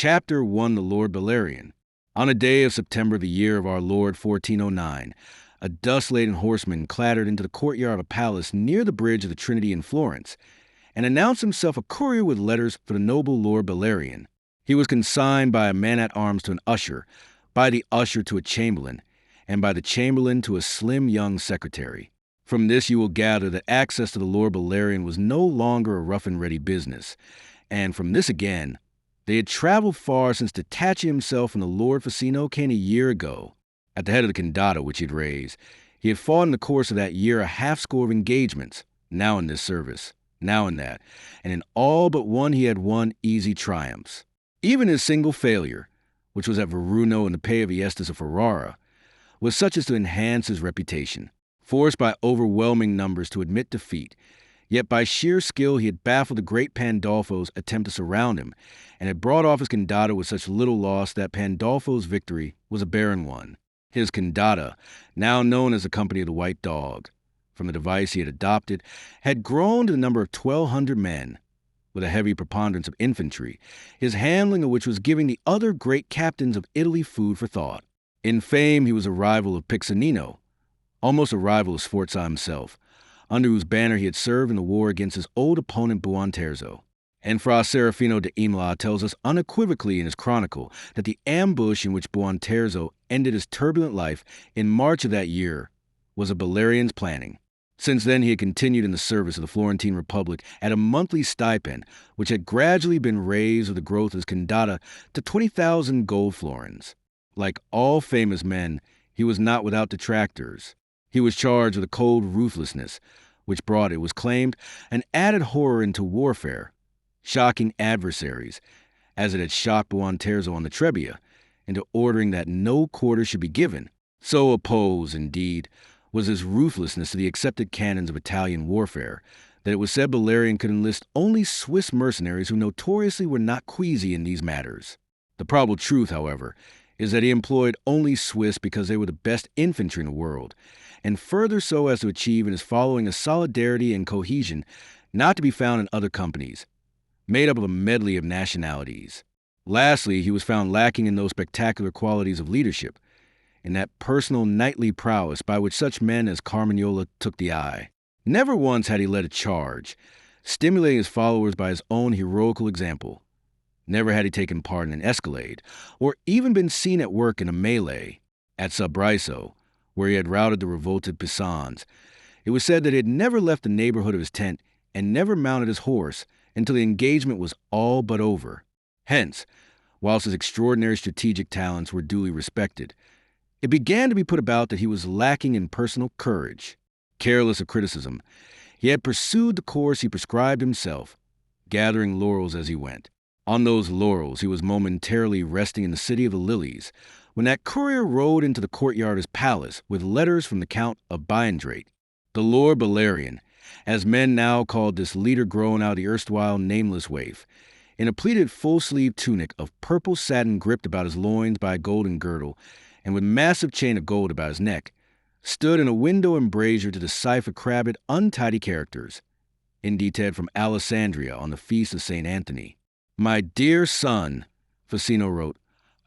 Chapter 1, The Lord Bellarion. On a day of September, the year of our Lord 1409, a dust-laden horseman clattered into the courtyard of a palace near the bridge of the Trinity in Florence, and announced himself a courier with letters for the noble Lord Bellarion. He was consigned by a man-at-arms to an usher, by the usher to a chamberlain, and by the chamberlain to a slim young secretary. From this you will gather that access to the Lord Bellarion was no longer a rough-and-ready business, and from this again, they had traveled far since detaching himself from the Lord Ficino a year ago. At the head of the Condado which he had raised, he had fought in the course of that year a half-score of engagements, now in this service, now in that, and in all but one he had won easy triumphs. Even his single failure, which was at Veruno in the pay of Iestas of Ferrara, was such as to enhance his reputation. Forced by overwhelming numbers to admit defeat, yet by sheer skill he had baffled the great Pandolfo's attempt to surround him, and had brought off his Condado with such little loss that Pandolfo's victory was a barren one. His Condado, now known as the Company of the White Dog, from the device he had adopted, had grown to the number of 1,200 men, with a heavy preponderance of infantry, his handling of which was giving the other great captains of Italy food for thought. In fame he was a rival of Piccinino, almost a rival of Sforza himself, under whose banner he had served in the war against his old opponent Buonterzo. And Fra Serafino de Imola tells us unequivocally in his chronicle that the ambush in which Buonterzo ended his turbulent life in March of that year was of Bellarion's planning. Since then he had continued in the service of the Florentine Republic at a monthly stipend which had gradually been raised with the growth of his Condado to 20,000 gold florins. Like all famous men, he was not without detractors. He was charged with a cold ruthlessness, which brought, it was claimed, an added horror into warfare, shocking adversaries, as it had shocked Buonterzo on the Trebia, into ordering that no quarter should be given. So opposed, indeed, was his ruthlessness to the accepted canons of Italian warfare, that it was said Bellarion could enlist only Swiss mercenaries who notoriously were not queasy in these matters. The probable truth, however, is that he employed only Swiss because they were the best infantry in the world, and further so as to achieve in his following a solidarity and cohesion not to be found in other companies, made up of a medley of nationalities. Lastly, he was found lacking in those spectacular qualities of leadership, in that personal knightly prowess by which such men as Carmignola took the eye. Never once had he led a charge, stimulating his followers by his own heroical example. Never had he taken part in an escalade, or even been seen at work in a melee. At Sabriso, where he had routed the revolted Pisans, it was said that he had never left the neighborhood of his tent and never mounted his horse until the engagement was all but over. Hence, whilst his extraordinary strategic talents were duly respected, it began to be put about that he was lacking in personal courage. Careless of criticism, he had pursued the course he prescribed himself, gathering laurels as he went. On those laurels he was momentarily resting in the City of the Lilies, when that courier rode into the courtyard of his palace with letters from the Count of Biendrate. The Lord Bellarion, as men now called this leader grown out of the erstwhile nameless waif, in a pleated full-sleeved tunic of purple satin gripped about his loins by a golden girdle, and with massive chain of gold about his neck, stood in a window embrasure to decipher crabbed, untidy characters, indited from Alessandria on the feast of St. Anthony. "My dear son," Ficino wrote,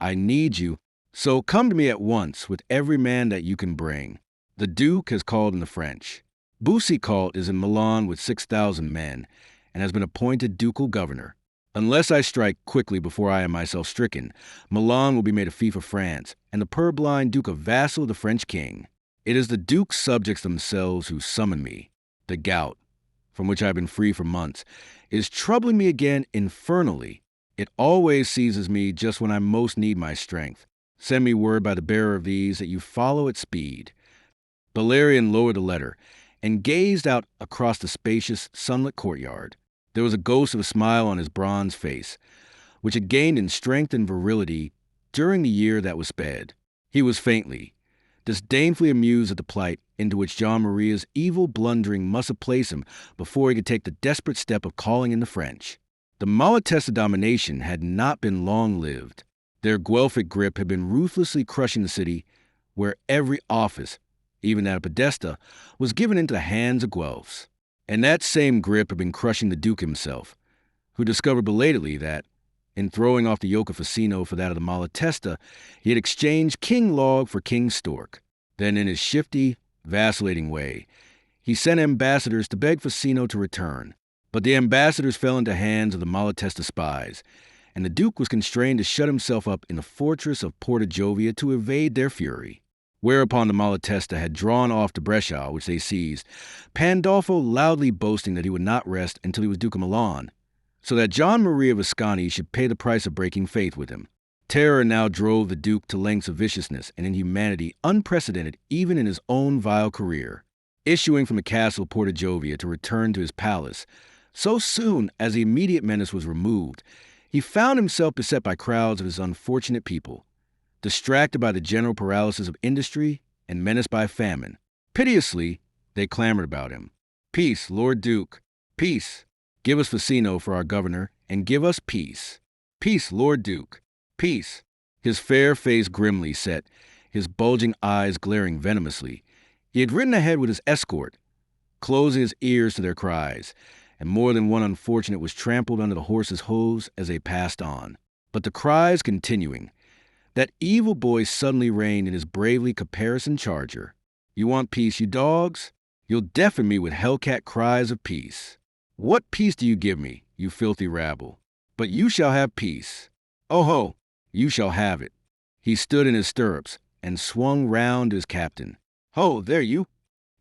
"I need you, so come to me at once with every man that you can bring. The Duke has called in the French. Boucicault is in Milan with 6,000 men, and has been appointed ducal governor. Unless I strike quickly before I am myself stricken, Milan will be made a fief of France, and the purblind Duke a vassal of the French king. It is the Duke's subjects themselves who summon me. The gout, from which I have been free for months, is troubling me again infernally. It always seizes me just when I most need my strength. Send me word by the bearer of these that you follow at speed." Bellarion lowered the letter and gazed out across the spacious, sunlit courtyard. There was a ghost of a smile on his bronze face, which had gained in strength and virility during the year that was sped. He was faintly, disdainfully amused at the plight into which John Maria's evil blundering must have placed him before he could take the desperate step of calling in the French. The Malatesta domination had not been long-lived. Their Guelphic grip had been ruthlessly crushing the city, where every office, even that of Podesta, was given into the hands of Guelphs. And that same grip had been crushing the Duke himself, who discovered belatedly that, In throwing off the yoke of Facino for that of the Malatesta, he had exchanged King Log for King Stork. Then, in his shifty, vacillating way, he sent ambassadors to beg Facino to return. But the ambassadors fell into hands of the Malatesta spies, and the Duke was constrained to shut himself up in the fortress of Porta Giovia to evade their fury. Whereupon the Malatesta had drawn off to Brescia, which they seized, Pandolfo loudly boasting that he would not rest until he was Duke of Milan, so that John Maria Visconti should pay the price of breaking faith with him. Terror now drove the Duke to lengths of viciousness and inhumanity unprecedented even in his own vile career. Issuing from the castle Porta Giovia to return to his palace, so soon as the immediate menace was removed, he found himself beset by crowds of his unfortunate people, distracted by the general paralysis of industry and menaced by famine. Piteously, they clamored about him. "Peace, Lord Duke! Peace! Give us Facino for our governor, and give us peace! Peace, Lord Duke! Peace!" His fair face grimly set, his bulging eyes glaring venomously, he had ridden ahead with his escort, closing his ears to their cries, and more than one unfortunate was trampled under the horses' hooves as they passed on. But the cries continuing, that evil boy suddenly reined in his bravely caparisoned charger. "You want peace, you dogs? You'll deafen me with hellcat cries of peace. What peace do you give me, you filthy rabble? But you shall have peace. Oh ho, you shall have it." He stood in his stirrups and swung round to his captain. "Ho, there you!"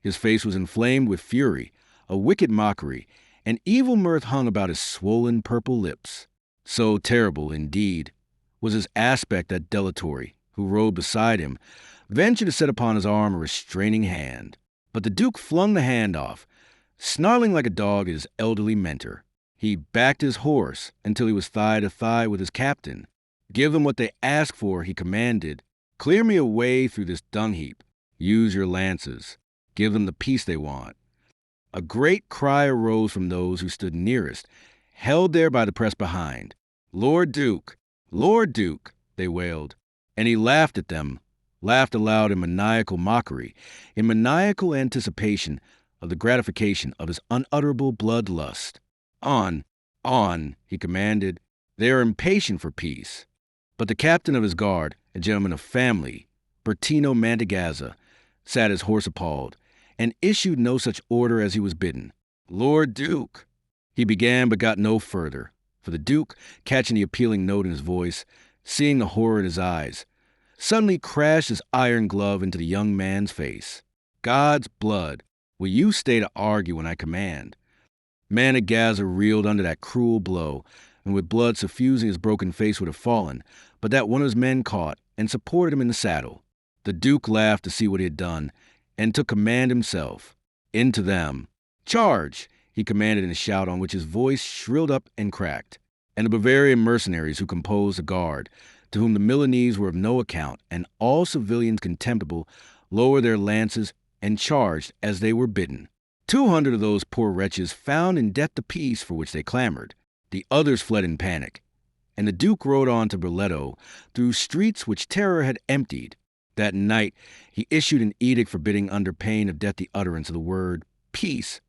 His face was inflamed with fury, a wicked mockery, and evil mirth hung about his swollen purple lips. So terrible, indeed, was his aspect that Delatory, who rode beside him, ventured to set upon his arm a restraining hand. But the Duke flung the hand off, snarling like a dog at his elderly mentor. He backed his horse until he was thigh to thigh with his captain. "Give them what they ask for," he commanded. "Clear me a way through this dung heap. Use your lances. Give them the peace they want." A great cry arose from those who stood nearest, held there by the press behind. "Lord Duke! Lord Duke!" they wailed. And he laughed at them, laughed aloud in maniacal mockery, in maniacal anticipation of the gratification of his unutterable bloodlust. "On, on," he commanded. "They are impatient for peace." But the captain of his guard, a gentleman of family, Bertino Mantegazza, sat his horse appalled, and issued no such order as he was bidden. "Lord Duke," he began, but got no further, for the Duke, catching the appealing note in his voice, seeing the horror in his eyes, suddenly crashed his iron glove into the young man's face. "God's blood, will you stay to argue when I command?" Mantegazza reeled under that cruel blow, and with blood suffusing his broken face would have fallen, but that one of his men caught and supported him in the saddle. The Duke laughed to see what he had done, and took command himself. Into them. "Charge!" he commanded in a shout on which his voice shrilled up and cracked. And the Bavarian mercenaries who composed the guard, to whom the Milanese were of no account, and all civilians contemptible, lowered their lances and charged as they were bidden. 200 of those poor wretches found in death the peace for which they clamored. The others fled in panic, and the Duke rode on to Broletto through streets which terror had emptied. That night he issued an edict forbidding under pain of death the utterance of the word peace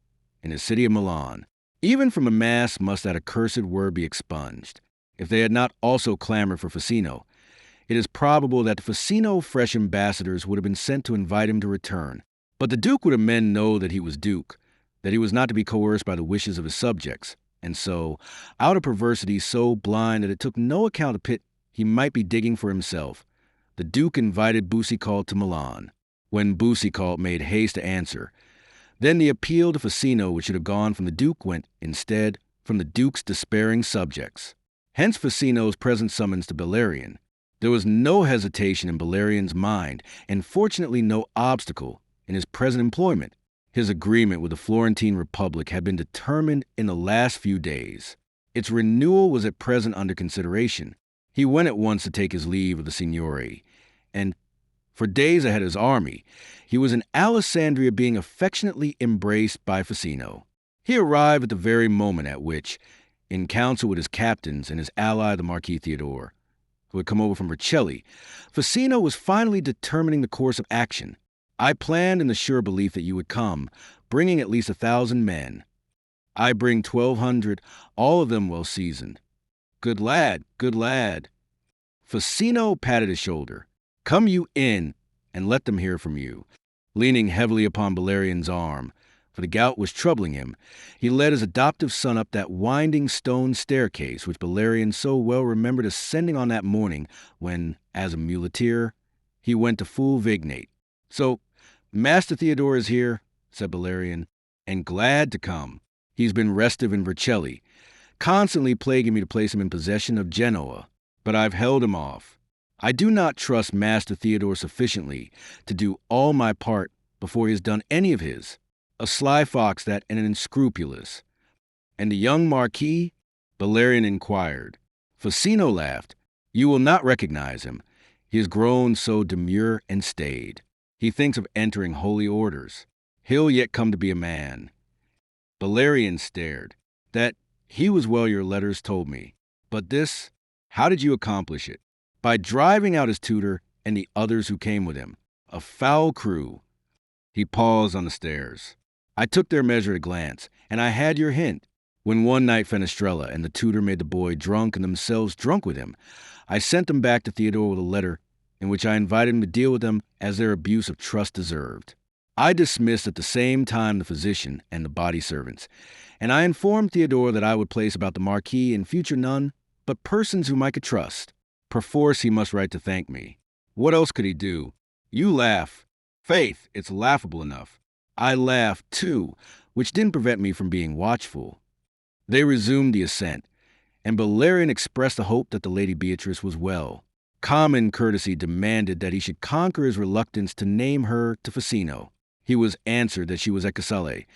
in the city of Milan. Even from a mass must that accursed word be expunged. If they had not also clamored for Facino, it is probable that the Facino fresh ambassadors would have been sent to invite him to return. But the Duke would have men know that he was Duke, that he was not to be coerced by the wishes of his subjects, and so, out of perversity so blind that it took no account of pit he might be digging for himself, the Duke invited Boucicault to Milan. When Boucicault made haste to answer, then the appeal to Facino which should have gone from the Duke went, instead, from the Duke's despairing subjects. Hence Facino's present summons to Bellarion. There was no hesitation in Bellarion's mind, and fortunately no obstacle in his present employment. His agreement with the Florentine Republic had been determined in the last few days. Its renewal was at present under consideration. He went at once to take his leave of the Signory, and, for days ahead of his army, he was in Alessandria being affectionately embraced by Facino. He arrived at the very moment at which, in council with his captains and his ally the Marquis Theodore, who had come over from Vercelli, Facino was finally determining the course of action. "I planned in the sure belief that you would come, bringing at least 1,000 men. I bring 1,200, all of them well seasoned. Good lad, good lad. Facino patted his shoulder. Come you in, and let them hear from you. Leaning heavily upon Bellarion's arm, for the gout was troubling him, he led his adoptive son up that winding stone staircase which Bellarion so well remembered ascending on that morning when, as a muleteer, he went to fool Vignate. So, Master Theodore is here, said Bellarion, and glad to come. He's been restive in Vercelli, constantly plaguing me to place him in possession of Genoa, but I've held him off. I do not trust Master Theodore sufficiently to do all my part before he has done any of his. A sly fox that and an unscrupulous. And the young Marquis? Bellarion inquired. Facino laughed. You will not recognize him. He has grown so demure and staid. He thinks of entering holy orders. He'll yet come to be a man. Bellarion stared. That he was well your letters told me. But this, how did you accomplish it? By driving out his tutor and the others who came with him. A foul crew. He paused on the stairs. I took their measure at a glance, and I had your hint. When one night Fenestrella and the tutor made the boy drunk and themselves drunk with him, I sent them back to Theodore with a letter in which I invited him to deal with them as their abuse of trust deserved. I dismissed at the same time the physician and the body servants, and I informed Theodore that I would place about the Marquis in future none but persons whom I could trust. Perforce he must write to thank me. What else could he do? You laugh. Faith, it's laughable enough. I laughed, too, which didn't prevent me from being watchful. They resumed the ascent, and Bellarion expressed the hope that the Lady Beatrice was well. Common courtesy demanded that he should conquer his reluctance to name her to Facino. He was answered that she was at Casale,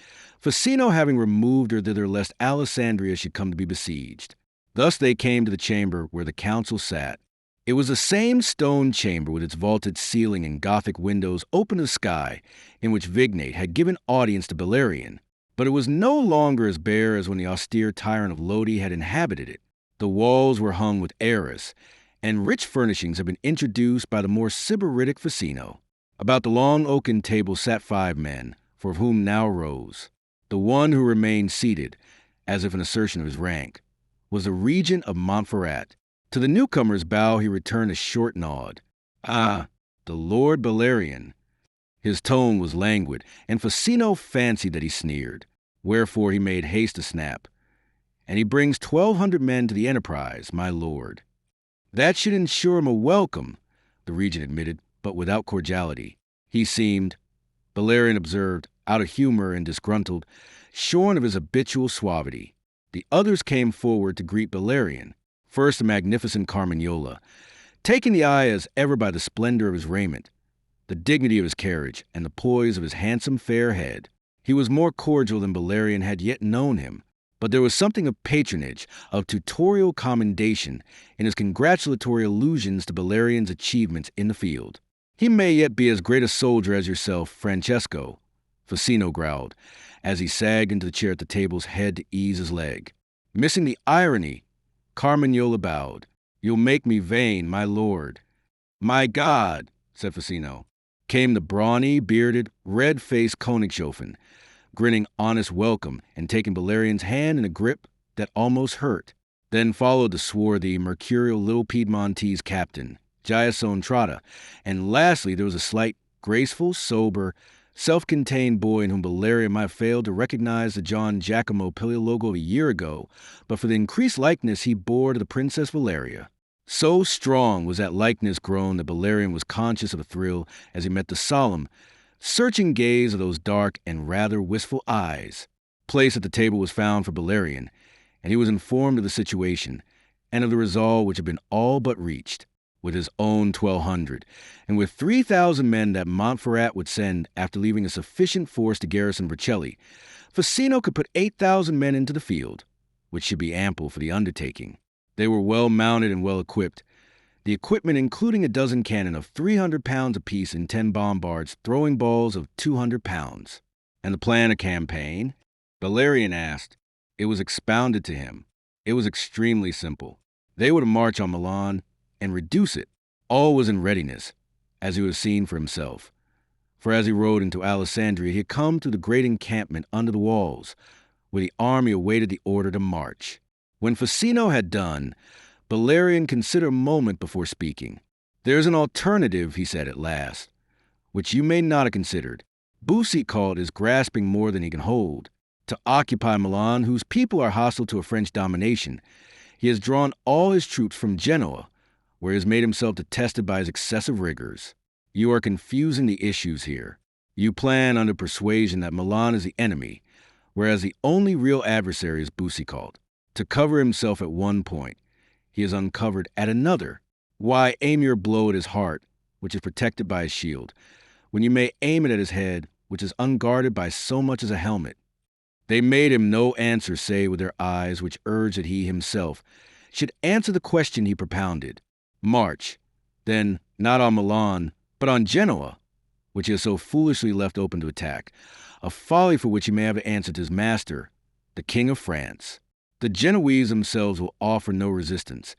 Facino having removed her thither lest Alessandria should come to be besieged. Thus they came to the chamber where the council sat. It was the same stone chamber with its vaulted ceiling and Gothic windows open to the sky, in which Vignate had given audience to Bellarion. But it was no longer as bare as when the austere tyrant of Lodi had inhabited it. The walls were hung with arras, and rich furnishings had been introduced by the more sybaritic Facino. About the long oaken table sat 5 men, 4 of whom now rose. The one who remained seated, as if in assertion of his rank, was the regent of Montferrat. To the newcomer's bow he returned a short nod. Ah, the Lord Bellarion. His tone was languid, and Facino fancied that he sneered. Wherefore he made haste to snap. And he brings 1,200 men to the enterprise, my lord. That should ensure him a welcome, the regent admitted, but without cordiality. He seemed, Bellarion observed, out of humor and disgruntled, shorn of his habitual suavity. The others came forward to greet Bellarion. First, the magnificent Carmagnola, taking the eye as ever by the splendor of his raiment, the dignity of his carriage, and the poise of his handsome fair head. He was more cordial than Bellarion had yet known him, but there was something of patronage, of tutorial commendation, in his congratulatory allusions to Bellarion's achievements in the field. He may yet be as great a soldier as yourself, Francesco, Facino growled, as he sagged into the chair at the table's head to ease his leg. Missing the irony, Carmagnola bowed. You'll make me vain, my lord. My God, said Facino. Came the brawny, bearded, red-faced Königshofen, grinning honest welcome and taking Bellarion's hand in a grip that almost hurt. Then followed the swarthy, mercurial little Piedmontese captain, Giasone Trotta, and lastly there was a slight, graceful, sober, self-contained boy in whom Bellarion might have failed to recognize the John Giacomo Paleologo of a year ago, but for the increased likeness he bore to the Princess Valeria. So strong was that likeness grown that Bellarion was conscious of a thrill as he met the solemn, searching gaze of those dark and rather wistful eyes. Place at the table was found for Bellarion, and he was informed of the situation, and of the resolve which had been all but reached. With his own 1,200, and with 3,000 men that Montferrat would send after leaving a sufficient force to garrison Vercelli, Facino could put 8,000 men into the field, which should be ample for the undertaking. They were well mounted and well equipped, the equipment including a dozen cannon of 300 pounds apiece and 10 bombards throwing balls of 200 pounds. And the plan of campaign? Bellarion asked. It was expounded to him. It was extremely simple. They were to march on Milan and reduce it. All was in readiness, as he would have seen for himself. For as he rode into Alessandria, he had come to the great encampment under the walls, where the army awaited the order to march. When Facino had done, Bellarion considered a moment before speaking. "There's an alternative," he said at last, "which you may not have considered. Boucicault is grasping more than he can hold. To occupy Milan, whose people are hostile to a French domination, he has drawn all his troops from Genoa, where he has made himself detested by his excessive rigors. You are confusing the issues here. You plan under persuasion that Milan is the enemy, whereas the only real adversary is Boucicault. To cover himself at one point, he is uncovered at another. Why aim your blow at his heart, which is protected by his shield, when you may aim it at his head, which is unguarded by so much as a helmet?" They made him no answer save with their eyes, which urged that he himself should answer the question he propounded. March, then, not on Milan, but on Genoa, which he has so foolishly left open to attack, a folly for which he may have to answer to his master, the King of France. The Genoese themselves will offer no resistance,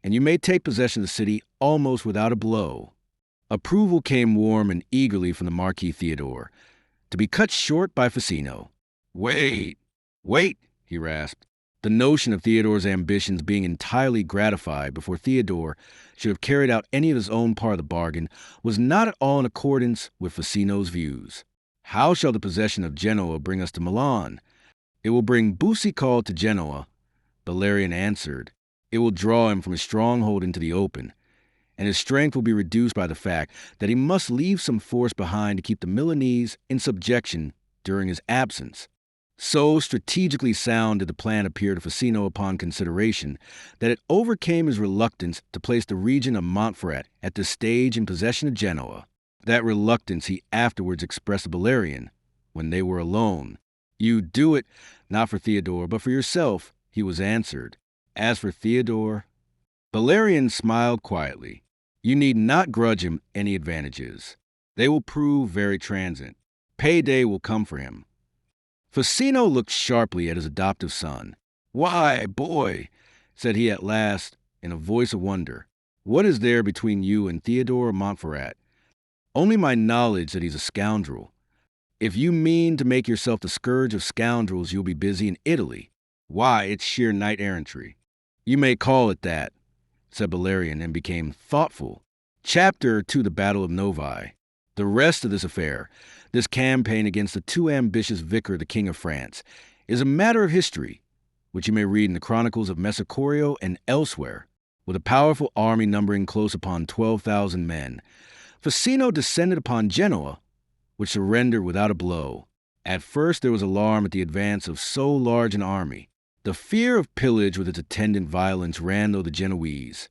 and you may take possession of the city almost without a blow. Approval came warm and eagerly from the Marquis Theodore, to be cut short by Facino. Wait, he rasped. The notion of Theodore's ambitions being entirely gratified before Theodore should have carried out any of his own part of the bargain was not at all in accordance with Facino's views. "How shall the possession of Genoa bring us to Milan?" "It will bring Boucicault to Genoa," Bellarion answered. "It will draw him from his stronghold into the open, and his strength will be reduced by the fact that he must leave some force behind to keep the Milanese in subjection during his absence." So strategically sound did the plan appear to Facino upon consideration, that it overcame his reluctance to place the region of Montferrat at this stage in possession of Genoa. That reluctance he afterwards expressed to Bellarion, when they were alone. "You do it, not for Theodore, but for yourself," he was answered. "As for Theodore—" Bellarion smiled quietly. "You need not grudge him any advantages. They will prove very transient. Payday will come for him." Facino looked sharply at his adoptive son. "Why, boy," said he at last, in a voice of wonder, "what is there between you and Theodore of Montferrat?" "Only my knowledge that he's a scoundrel." "If you mean to make yourself the scourge of scoundrels, you'll be busy in Italy." "Why, it's sheer knight-errantry." "You may call it that," said Bellarion, and became thoughtful. Chapter to the Battle of Novi. The rest of this affair, this campaign against the too ambitious vicar, the King of France, is a matter of history, which you may read in the chronicles of Messacorio and elsewhere. With a powerful army numbering close upon 12,000 men, Facino descended upon Genoa, which surrendered without a blow. At first there was alarm at the advance of so large an army. The fear of pillage with its attendant violence ran through the Genoese,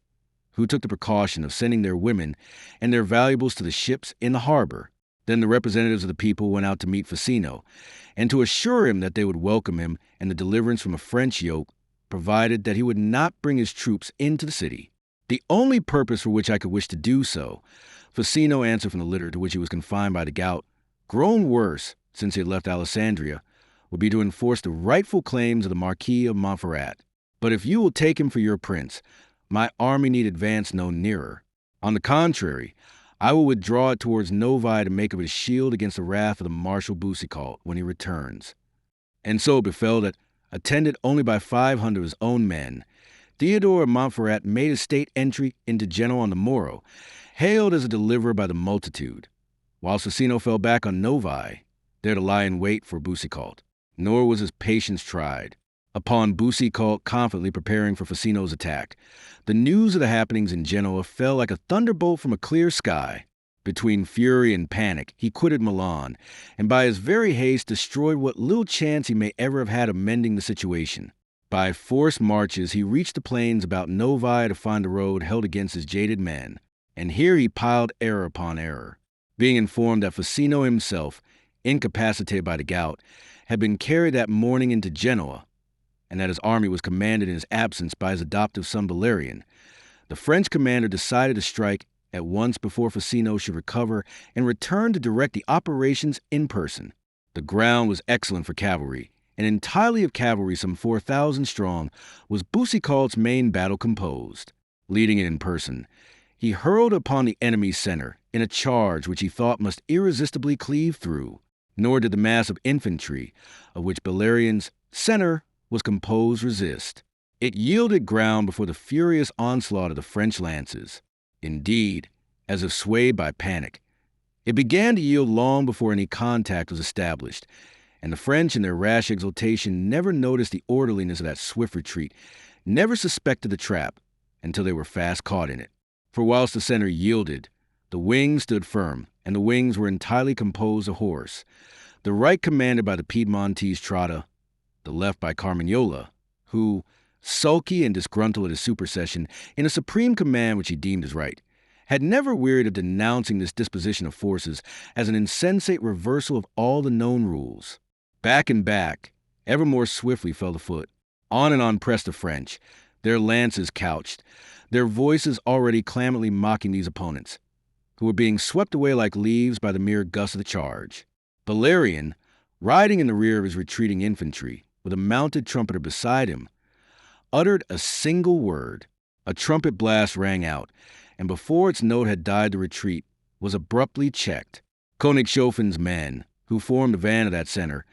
who took the precaution of sending their women and their valuables to the ships in the harbor. Then the representatives of the people went out to meet Facino, and to assure him that they would welcome him and the deliverance from a French yoke, provided that he would not bring his troops into the city. "The only purpose for which I could wish to do so," Facino answered from the litter to which he was confined by the gout, grown worse since he had left Alessandria, "would be to enforce the rightful claims of the Marquis of Montferrat. But if you will take him for your prince, my army need advance no nearer. On the contrary, I will withdraw it towards Novi to make of it a shield against the wrath of the Marshal Boucicault when he returns." And so it befell that, attended only by 500 of his own men, Theodore of Montferrat made his state entry into Genoa on the morrow, hailed as a deliverer by the multitude, whilst Facino fell back on Novi, there to lie in wait for Boucicault. Nor was his patience tried. Upon Boucicault confidently preparing for Facino's attack, the news of the happenings in Genoa fell like a thunderbolt from a clear sky. Between fury and panic, he quitted Milan, and by his very haste destroyed what little chance he may ever have had of mending the situation. By forced marches, he reached the plains about Novi to find the road held against his jaded men, and here he piled error upon error. Being informed that Facino himself, incapacitated by the gout, had been carried that morning into Genoa, and that his army was commanded in his absence by his adoptive son Bellarion, the French commander decided to strike at once before Facino should recover and return to direct the operations in person. The ground was excellent for cavalry, and entirely of cavalry some 4,000 strong was Boucicault's main battle composed. Leading it in person, he hurled upon the enemy's center in a charge which he thought must irresistibly cleave through. Nor did the mass of infantry, of which Bellarion's center was composed, resist. It yielded ground before the furious onslaught of the French lances. Indeed, as if swayed by panic, it began to yield long before any contact was established, and the French in their rash exultation never noticed the orderliness of that swift retreat, never suspected the trap, until they were fast caught in it. For whilst the center yielded, the wings stood firm, and the wings were entirely composed of horse, the right commanded by the Piedmontese Trotta, the left by Carmignola, who, sulky and disgruntled at his supersession, in a supreme command which he deemed his right, had never wearied of denouncing this disposition of forces as an insensate reversal of all the known rules. Back and back, ever more swiftly fell the foot. On and on pressed the French, their lances couched, their voices already clamorously mocking these opponents, who were being swept away like leaves by the mere gust of the charge. Bellarion, riding in the rear of his retreating infantry, with a mounted trumpeter beside him, uttered a single word. A trumpet blast rang out, and before its note had died the retreat was abruptly checked. Königshofen's men, who formed the van of that center,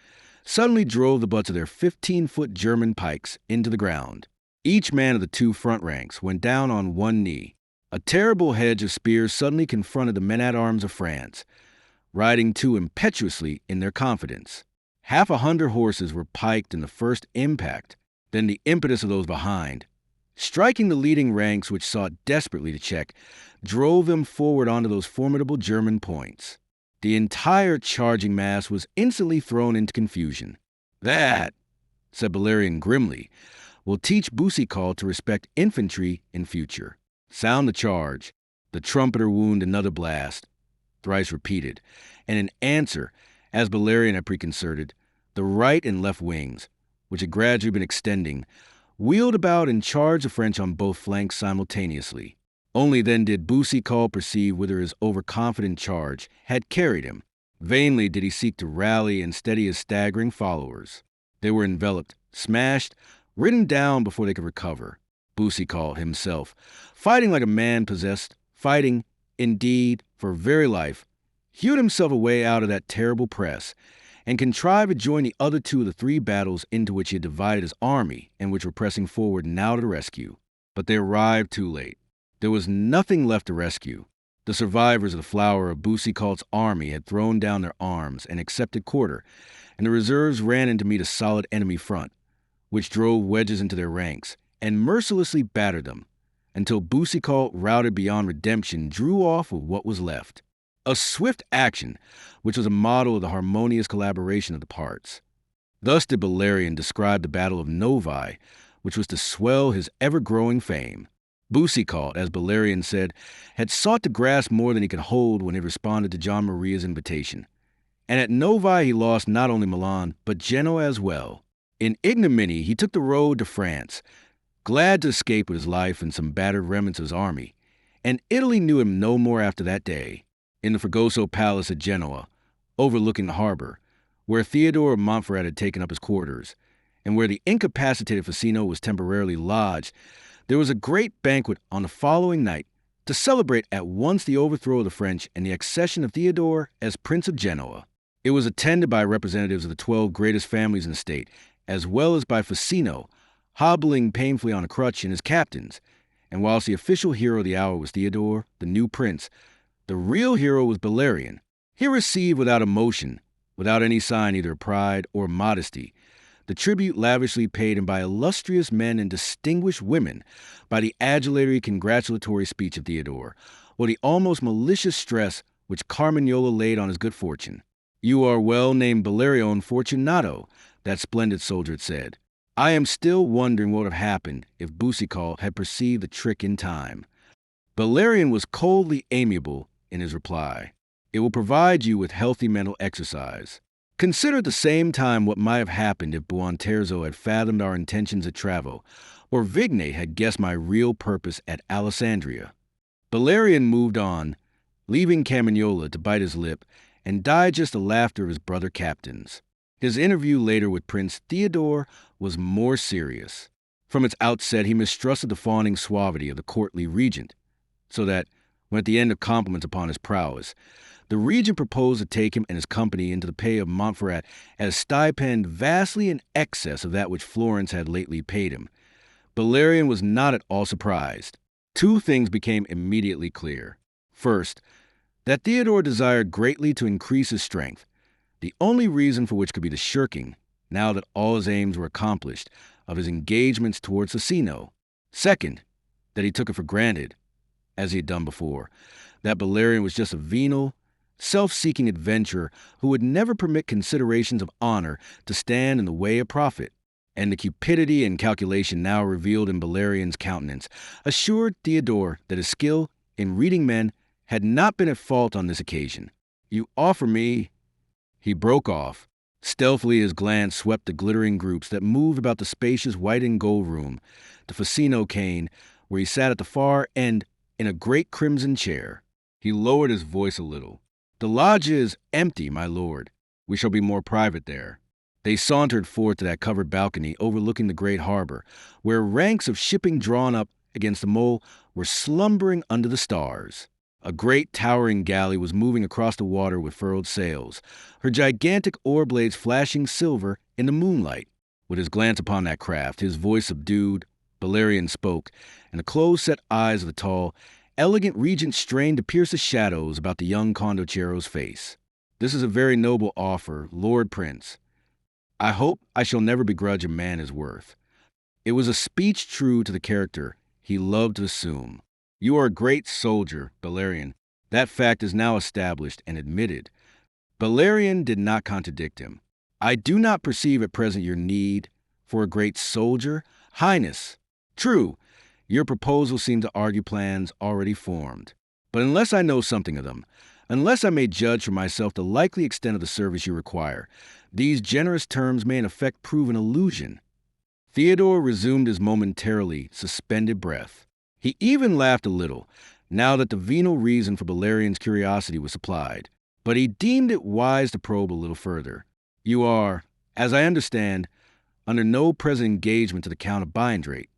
suddenly drove the butts of their 15-foot German pikes into the ground. Each man of the two front ranks went down on one knee. A terrible hedge of spears suddenly confronted the men-at-arms of France, riding too impetuously in their confidence. 100 horses were piked in the first impact, then the impetus of those behind, striking the leading ranks which sought desperately to check, drove them forward onto those formidable German points. The entire charging mass was instantly thrown into confusion. "That," said Bellarion grimly, "will teach Boucicault to respect infantry in future. Sound the charge." The trumpeter wounded another blast, thrice repeated, and in answer, as Bellarion had preconcerted, the right and left wings, which had gradually been extending, wheeled about and charged the French on both flanks simultaneously. Only then did Boucicault perceive whither his overconfident charge had carried him. Vainly did he seek to rally and steady his staggering followers. They were enveloped, smashed, ridden down before they could recover. Boucicault himself, fighting like a man possessed, fighting, indeed, for very life, hewed himself a way out of that terrible press, and contrived to join the other two of the three battles into which he had divided his army and which were pressing forward now to the rescue. But they arrived too late. There was nothing left to rescue. The survivors of the flower of Boucicault's army had thrown down their arms and accepted quarter, and the reserves ran in to meet a solid enemy front, which drove wedges into their ranks and mercilessly battered them, until Boucicault, routed beyond redemption, drew off with what was left. A swift action, which was a model of the harmonious collaboration of the parts. Thus did Bellarion describe the Battle of Novi, which was to swell his ever-growing fame. Boucicault, as Bellarion said, had sought to grasp more than he could hold when he responded to John Maria's invitation. And at Novi he lost not only Milan, but Genoa as well. In ignominy he took the road to France, glad to escape with his life and some battered remnants of his army, and Italy knew him no more after that day. In the Fregoso Palace at Genoa, overlooking the harbor, where Theodore of Montferrat had taken up his quarters, and where the incapacitated Ficino was temporarily lodged, there was a great banquet on the following night to celebrate at once the overthrow of the French and the accession of Theodore as Prince of Genoa. It was attended by representatives of the 12 greatest families in the state, as well as by Ficino, hobbling painfully on a crutch, and his captains. And whilst the official hero of the hour was Theodore, the new prince, the real hero was Bellarion. He received without emotion, without any sign either of pride or modesty, the tribute lavishly paid him by illustrious men and distinguished women, by the adulatory congratulatory speech of Theodore, or the almost malicious stress which Carmignola laid on his good fortune. "You are well named Bellarion Fortunato," that splendid soldier had said. "I am still wondering what would have happened if Boucicault had perceived the trick in time." Bellarion was coldly amiable in his reply. "It will provide you with healthy mental exercise. Consider at the same time what might have happened if Buonterzo had fathomed our intentions at Travo, or Vigne had guessed my real purpose at Alessandria." Bellarion moved on, leaving Carmignola to bite his lip and digest the laughter of his brother captains. His interview later with Prince Theodore was more serious. From its outset, he mistrusted the fawning suavity of the courtly regent, so that, when at the end of compliments upon his prowess, the regent proposed to take him and his company into the pay of Montferrat at a stipend vastly in excess of that which Florence had lately paid him, Bellarion was not at all surprised. Two things became immediately clear. First, that Theodore desired greatly to increase his strength, the only reason for which could be the shirking, now that all his aims were accomplished, of his engagements towards Cicino. Second, that he took it for granted, as he had done before, that Bellarion was just a venal, self-seeking adventurer who would never permit considerations of honor to stand in the way of profit. And the cupidity and calculation now revealed in Bellarion's countenance assured Theodore that his skill in reading men had not been at fault on this occasion. "You offer me—" He broke off. Stealthily his glance swept the glittering groups that moved about the spacious white and gold room, to Ficino Cane, where he sat at the far end in a great crimson chair. He lowered his voice a little. "The loggia is empty, my lord. We shall be more private there." They sauntered forth to that covered balcony overlooking the great harbor, where ranks of shipping drawn up against the mole were slumbering under the stars. A great towering galley was moving across the water with furled sails, her gigantic oar blades flashing silver in the moonlight. With his glance upon that craft, his voice subdued, Bellarion spoke, and the close-set eyes of the tall, elegant regent strained to pierce the shadows about the young Condotiero's face. "This is a very noble offer, Lord Prince. I hope I shall never begrudge a man his worth." It was a speech true to the character he loved to assume. "You are a great soldier, Bellarion. That fact is now established and admitted." Bellarion did not contradict him. "I do not perceive at present your need for a great soldier, Highness. True, your proposals seem to argue plans already formed. But unless I know something of them, unless I may judge for myself the likely extent of the service you require, these generous terms may in effect prove an illusion." Theodore resumed his momentarily suspended breath. He even laughed a little, now that the venal reason for Bellarion's curiosity was supplied. But he deemed it wise to probe a little further. "You are, as I understand, under no present engagement to the Count of Biendrate."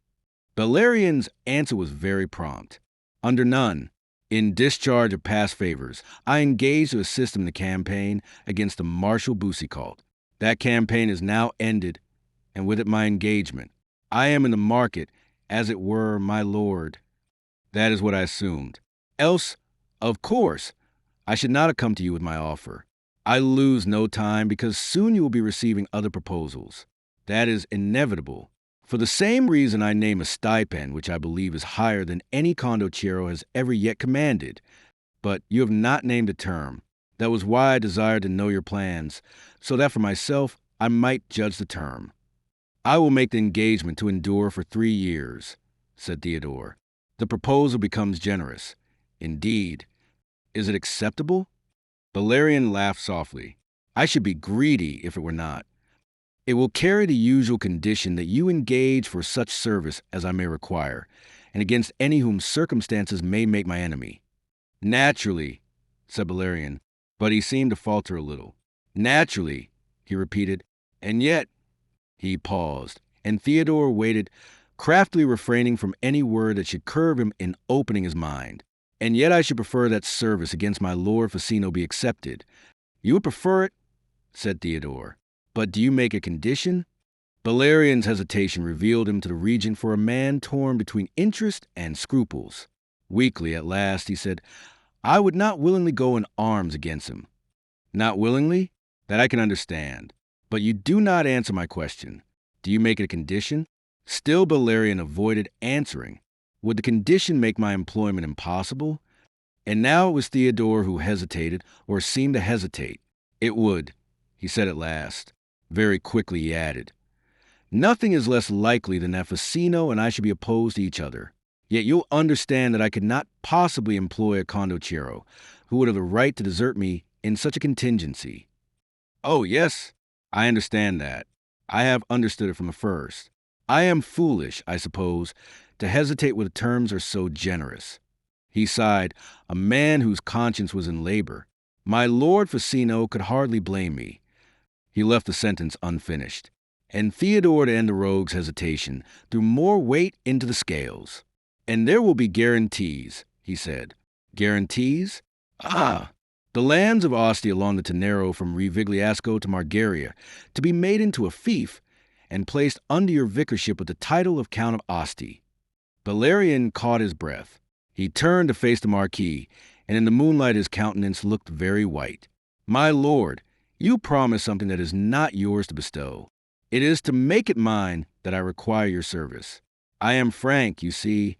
Bellarion's answer was very prompt. "Under none. In discharge of past favors, I engaged to assist him in the campaign against the Marshal Boucicault. That campaign is now ended, and with it my engagement. I am in the market, as it were, my lord." "That is what I assumed. Else, of course, I should not have come to you with my offer. I lose no time, because soon you will be receiving other proposals. That is inevitable. For the same reason I name a stipend which I believe is higher than any Condottiero has ever yet commanded. But you have not named a term. That was why I desired to know your plans, so that for myself I might judge the term." "I will make the engagement to endure for 3 years," said Theodore. "The proposal becomes generous. Indeed. Is it acceptable?" Bellarion laughed softly. "I should be greedy if it were not. It will carry the usual condition that you engage for such service as I may require, and against any whom circumstances may make my enemy." "Naturally," said Bellarion, but he seemed to falter a little. "Naturally," he repeated, "and yet—" He paused, and Theodore waited, craftily refraining from any word that should curb him in opening his mind. "And yet I should prefer that service against my lord Ficino be accepted." "You would prefer it?" said Theodore. "But do you make a condition?" Bellarion's hesitation revealed him to the regent for a man torn between interest and scruples. Weakly, at last, he said, "I would not willingly go in arms against him." "Not willingly? That I can understand. But you do not answer my question. Do you make it a condition?" Still Bellarion avoided answering. Would the condition make my employment impossible? And now it was Theodore who hesitated, or seemed to hesitate. "It would," he said at last. Very quickly he added, "Nothing is less likely than that Ficino and I should be opposed to each other. Yet you'll understand that I could not possibly employ a Condottiero who would have the right to desert me in such a contingency." "Oh, yes, I understand that. I have understood it from the first. I am foolish, I suppose, to hesitate where the terms are so generous." He sighed, a man whose conscience was in labor. "My lord Ficino could hardly blame me." He left the sentence unfinished, and Theodore, to end the rogue's hesitation, threw more weight into the scales. "And there will be guarantees," he said. "Guarantees? Ah! The lands of Ostia along the Tenero from Revigliasco to Margheria, to be made into a fief, and placed under your vicarship with the title of Count of Asti." Bellarion caught his breath. He turned to face the Marquis, and in the moonlight his countenance looked very white. "My lord, you promise something that is not yours to bestow. It is to make it mine that I require your service. I am frank, you see."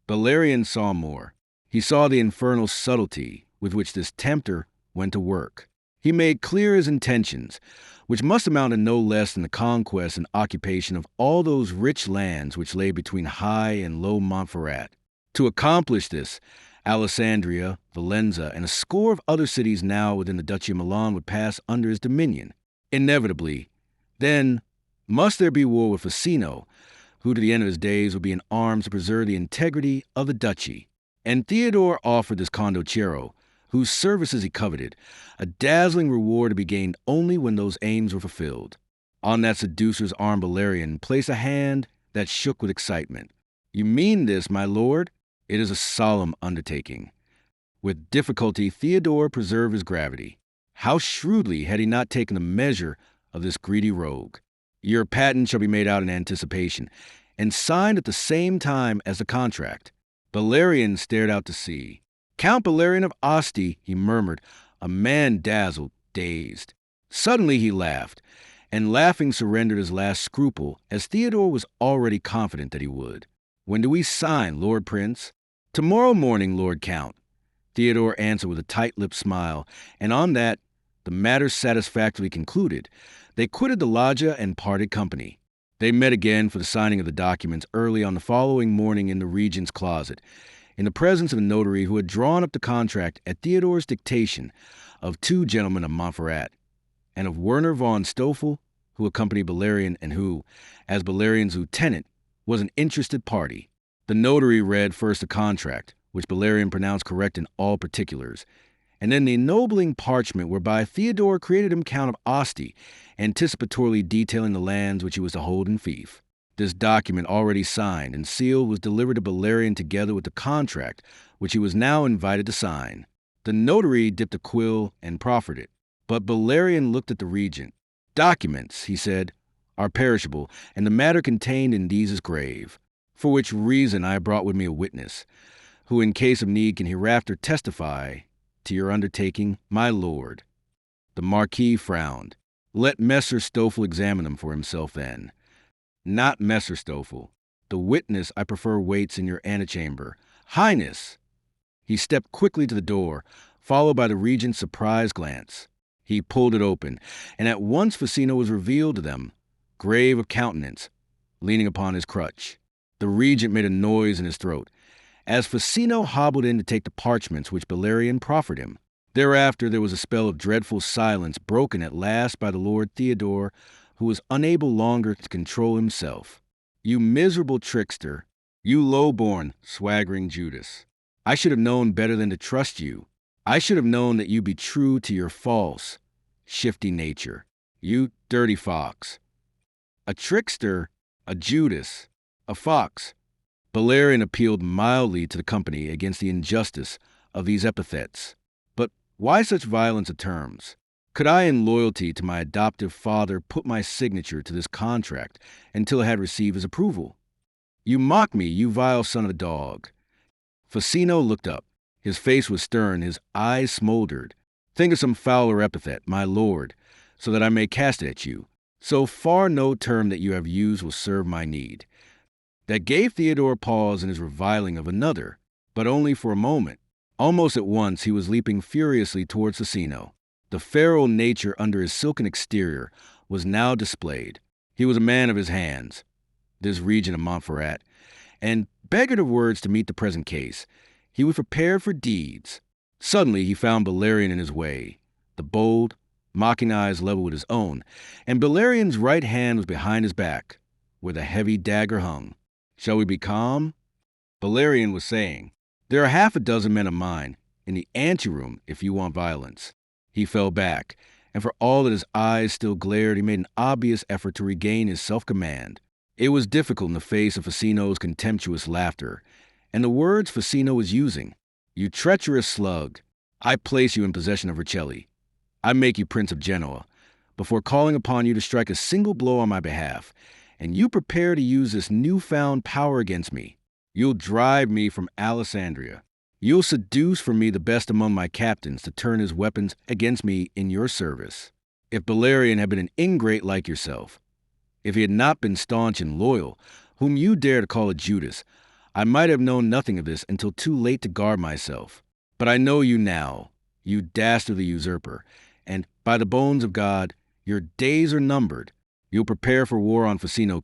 Bellarion saw more. He saw the infernal subtlety with which this tempter went to work. He made clear his intentions, which must amount to no less than the conquest and occupation of all those rich lands which lay between high and low Montferrat. To accomplish this, Alessandria, Valenza, and a score of other cities now within the Duchy of Milan would pass under his dominion. Inevitably, then, must there be war with Ficino, who to the end of his days would be in arms to preserve the integrity of the duchy. And Theodore offered this condottiero, whose services he coveted, a dazzling reward to be gained only when those aims were fulfilled. On that seducer's arm Bellarion placed a hand that shook with excitement. "You mean this, my lord? It is a solemn undertaking." With difficulty, Theodore preserved his gravity. How shrewdly had he not taken the measure of this greedy rogue. "Your patent shall be made out in anticipation, and signed at the same time as the contract." Bellarion stared out to sea. "Count Bellarion of Asti," he murmured, a man dazzled, dazed. Suddenly he laughed, and laughing surrendered his last scruple, as Theodore was already confident that he would. "When do we sign, Lord Prince?" "Tomorrow morning, Lord Count," Theodore answered with a tight-lipped smile, and on that, the matter satisfactorily concluded, they quitted the loggia and parted company. They met again for the signing of the documents early on the following morning in the regent's closet, in the presence of the notary who had drawn up the contract at Theodore's dictation of two gentlemen of Montferrat, and of Werner von Stoffel, who accompanied Bellarion and who, as Bellarion's lieutenant, was an interested party. The notary read first the contract, which Bellarion pronounced correct in all particulars, and then the ennobling parchment whereby Theodore created him Count of Asti, anticipatorily detailing the lands which he was to hold in fief. This document, already signed and sealed, was delivered to Bellarion together with the contract, which he was now invited to sign. The notary dipped a quill and proffered it, but Bellarion looked at the regent. "Documents," he said, "are perishable, and the matter contained in these is grave, for which reason I have brought with me a witness, who in case of need can hereafter testify to your undertaking, my lord." The Marquis frowned. "Let Messer Stoffel examine them for himself, then." "Not Messer Stoffel. The witness I prefer waits in your antechamber." "Highness!" He stepped quickly to the door, followed by the regent's surprised glance. He pulled it open, and at once Ficino was revealed to them, grave of countenance, leaning upon his crutch. The regent made a noise in his throat, as Ficino hobbled in to take the parchments which Bellarion proffered him. Thereafter there was a spell of dreadful silence, broken at last by the Lord Theodore, who was unable longer to control himself. "You miserable trickster, you low-born, swaggering Judas. I should have known better than to trust you. I should have known that you be true to your false, shifty nature. You dirty fox." A trickster, a Judas, a fox. Bellarion appealed mildly to the company against the injustice of these epithets. But why such violence of terms? Could I, in loyalty to my adoptive father, put my signature to this contract until I had received his approval? "You mock me, you vile son of a dog." Ficino looked up. His face was stern, his eyes smoldered. "Think of some fouler epithet, my lord, so that I may cast it at you. So far no term that you have used will serve my need." That gave Theodore pause in his reviling of another, but only for a moment. Almost at once he was leaping furiously towards Ficino. The feral nature under his silken exterior was now displayed. He was a man of his hands, this regent of Montferrat, and, beggared of words to meet the present case, he was prepared for deeds. Suddenly he found Bellarion in his way, the bold, mocking eyes level with his own, and Bellarion's right hand was behind his back, where the heavy dagger hung. "Shall we be calm?" Bellarion was saying. "There are half a dozen men of mine in the anteroom if you want violence." He fell back, and for all that his eyes still glared, he made an obvious effort to regain his self-command. It was difficult in the face of Ficino's contemptuous laughter, and the words Ficino was using. "You treacherous slug, I place you in possession of Vercelli. I make you Prince of Genoa. before calling upon you to strike a single blow on my behalf, and you prepare to use this newfound power against me. You'll drive me from Alessandria. You'll seduce for me the best among my captains to turn his weapons against me in your service. If Bellarion had been an ingrate like yourself, if he had not been staunch and loyal, whom you dare to call a Judas, I might have known nothing of this until too late to guard myself. But I know you now, you dastardly usurper, and by the bones of God, your days are numbered. You'll prepare for war on Facino,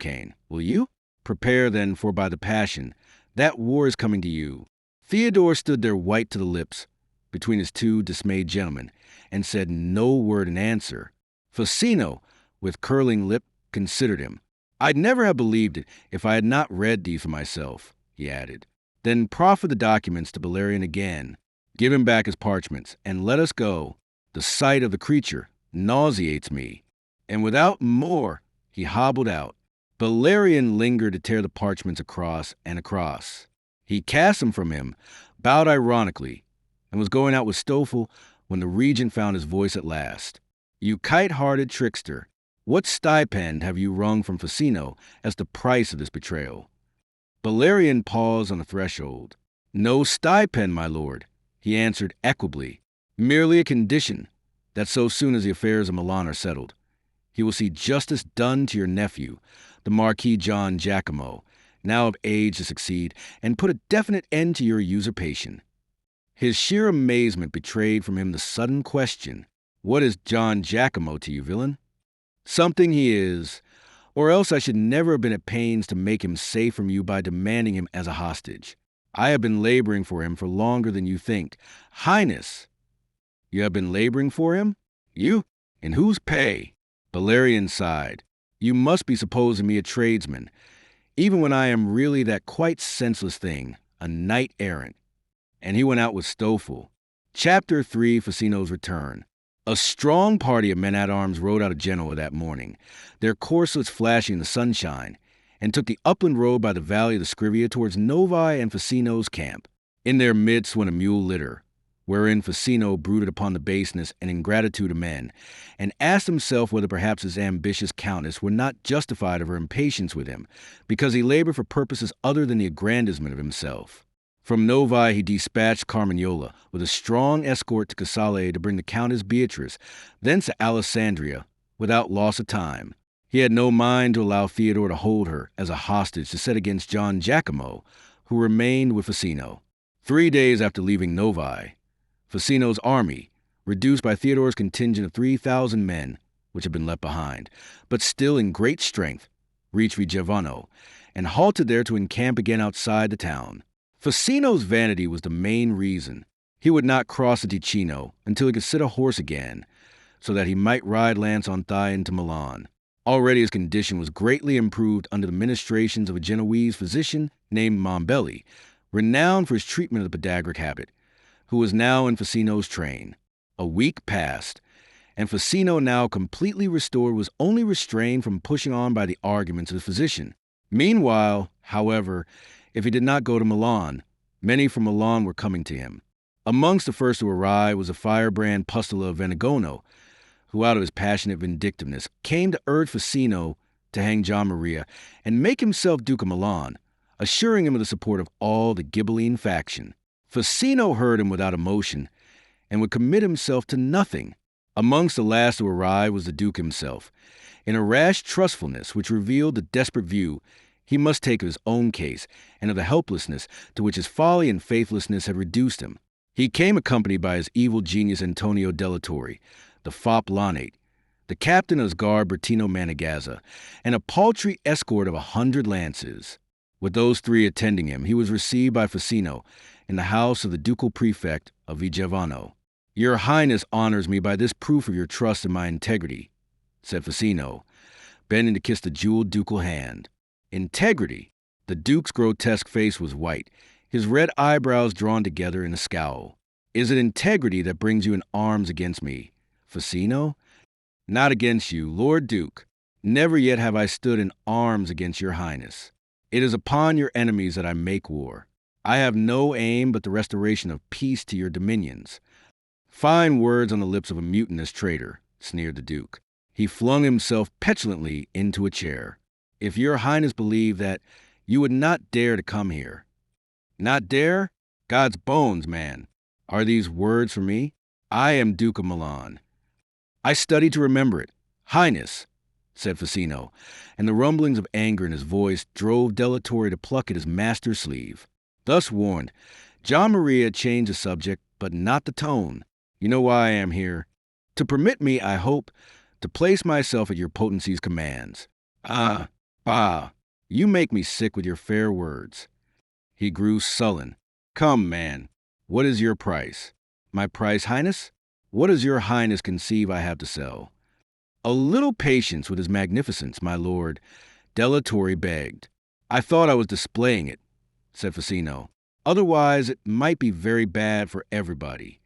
will you? Prepare then, for by the passion, that war is coming to you. Theodore stood there white to the lips, between his two dismayed gentlemen, and said no word in answer. Facino, with curling lip, considered him. I'd never have believed it if I had not read thee for myself, he added. Then proffer the documents to Bellarion again. Give him back his parchments, and let us go. The sight of the creature nauseates me. And without more, he hobbled out. Bellarion lingered to tear the parchments across and across. He cast them from him, bowed ironically, and was going out with Stoffel when the regent found his voice at last. You kite-hearted trickster, what stipend have you wrung from Facino as the price of this betrayal? Bellarion paused on the threshold. No stipend, my lord, he answered equably. Merely a condition that so soon as the affairs of Milan are settled, he will see justice done to your nephew, the Marquis John Giacomo, now of age to succeed, and put a definite end to your usurpation. His sheer amazement betrayed from him the sudden question, what is John Giacomo to you, villain? Something he is, or else I should never have been at pains to make him safe from you by demanding him as a hostage. I have been laboring for him for longer than you think. Highness, you have been laboring for him? You? In whose pay? Bellarion sighed. You must be supposing me a tradesman, even when I am really that quite senseless thing, a knight-errant. And he went out with Stoffel. Chapter 3, Facino's Return. A strong party of men-at-arms rode out of Genoa that morning, their corselets flashing in the sunshine, and took the upland road by the valley of the Scrivia towards Novi and Facino's camp. In their midst went a mule litter, wherein Facino brooded upon the baseness and ingratitude of men, and asked himself whether perhaps his ambitious countess were not justified of her impatience with him, because he labored for purposes other than the aggrandizement of himself. From Novi he dispatched Carmagnola with a strong escort to Casale to bring the Countess Beatrice, thence to Alessandria, without loss of time. He had no mind to allow Theodore to hold her as a hostage to set against John Giacomo, who remained with Facino. 3 days after leaving Novi, Facino's army, reduced by Theodore's contingent of 3,000 men, which had been left behind, but still in great strength, reached Vigevano, and halted there to encamp again outside the town. Facino's vanity was the main reason. He would not cross the Ticino until he could sit a horse again, so that he might ride lance on thigh into Milan. Already his condition was greatly improved under the ministrations of a Genoese physician named Mombelli, renowned for his treatment of the podagric habit, who was now in Facino's train. A week passed, and Facino, now completely restored, was only restrained from pushing on by the arguments of the physician. Meanwhile, however, if he did not go to Milan, many from Milan were coming to him. Amongst the first to arrive was a firebrand Pustula of Venegono, who out of his passionate vindictiveness came to urge Facino to hang John Maria and make himself Duke of Milan, assuring him of the support of all the Ghibelline faction. Facino heard him without emotion and would commit himself to nothing. Amongst the last to arrive was the Duke himself, in a rash trustfulness which revealed the desperate view he must take of his own case and of the helplessness to which his folly and faithlessness had reduced him. He came accompanied by his evil genius Antonio Delatorre, the fop Lanate, the captain of his guard Bertino Manegazza, and a paltry escort of 100 lances. With those 3 attending him, he was received by Facino in the house of the ducal prefect of Vigevano. Your Highness honors me by this proof of your trust in my integrity, said Facino, bending to kiss the jeweled ducal hand. Integrity? The Duke's grotesque face was white, his red eyebrows drawn together in a scowl. Is it integrity that brings you in arms against me, Facino? Not against you, Lord Duke. Never yet have I stood in arms against your Highness. It is upon your enemies that I make war. I have no aim but the restoration of peace to your dominions. Fine words on the lips of a mutinous traitor, sneered the Duke. He flung himself petulantly into a chair. "If your highness believed that, you would not dare to come here." "Not dare? God's bones, man. Are these words for me? I am Duke of Milan. I studied to remember it. Highness," said Facino, and the rumblings of anger in his voice drove Delatorre to pluck at his master's sleeve. Thus warned, John Maria changed the subject, but not the tone. "You know why I am here. To permit me, I hope, to place myself at your potency's commands." "Ah, you make me sick with your fair words." He grew sullen. "Come, man, what is your price?" "My price, highness? What does your highness conceive I have to sell?" "A little patience with his magnificence, my lord," Delatorre begged. "I thought I was displaying it," said Facino. "Otherwise, it might be very bad for everybody."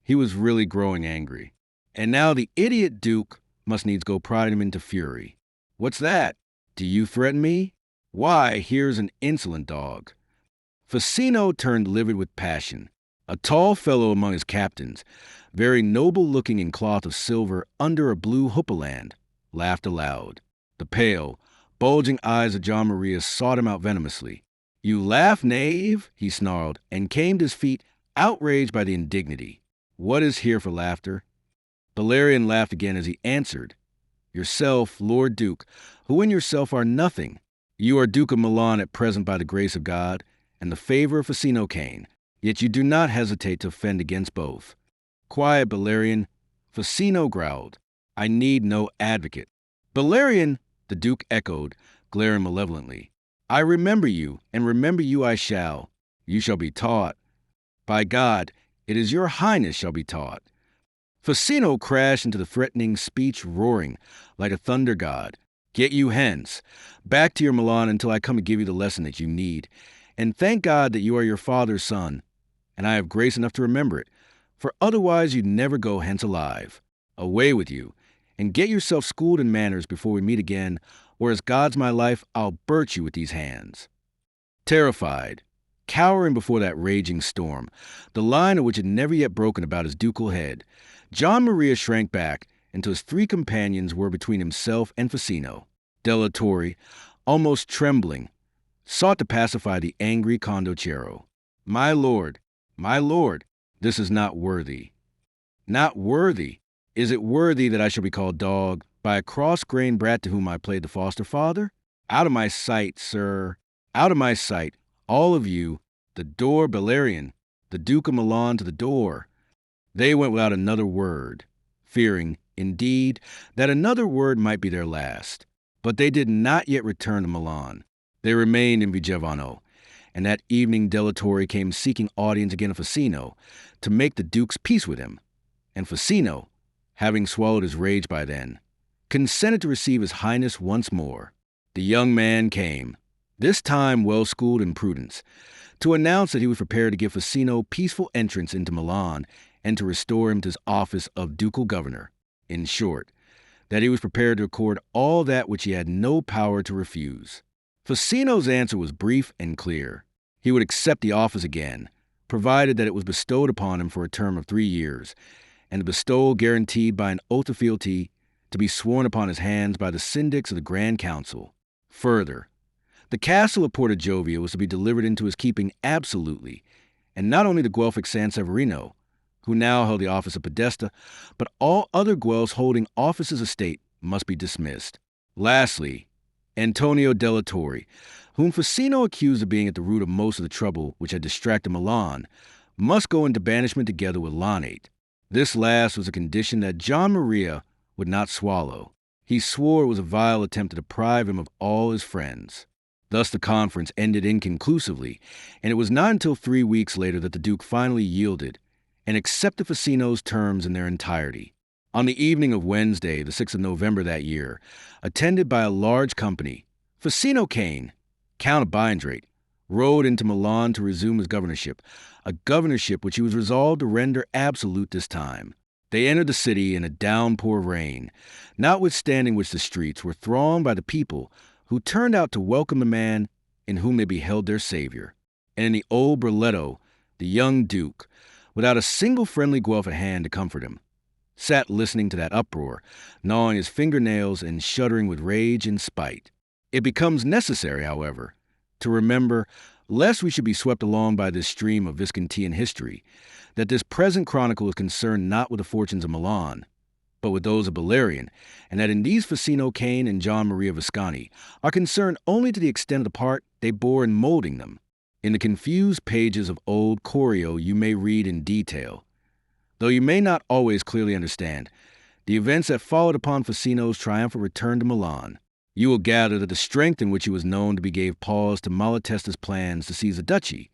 He was really growing angry. And now the idiot Duke must needs go prod him into fury. "What's that? Do you threaten me? Why, here's an insolent dog." Facino turned livid with passion. A tall fellow among his captains, very noble-looking in cloth of silver under a blue houppelande, laughed aloud. The pale, bulging eyes of John Maria sought him out venomously. "You laugh, knave?" he snarled, and came to his feet, outraged by the indignity. "What is here for laughter?" Bellarion laughed again as he answered. "Yourself, Lord Duke, who in yourself are nothing. You are Duke of Milan at present by the grace of God, and the favor of Facino Cane, yet you do not hesitate to offend against both." "Quiet, Bellarion." Facino growled. "I need no advocate." "Bellarion," the Duke echoed, glaring malevolently. "I remember you, and remember you I shall. You shall be taught. By God, it is your highness shall be taught." Facino crashed into the threatening speech, roaring like a thunder god. "Get you hence. Back to your Milan until I come to give you the lesson that you need. And thank God that you are your father's son, and I have grace enough to remember it, for otherwise you'd never go hence alive. Away with you, and get yourself schooled in manners before we meet again, or as God's my life, I'll birch you with these hands." Terrified, cowering before that raging storm, the line of which had never yet broken about his ducal head, John Maria shrank back until his three companions were between himself and Facino. Delatorre, almost trembling, sought to pacify the angry condottiero. My lord, this is not worthy." "Not worthy? Is it worthy that I shall be called dog by a cross-grained brat to whom I played the foster father? Out of my sight, sir. Out of my sight, all of you. The door, Bellarion. The Duke of Milan to the door." They went without another word, fearing, indeed, that another word might be their last. But they did not yet return to Milan. They remained in Vigevano, and that evening Delatorre came seeking audience again of Facino to make the Duke's peace with him. And Facino, having swallowed his rage by then, consented to receive his highness once more. The young man came, this time well-schooled in prudence, to announce that he was prepared to give Facino peaceful entrance into Milan and to restore him to his office of ducal governor. In short, that he was prepared to accord all that which he had no power to refuse. Facino's answer was brief and clear. He would accept the office again, provided that it was bestowed upon him for a term of 3 years, and the bestowal guaranteed by an oath of fealty to be sworn upon his hands by the syndics of the Grand Council. Further, the castle of Porta Giovia was to be delivered into his keeping absolutely, and not only the Guelphic San Severino, who now held the office of Podesta, but all other Guelphs holding offices of state must be dismissed. Lastly, Antonio Delatorre, whom Facino accused of being at the root of most of the trouble which had distracted Milan, must go into banishment together with Lanate. This last was a condition that John Maria would not swallow. He swore it was a vile attempt to deprive him of all his friends. Thus the conference ended inconclusively, and it was not until 3 weeks later that the Duke finally yielded and accepted Facino's terms in their entirety. On the evening of Wednesday, the 6th of November that year, attended by a large company, Facino Cane, Count of Biendrate, rode into Milan to resume his governorship, a governorship which he was resolved to render absolute this time. They entered the city in a downpour of rain, notwithstanding which the streets were thronged by the people who turned out to welcome the man in whom they beheld their savior. And in the old Burletto, the young Duke, without a single friendly Guelph at hand to comfort him, sat listening to that uproar, gnawing his fingernails and shuddering with rage and spite. It becomes necessary, however, to remember, lest we should be swept along by this stream of Viscontian history, that this present chronicle is concerned not with the fortunes of Milan, but with those of Bellarion, and that in these Ficino, Cane, and John Maria Visconti are concerned only to the extent of the part they bore in molding them. In the confused pages of old Corio you may read in detail, though you may not always clearly understand, the events that followed upon Ficino's triumphant return to Milan. You will gather that the strength in which he was known to be gave pause to Malatesta's plans to seize the duchy,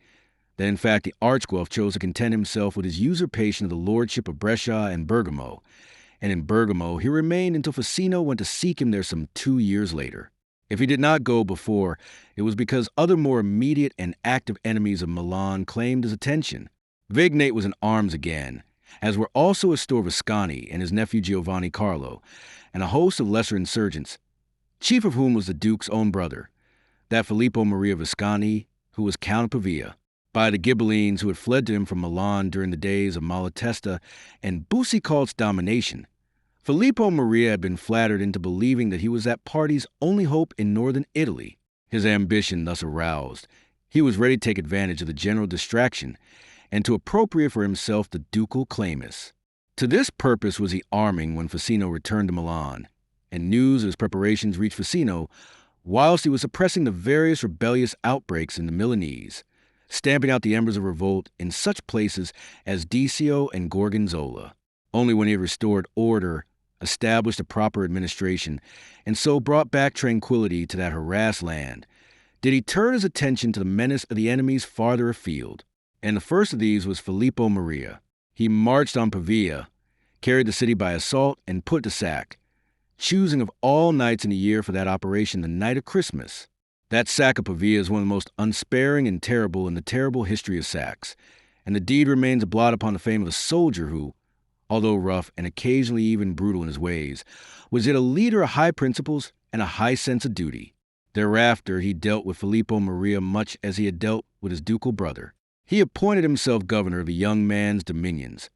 that in fact the Archguelph chose to content himself with his usurpation of the lordship of Brescia and Bergamo, and in Bergamo he remained until Ficino went to seek him there some 2 years later. If he did not go before, it was because other more immediate and active enemies of Milan claimed his attention. Vignate was in arms again, as were also Astor Visconti and his nephew Giovanni Carlo, and a host of lesser insurgents, chief of whom was the Duke's own brother, that Filippo Maria Visconti, who was Count of Pavia, by the Ghibellines who had fled to him from Milan during the days of Malatesta and Busicolt's domination. Filippo Maria had been flattered into believing that he was that party's only hope in northern Italy. His ambition thus aroused, he was ready to take advantage of the general distraction and to appropriate for himself the ducal claimus. To this purpose was he arming when Ficino returned to Milan, and news of his preparations reached Ficino whilst he was suppressing the various rebellious outbreaks in the Milanese, stamping out the embers of revolt in such places as Desio and Gorgonzola. Only when he had restored order, established a proper administration, and so brought back tranquility to that harassed land, did he turn his attention to the menace of the enemies farther afield. And the first of these was Filippo Maria. He marched on Pavia, carried the city by assault, and put to sack, choosing of all nights in the year for that operation the night of Christmas. That sack of Pavia is one of the most unsparing and terrible in the terrible history of sacks, and the deed remains a blot upon the fame of a soldier who, although rough and occasionally even brutal in his ways, was yet a leader of high principles and a high sense of duty. Thereafter he dealt with Filippo Maria much as he had dealt with his ducal brother. He appointed himself governor of the young man's dominions,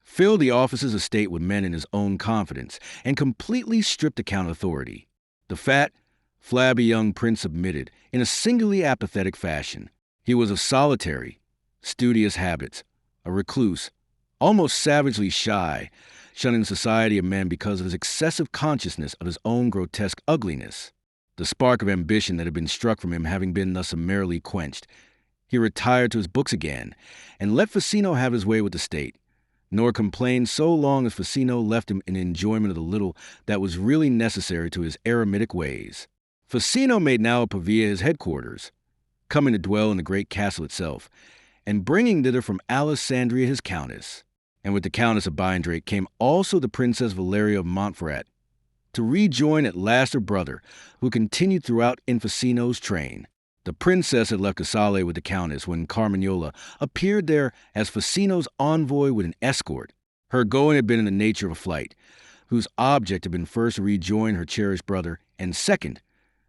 filled the offices of state with men in his own confidence, and completely stripped the count authority. The fat, flabby young prince submitted in a singularly apathetic fashion. He was of solitary, studious habits, a recluse, almost savagely shy, shunning the society of men because of his excessive consciousness of his own grotesque ugliness. The spark of ambition that had been struck from him having been thus summarily quenched, he retired to his books again, and let Ficino have his way with the state, nor complained so long as Ficino left him in enjoyment of the little that was really necessary to his eremitic ways. Ficino made now of Pavia his headquarters, coming to dwell in the great castle itself, and bringing thither from Alessandria his countess. And with the Countess of Beindrake came also the Princess Valeria of Montferrat, to rejoin at last her brother, who continued throughout in Ficino's train. The princess had left Casale with the Countess when Carmignola appeared there as Ficino's envoy with an escort. Her going had been in the nature of a flight, whose object had been first to rejoin her cherished brother, and second,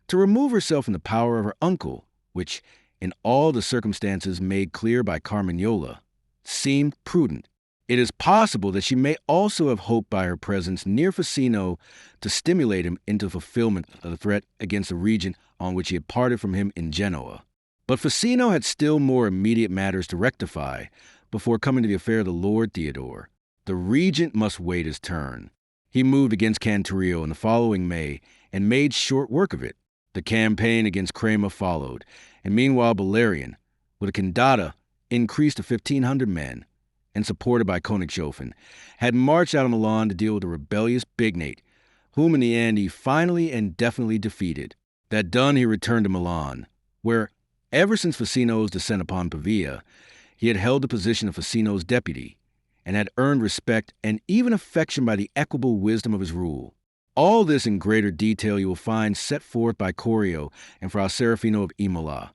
to remove herself from the power of her uncle, which, in all the circumstances made clear by Carmignola, seemed prudent. It is possible that she may also have hoped by her presence near Ficino to stimulate him into fulfillment of the threat against the regent on which he had parted from him in Genoa. But Ficino had still more immediate matters to rectify before coming to the affair of the Lord Theodore. The regent must wait his turn. He moved against Canturio in the following May and made short work of it. The campaign against Crema followed, and meanwhile Bellarion, with a condata increased to 1,500 men, and supported by Königshofen, had marched out of Milan to deal with the rebellious Bignate, whom in the end he finally and definitely defeated. That done, he returned to Milan, where, ever since Ficino's descent upon Pavia, he had held the position of Ficino's deputy, and had earned respect and even affection by the equable wisdom of his rule. All this in greater detail you will find set forth by Corio and Fra Serafino of Imola.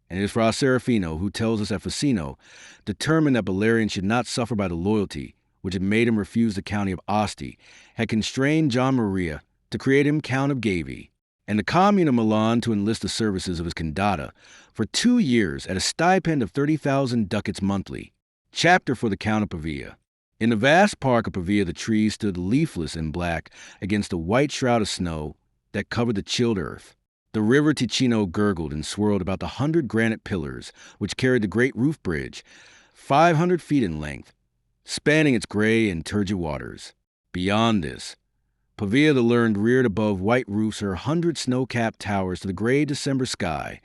And it is Fra Serafino who tells us that Ficino, determined that Bellarion should not suffer by the loyalty which had made him refuse the county of Asti, had constrained John Maria to create him Count of Gavi, and the commune of Milan to enlist the services of his condata for 2 years at a stipend of 30,000 ducats monthly, chapter for the Count of Pavia. In the vast park of Pavia, the trees stood leafless and black against a white shroud of snow that covered the chilled earth. The river Ticino gurgled and swirled about the 100 granite pillars which carried the great roof bridge, 500 feet in length, spanning its gray and turgid waters. Beyond this, Pavia the learned reared above white roofs her 100 snow-capped towers to the gray December sky,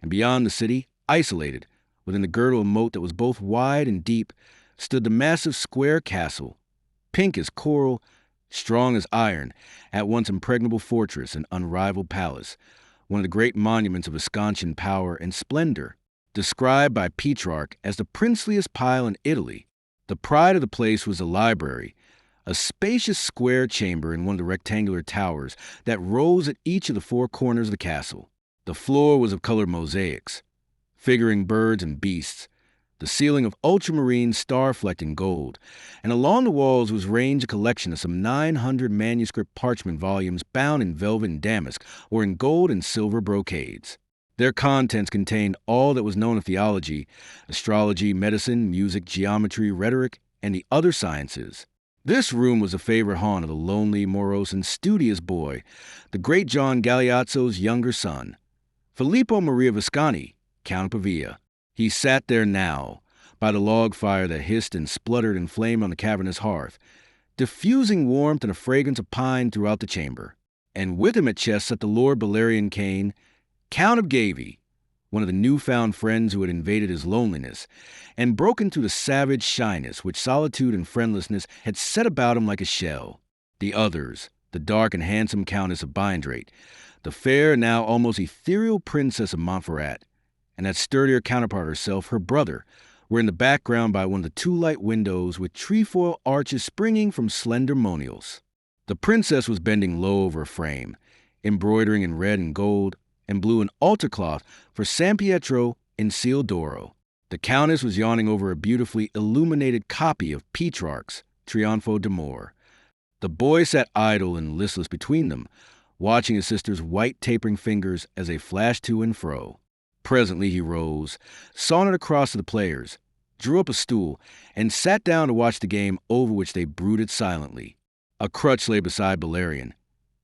and beyond the city, isolated, within the girdle of moat that was both wide and deep, stood the massive square castle, pink as coral, strong as iron, at once impregnable fortress and unrivaled palace, one of the great monuments of Viscontian power and splendor, described by Petrarch as the princeliest pile in Italy. The pride of the place was the library, a spacious square chamber in one of the rectangular towers that rose at each of the four corners of the castle. The floor was of colored mosaics, figuring birds and beasts, the ceiling of ultramarine star-flecking gold, and along the walls was ranged a collection of some 900 manuscript parchment volumes bound in velvet and damask or in gold and silver brocades. Their contents contained all that was known of theology, astrology, medicine, music, geometry, rhetoric, and the other sciences. This room was a favorite haunt of the lonely, morose, and studious boy, the great John Galeazzo's younger son, Filippo Maria Visconti, Count of Pavia. He sat there now, by the log fire that hissed and spluttered and flamed on the cavernous hearth, diffusing warmth and a fragrance of pine throughout the chamber. And with him at chess sat the Lord Bellarion Kane, Count of Gavy, one of the newfound friends who had invaded his loneliness, and broken through the savage shyness which solitude and friendlessness had set about him like a shell. The others, the dark and handsome Countess of Biandrate, the fair, now almost ethereal Princess of Montferrat, and that sturdier counterpart herself, her brother, were in the background by one of the two light windows with trefoil arches springing from slender monials. The princess was bending low over a frame, embroidering in red and gold and blue an altar cloth for San Pietro in seal d'oro. The countess was yawning over a beautifully illuminated copy of Petrarch's Trionfo d'Amor. The boy sat idle and listless between them, watching his sister's white tapering fingers as they flashed to and fro. Presently he rose, sauntered across to the players, drew up a stool, and sat down to watch the game over which they brooded silently. A crutch lay beside Bellarion,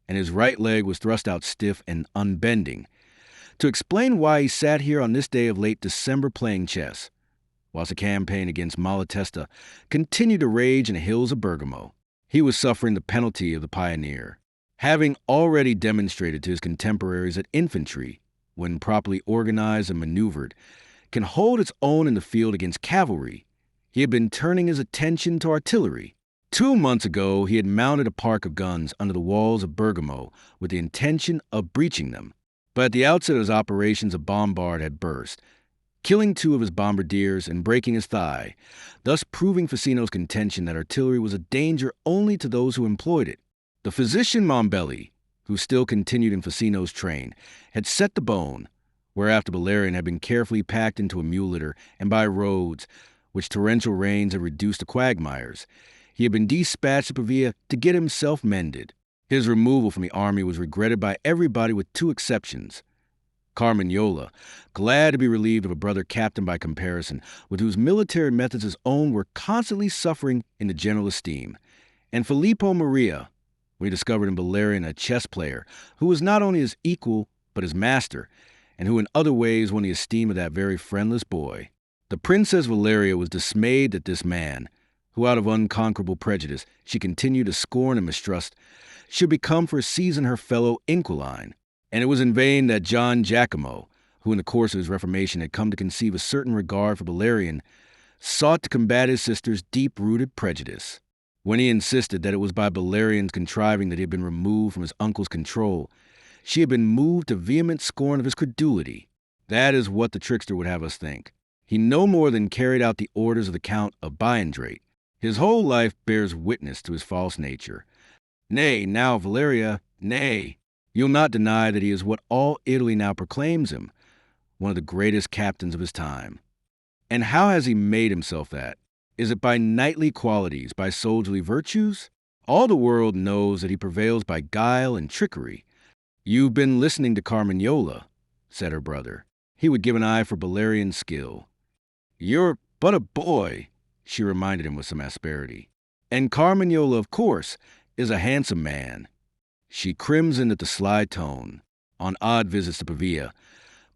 and his right leg was thrust out stiff and unbending, to explain why he sat here on this day of late December playing chess, whilst the campaign against Malatesta continued to rage in the hills of Bergamo. He was suffering the penalty of the pioneer, having already demonstrated to his contemporaries that infantry, when properly organized and maneuvered, can hold its own in the field against cavalry. He had been turning his attention to artillery. 2 months ago, he had mounted a park of guns under the walls of Bergamo with the intention of breaching them. But at the outset of his operations, a bombard had burst, killing 2 of his bombardiers and breaking his thigh, thus proving Ficino's contention that artillery was a danger only to those who employed it. The physician Mombelli, who still continued in Ficino's train, had set the bone, whereafter Bellarion had been carefully packed into a mule litter, and by roads, which torrential rains had reduced to quagmires, he had been dispatched to Pavia to get himself mended. His removal from the army was regretted by everybody with 2 exceptions. Carmignola, glad to be relieved of a brother captain by comparison, with whose military methods his own were constantly suffering in the general esteem, and Filippo Maria, we discovered in Bellarion a chess player who was not only his equal but his master, and who in other ways won the esteem of that very friendless boy. The Princess Valeria was dismayed that this man, who out of unconquerable prejudice she continued to scorn and mistrust, should become for a season her fellow inquiline. And it was in vain that John Giacomo, who in the course of his reformation had come to conceive a certain regard for Bellarion, sought to combat his sister's deep-rooted prejudice. When he insisted that it was by Bellarion's contriving that he had been removed from his uncle's control, she had been moved to vehement scorn of his credulity. That is what the trickster would have us think. He no more than carried out the orders of the Count of Biandrate. His whole life bears witness to his false nature. Nay, now, Valeria, nay, you'll not deny that he is what all Italy now proclaims him, one of the greatest captains of his time. And how has he made himself that? Is it by knightly qualities, by soldierly virtues? All the world knows that he prevails by guile and trickery. You've been listening to Carmignola, said her brother. He would give an eye for Bellarion's skill. You're but a boy, she reminded him with some asperity. And Carmignola, of course, is a handsome man. She crimsoned at the sly tone. On odd visits to Pavia,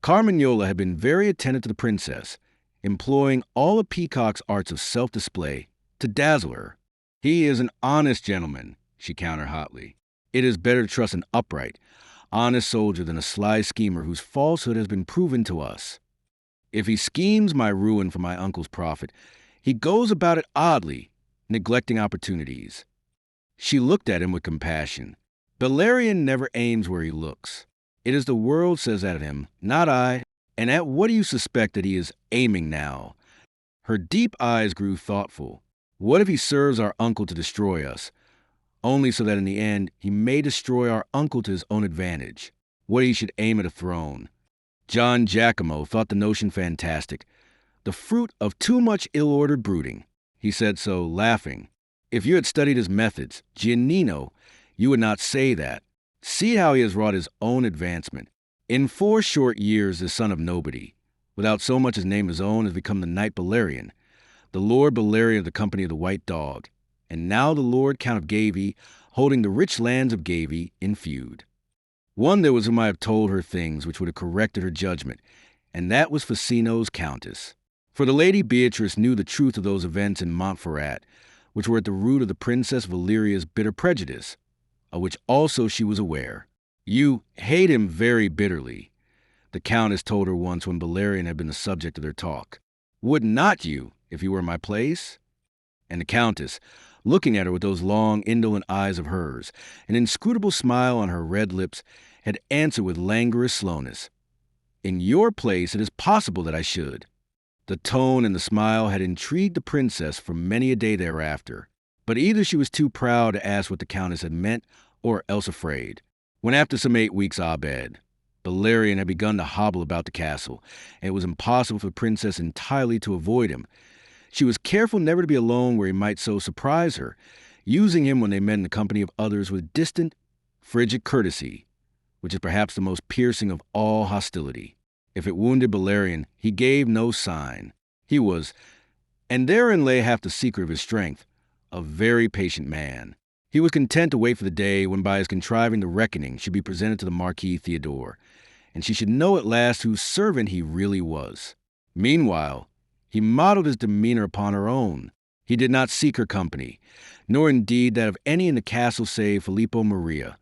Carmignola had been very attentive to the princess, employing all of Peacock's arts of self-display to dazzle her. He is an honest gentleman, she countered hotly. It is better to trust an upright, honest soldier than a sly schemer whose falsehood has been proven to us. If he schemes my ruin for my uncle's profit, he goes about it oddly, neglecting opportunities. She looked at him with compassion. Bellarion never aims where he looks. It is the world says that of him, not I. And at what do you suspect that he is aiming now? Her deep eyes grew thoughtful. What if he serves our uncle to destroy us, only so that in the end he may destroy our uncle to his own advantage? What if he should aim at a throne? John Giacomo thought the notion fantastic, the fruit of too much ill-ordered brooding. He said so, laughing. If you had studied his methods, Giannino, you would not say that. See how he has wrought his own advancement. In 4 short years, the son of nobody, without so much as name his own, has become the Knight Bellarion, the Lord Bellarion of the Company of the White Dog, and now the Lord Count of Gavy, holding the rich lands of Gavy in feud. One there was whom I have told her things which would have corrected her judgment, and that was Ficino's Countess. For the Lady Beatrice knew the truth of those events in Montferrat, which were at the root of the Princess Valeria's bitter prejudice, of which also she was aware. You hate him very bitterly, the Countess told her once when Bellarion had been the subject of their talk. Would not you, if you were in my place? And the Countess, looking at her with those long, indolent eyes of hers, an inscrutable smile on her red lips, had answered with languorous slowness, In your place it is possible that I should. The tone and the smile had intrigued the princess for many a day thereafter, but either she was too proud to ask what the Countess had meant, or else afraid. When after some 8 weeks' abed, Bellarion had begun to hobble about the castle, and it was impossible for the princess entirely to avoid him. She was careful never to be alone where he might so surprise her, using him when they met in the company of others with distant, frigid courtesy, which is perhaps the most piercing of all hostility. If it wounded Bellarion, he gave no sign. He was, and therein lay half the secret of his strength, a very patient man. He was content to wait for the day when by his contriving the reckoning should be presented to the Marquis Theodore, and she should know at last whose servant he really was. Meanwhile, he modeled his demeanor upon her own. He did not seek her company, nor indeed that of any in the castle save Filippo Maria,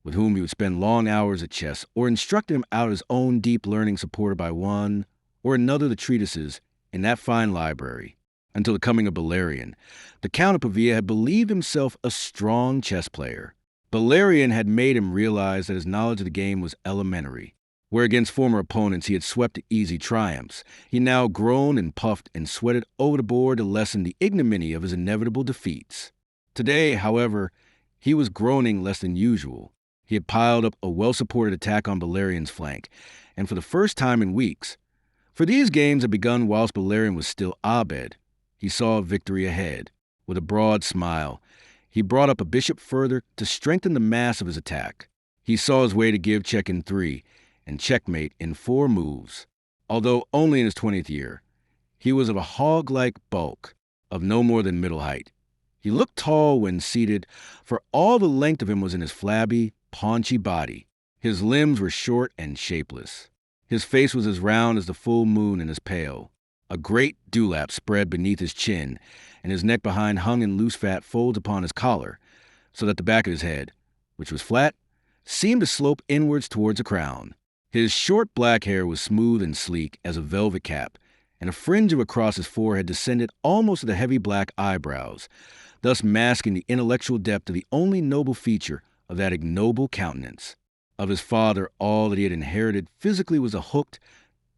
with whom he would spend long hours at chess, or instruct him out of his own deep learning supported by one or another of the treatises in that fine library. Until the coming of Bellarion, the Count of Pavia had believed himself a strong chess player. Bellarion had made him realize that his knowledge of the game was elementary. Where against former opponents he had swept to easy triumphs, he now groaned and puffed and sweated over the board to lessen the ignominy of his inevitable defeats. Today, however, he was groaning less than usual. He had piled up a well-supported attack on Bellarion's flank, and for the first time in weeks, for these games had begun whilst Bellarion was still abed, he saw victory ahead. With a broad smile, he brought up a bishop further to strengthen the mass of his attack. He saw his way to give check in 3 and checkmate in 4 moves. Although only in his 20th year, he was of a hog-like bulk, of no more than middle height. He looked tall when seated, for all the length of him was in his flabby, paunchy body. His limbs were short and shapeless. His face was as round as the full moon and as pale. A great dewlap spread beneath his chin, and his neck behind hung in loose fat folds upon his collar, so that the back of his head, which was flat, seemed to slope inwards towards a crown. His short black hair was smooth and sleek as a velvet cap, and a fringe of across his forehead descended almost to the heavy black eyebrows, thus masking the intellectual depth of the only noble feature of that ignoble countenance. Of his father, all that he had inherited physically was a hooked,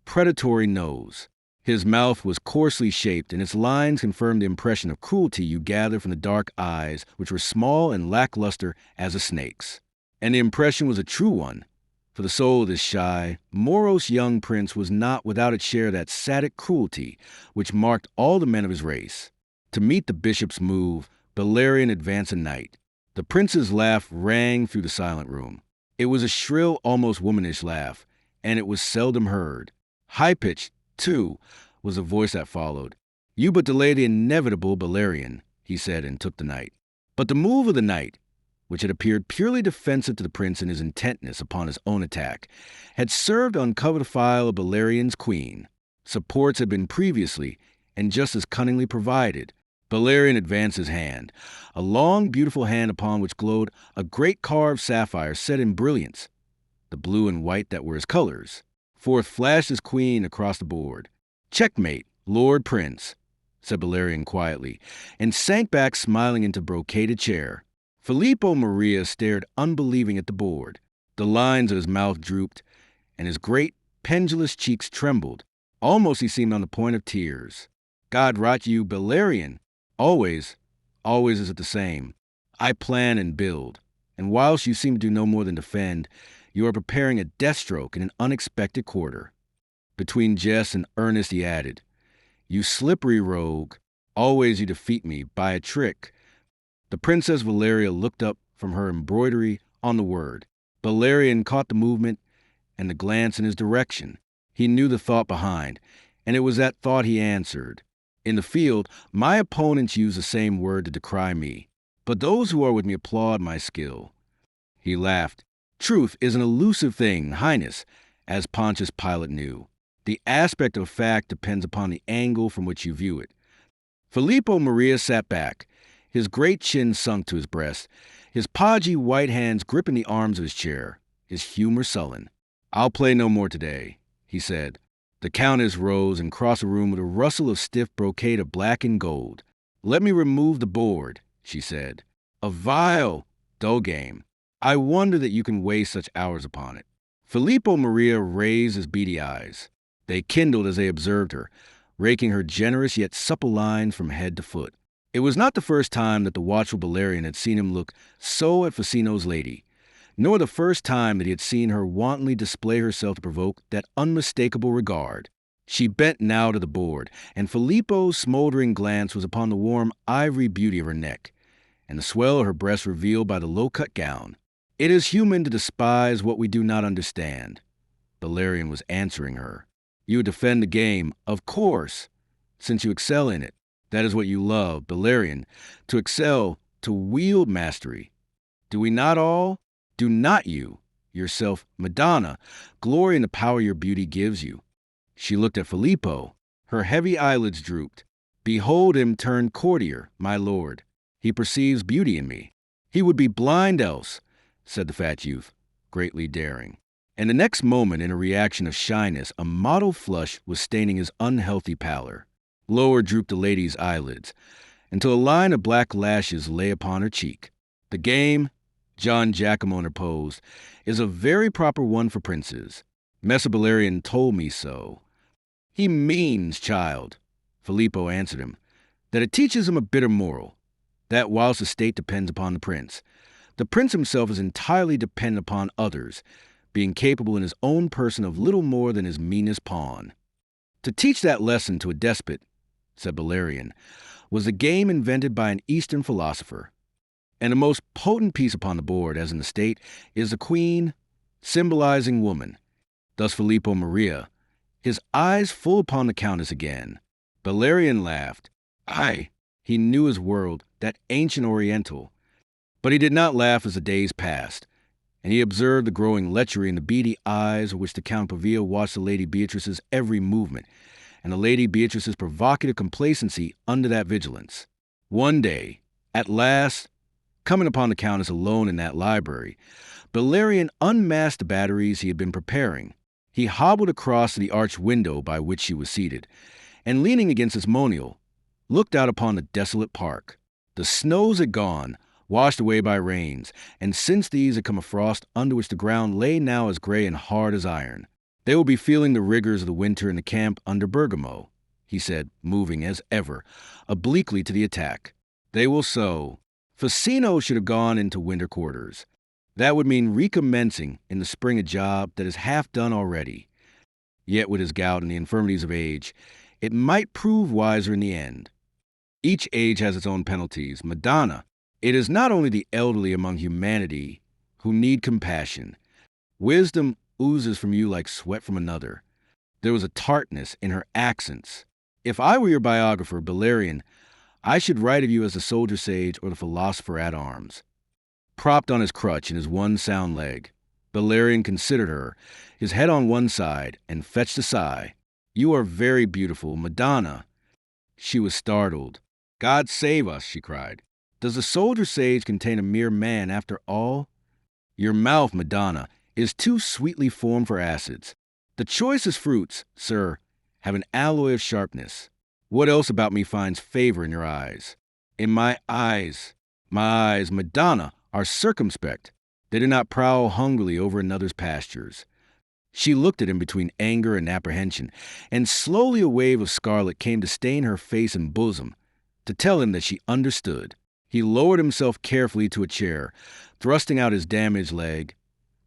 predatory nose. His mouth was coarsely shaped, and its lines confirmed the impression of cruelty you gather from the dark eyes, which were small and lackluster as a snake's. And the impression was a true one, for the soul of this shy, morose young prince was not without its share of that Sadic cruelty which marked all the men of his race. To meet the bishop's move, Bellarion advanced a knight. The prince's laugh rang through the silent room. It was a shrill, almost womanish laugh, and it was seldom heard. High-pitched, too, was the voice that followed. You but delay the inevitable, Bellarion, he said, and took the knight. But the move of the knight, which had appeared purely defensive to the prince in his intentness upon his own attack, had served to uncover the file of Bellarion's queen. Supports had been previously, and just as cunningly provided. Bellarion advanced his hand, a long, beautiful hand upon which glowed a great carved sapphire set in brilliance, the blue and white that were his colors. Forth flashed his queen across the board. "Checkmate, Lord Prince," said Bellarion quietly, and sank back smiling into brocaded chair. Filippo Maria stared unbelieving at the board. The lines of his mouth drooped, and his great, pendulous cheeks trembled. Almost he seemed on the point of tears. "God rot you, Bellarion. Always is it the same. I plan and build, and whilst you seem to do no more than defend, you are preparing a death stroke in an unexpected quarter." Between jest and earnest he added, "You slippery rogue, always you defeat me by a trick." The Princess Valeria looked up from her embroidery on the word. Bellarion caught the movement and the glance in his direction. He knew the thought behind, and it was that thought he answered. "In the field, my opponents use the same word to decry me, but those who are with me applaud my skill." He laughed. "Truth is an elusive thing, Highness, as Pontius Pilate knew. The aspect of fact depends upon the angle from which you view it." Filippo Maria sat back, his great chin sunk to his breast, his podgy white hands gripping the arms of his chair, his humor sullen. "I'll play no more today," he said. The Countess rose and crossed the room with a rustle of stiff brocade of black and gold. "Let me remove the board," she said. "A vile, dull game. I wonder that you can waste such hours upon it." Filippo Maria raised his beady eyes. They kindled as they observed her, raking her generous yet supple lines from head to foot. It was not the first time that the watchful Bellarion had seen him look so at Facino's lady, nor the first time that he had seen her wantonly display herself to provoke that unmistakable regard. She bent now to the board, and Filippo's smoldering glance was upon the warm ivory beauty of her neck, and the swell of her breast revealed by the low-cut gown. "It is human to despise what we do not understand." Bellarion was answering her. "You defend the game, of course, since you excel in it. That is what you love, Bellarion, to excel, to wield mastery. Do we not all? Do not you, yourself, Madonna, glory in the power your beauty gives you?" She looked at Filippo. Her heavy eyelids drooped. "Behold him turned courtier, my lord. He perceives beauty in me." "He would be blind else," said the fat youth, greatly daring. And the next moment, in a reaction of shyness, a mottled flush was staining his unhealthy pallor. Lower drooped the lady's eyelids, until a line of black lashes lay upon her cheek. "The game," John Giacomo interposed, "is a very proper one for princes. Messer Bellarion told me so." "He means, child," Filippo answered him, "that it teaches him a bitter moral, that whilst the state depends upon the prince himself is entirely dependent upon others, being capable in his own person of little more than his meanest pawn." "To teach that lesson to a despot," said Bellarion, "was a game invented by an Eastern philosopher. And the most potent piece upon the board, as in the state, is the queen, symbolizing woman." Thus Filippo Maria, his eyes full upon the Countess again. Bellarion laughed. Aye, he knew his world, that ancient Oriental. But he did not laugh as the days passed, and he observed the growing lechery in the beady eyes with which the Count Pavia watched the Lady Beatrice's every movement, and the Lady Beatrice's provocative complacency under that vigilance. One day, at last, coming upon the Countess alone in that library, Bellarion unmasked the batteries he had been preparing. He hobbled across to the arched window by which she was seated, and leaning against its monial, looked out upon the desolate park. The snows had gone, washed away by rains, and since these had come a frost under which the ground lay now as gray and hard as iron. "They will be feeling the rigors of the winter in the camp under Bergamo," he said, moving, as ever, obliquely to the attack. "They will sow. Facino should have gone into winter quarters. That would mean recommencing in the spring a job that is half done already. Yet with his gout and the infirmities of age, it might prove wiser in the end. Each age has its own penalties. Madonna, it is not only the elderly among humanity who need compassion. Wisdom oozes from you like sweat from another." There was a tartness in her accents. "If I were your biographer, Bellarion, I should write of you as the soldier sage or the philosopher at arms. Propped on his crutch in his one sound leg, Bellarion considered her, his head on one side, and fetched a sigh. You are very beautiful, Madonna. She was startled. God save us, she cried. Does the soldier sage contain a mere man after all? Your mouth, Madonna, is too sweetly formed for acids. The choicest fruits, sir, have an alloy of sharpness. What else about me finds favor in your eyes? In my eyes, Madonna, are circumspect. They do not prowl hungrily over another's pastures. She looked at him between anger and apprehension, and slowly a wave of scarlet came to stain her face and bosom, to tell him that she understood. He lowered himself carefully to a chair, thrusting out his damaged leg,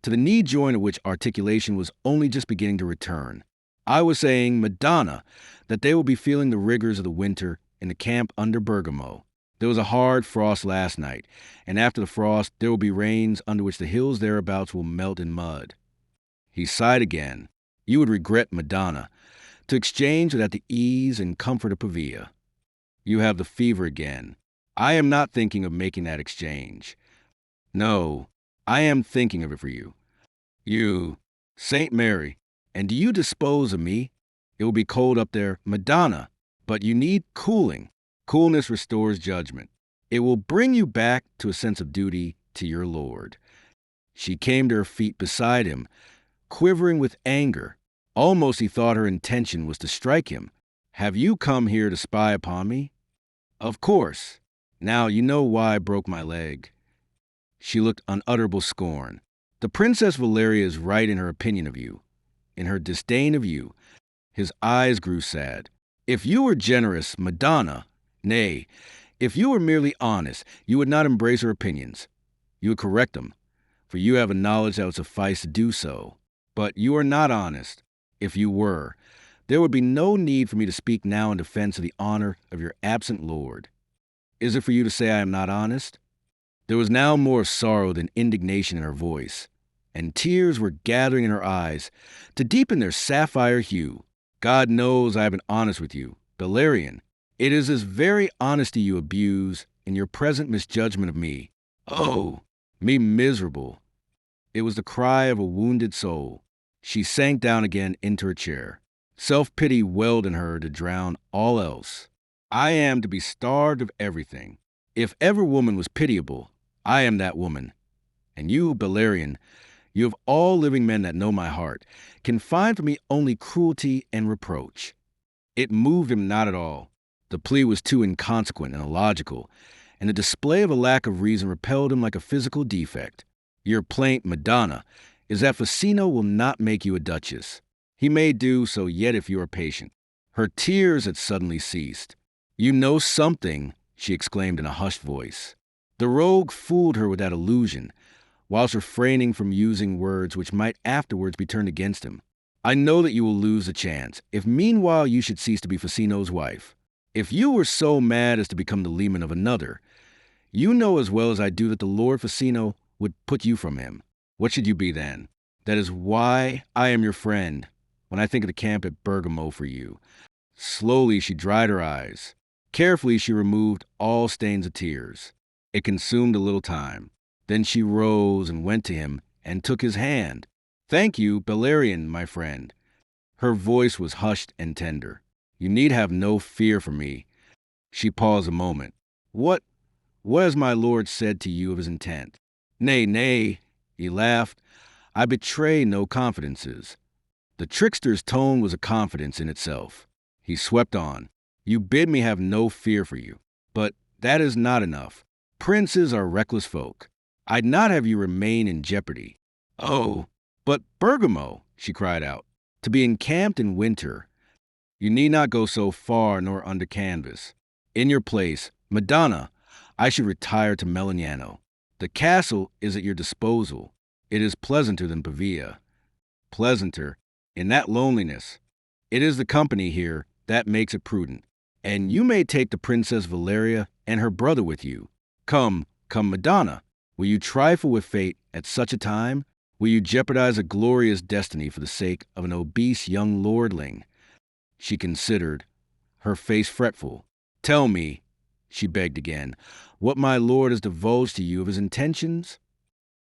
to the knee joint of which articulation was only just beginning to return. I was saying, Madonna, that they will be feeling the rigors of the winter in the camp under Bergamo. There was a hard frost last night, and after the frost there will be rains under which the hills thereabouts will melt in mud. He sighed again. You would regret, Madonna, to exchange without the ease and comfort of Pavia. You have the fever again. I am not thinking of making that exchange. No, I am thinking of it for you. You, Saint Mary, and do you dispose of me? It will be cold up there, Madonna, but you need cooling. Coolness restores judgment. It will bring you back to a sense of duty to your Lord. She came to her feet beside him, quivering with anger. Almost he thought her intention was to strike him. Have you come here to spy upon me? Of course. Now you know why I broke my leg. She looked unutterable scorn. The Princess Valeria is right in her opinion of you, in her disdain of you. His eyes grew sad. If you were generous, Madonna, nay, if you were merely honest, you would not embrace her opinions. You would correct them, for you have a knowledge that would suffice to do so. But you are not honest. If you were, there would be no need for me to speak now in defense of the honor of your absent lord. Is it for you to say I am not honest? There was now more sorrow than indignation in her voice, and tears were gathering in her eyes to deepen their sapphire hue. God knows I have been honest with you, Bellarion. It is this very honesty you abuse in your present misjudgment of me. Oh, me miserable. It was the cry of a wounded soul. She sank down again into her chair. Self-pity welled in her to drown all else. I am to be starved of everything. If ever woman was pitiable, I am that woman. And you, Bellarion, you of all living men that know my heart, can find for me only cruelty and reproach. It moved him not at all. The plea was too inconsequent and illogical, and the display of a lack of reason repelled him like a physical defect. Your plaint, Madonna, is that Facino will not make you a duchess. He may do so yet if you are patient. Her tears had suddenly ceased. You know something, she exclaimed in a hushed voice. The rogue fooled her with that illusion, whilst refraining from using words which might afterwards be turned against him. I know that you will lose the chance, if meanwhile you should cease to be Facino's wife. If you were so mad as to become the leman of another, you know as well as I do that the Lord Facino would put you from him. What should you be then? That is why I am your friend, when I think of the camp at Bergamo for you. Slowly she dried her eyes. Carefully she removed all stains of tears. It consumed a little time. Then she rose and went to him and took his hand. Thank you, Bellarion, my friend. Her voice was hushed and tender. You need have no fear for me. She paused a moment. What has my lord said to you of his intent? Nay, nay, he laughed. I betray no confidences. The trickster's tone was a confidence in itself. He swept on. You bid me have no fear for you. But that is not enough. Princes are reckless folk. I'd not have you remain in jeopardy. Oh, but Bergamo, she cried out, to be encamped in winter. You need not go so far nor under canvas. In your place, Madonna, I should retire to Melegnano. The castle is at your disposal. It is pleasanter than Pavia. Pleasanter, in that loneliness. It is the company here that makes it prudent. And you may take the Princess Valeria and her brother with you. Come, Madonna. Will you trifle with fate at such a time? Will you jeopardize a glorious destiny for the sake of an obese young lordling? She considered, her face fretful. Tell me, she begged again. "What my lord has divulged to you of his intentions?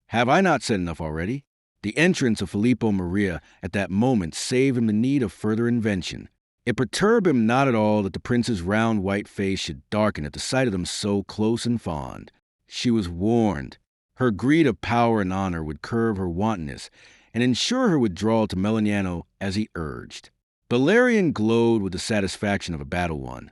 Have I not said enough already?" The entrance of Filippo Maria at that moment saved him the need of further invention. It perturbed him not at all that the prince's round white face should darken at the sight of them so close and fond. She was warned. Her greed of power and honor would curb her wantonness and ensure her withdrawal to Melegnano as he urged. Bellarion glowed with the satisfaction of a battle won,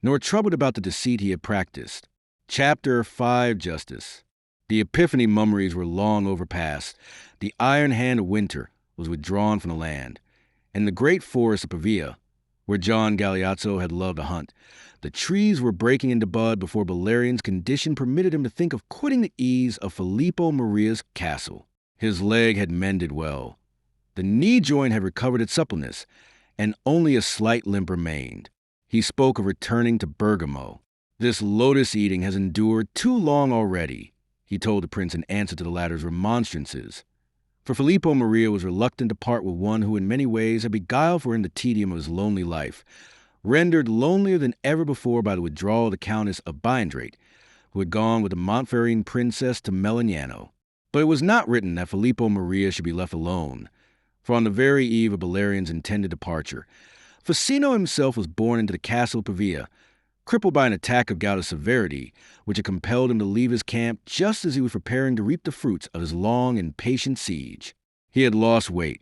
nor troubled about the deceit he had practiced. Chapter 5 Justice. The Epiphany mummeries were long overpast. The iron hand of winter was withdrawn from the land. In the great forest of Pavia, where John Galeazzo had loved to hunt, the trees were breaking into bud before Bellarion's condition permitted him to think of quitting the ease of Filippo Maria's castle. His leg had mended well. The knee joint had recovered its suppleness, and only a slight limp remained. He spoke of returning to Bergamo. "This lotus eating has endured too long already," he told the prince in answer to the latter's remonstrances. For Filippo Maria was reluctant to part with one who in many ways had beguiled for him the tedium of his lonely life, rendered lonelier than ever before by the withdrawal of the Countess of Biandrate, who had gone with the Montferrine princess to Melegnano. But it was not written that Filippo Maria should be left alone, for on the very eve of Bellarion's intended departure, Facino himself was borne into the castle of Pavia, crippled by an attack of gout of severity, which had compelled him to leave his camp just as he was preparing to reap the fruits of his long and patient siege. He had lost weight,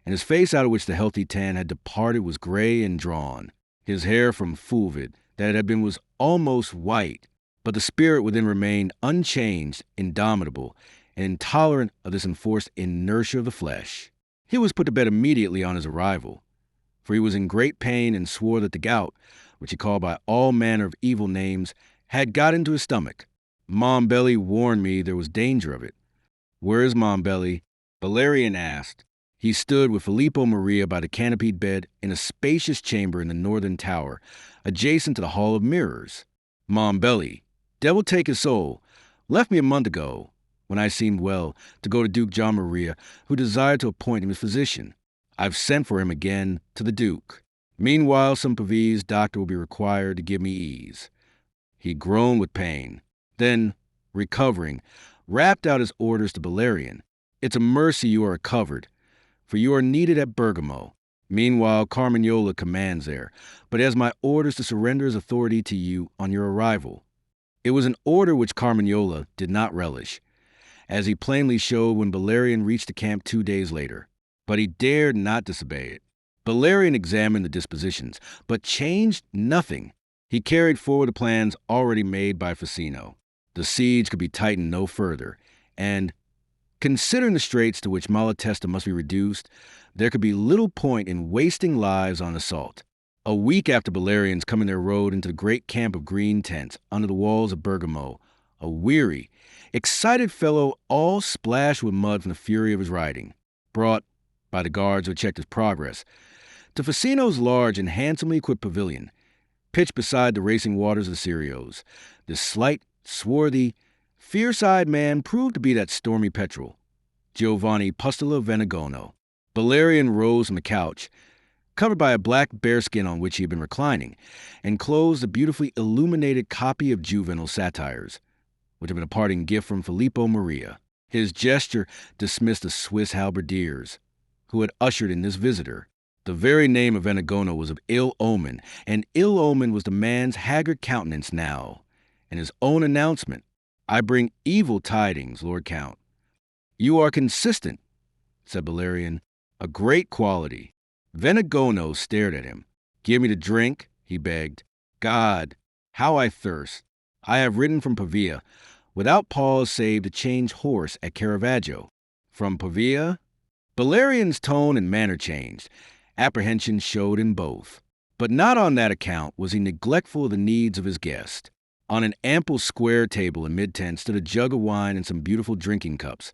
and his face, out of which the healthy tan had departed, was gray and drawn. His hair from fulvid, that it had been, was almost white, but the spirit within remained unchanged, indomitable, and intolerant of this enforced inertia of the flesh. He was put to bed immediately on his arrival, for he was in great pain and swore that the gout, which he called by all manner of evil names, had got into his stomach. Mombelli warned me there was danger of it. "Where is Mombelli?" Bellarion asked. He stood with Filippo Maria by the canopied bed in a spacious chamber in the northern tower, adjacent to the Hall of Mirrors. "Mombelli, devil take his soul, left me a month ago, when I seemed well, to go to Duke John Maria, who desired to appoint him his physician. I've sent for him again to the Duke. Meanwhile, some Pavese doctor will be required to give me ease." He groaned with pain. Then, recovering, rapped out his orders to Bellarion. "It's a mercy you are recovered, for you are needed at Bergamo. Meanwhile, Carmignola commands there, but has my orders to surrender his authority to you on your arrival." It was an order which Carmignola did not relish, as he plainly showed when Bellarion reached the camp 2 days later. But he dared not disobey it. Bellarion examined the dispositions, but changed nothing. He carried forward the plans already made by Facino. The siege could be tightened no further, and, considering the straits to which Malatesta must be reduced, there could be little point in wasting lives on assault. A week after Bellarion's coming there rode into the great camp of green tents under the walls of Bergamo, a weary, excited fellow all splashed with mud from the fury of his riding, brought, by the guards who had checked his progress, to Facino's large and handsomely equipped pavilion, pitched beside the racing waters of the Serios. This slight, swarthy, fierce-eyed man proved to be that stormy petrel, Giovanni Pustula Venegono. Bellarion rose from the couch, covered by a black bearskin on which he had been reclining, and closed a beautifully illuminated copy of Juvenal's Satires, which had been a parting gift from Filippo Maria. His gesture dismissed the Swiss halberdiers, who had ushered in this visitor. The very name of Venegono was of ill omen, and ill omen was the man's haggard countenance now, and his own announcement, "I bring evil tidings, Lord Count." "You are consistent," said Bellarion, "a great quality." Venegono stared at him. "Give me to drink," he begged. "God, how I thirst! I have ridden from Pavia, without pause save to change horse at Caravaggio." "From Pavia?" Bellarion's tone and manner changed. Apprehension showed in both. But not on that account was he neglectful of the needs of his guest. On an ample square table in mid-tent stood a jug of wine and some beautiful drinking cups,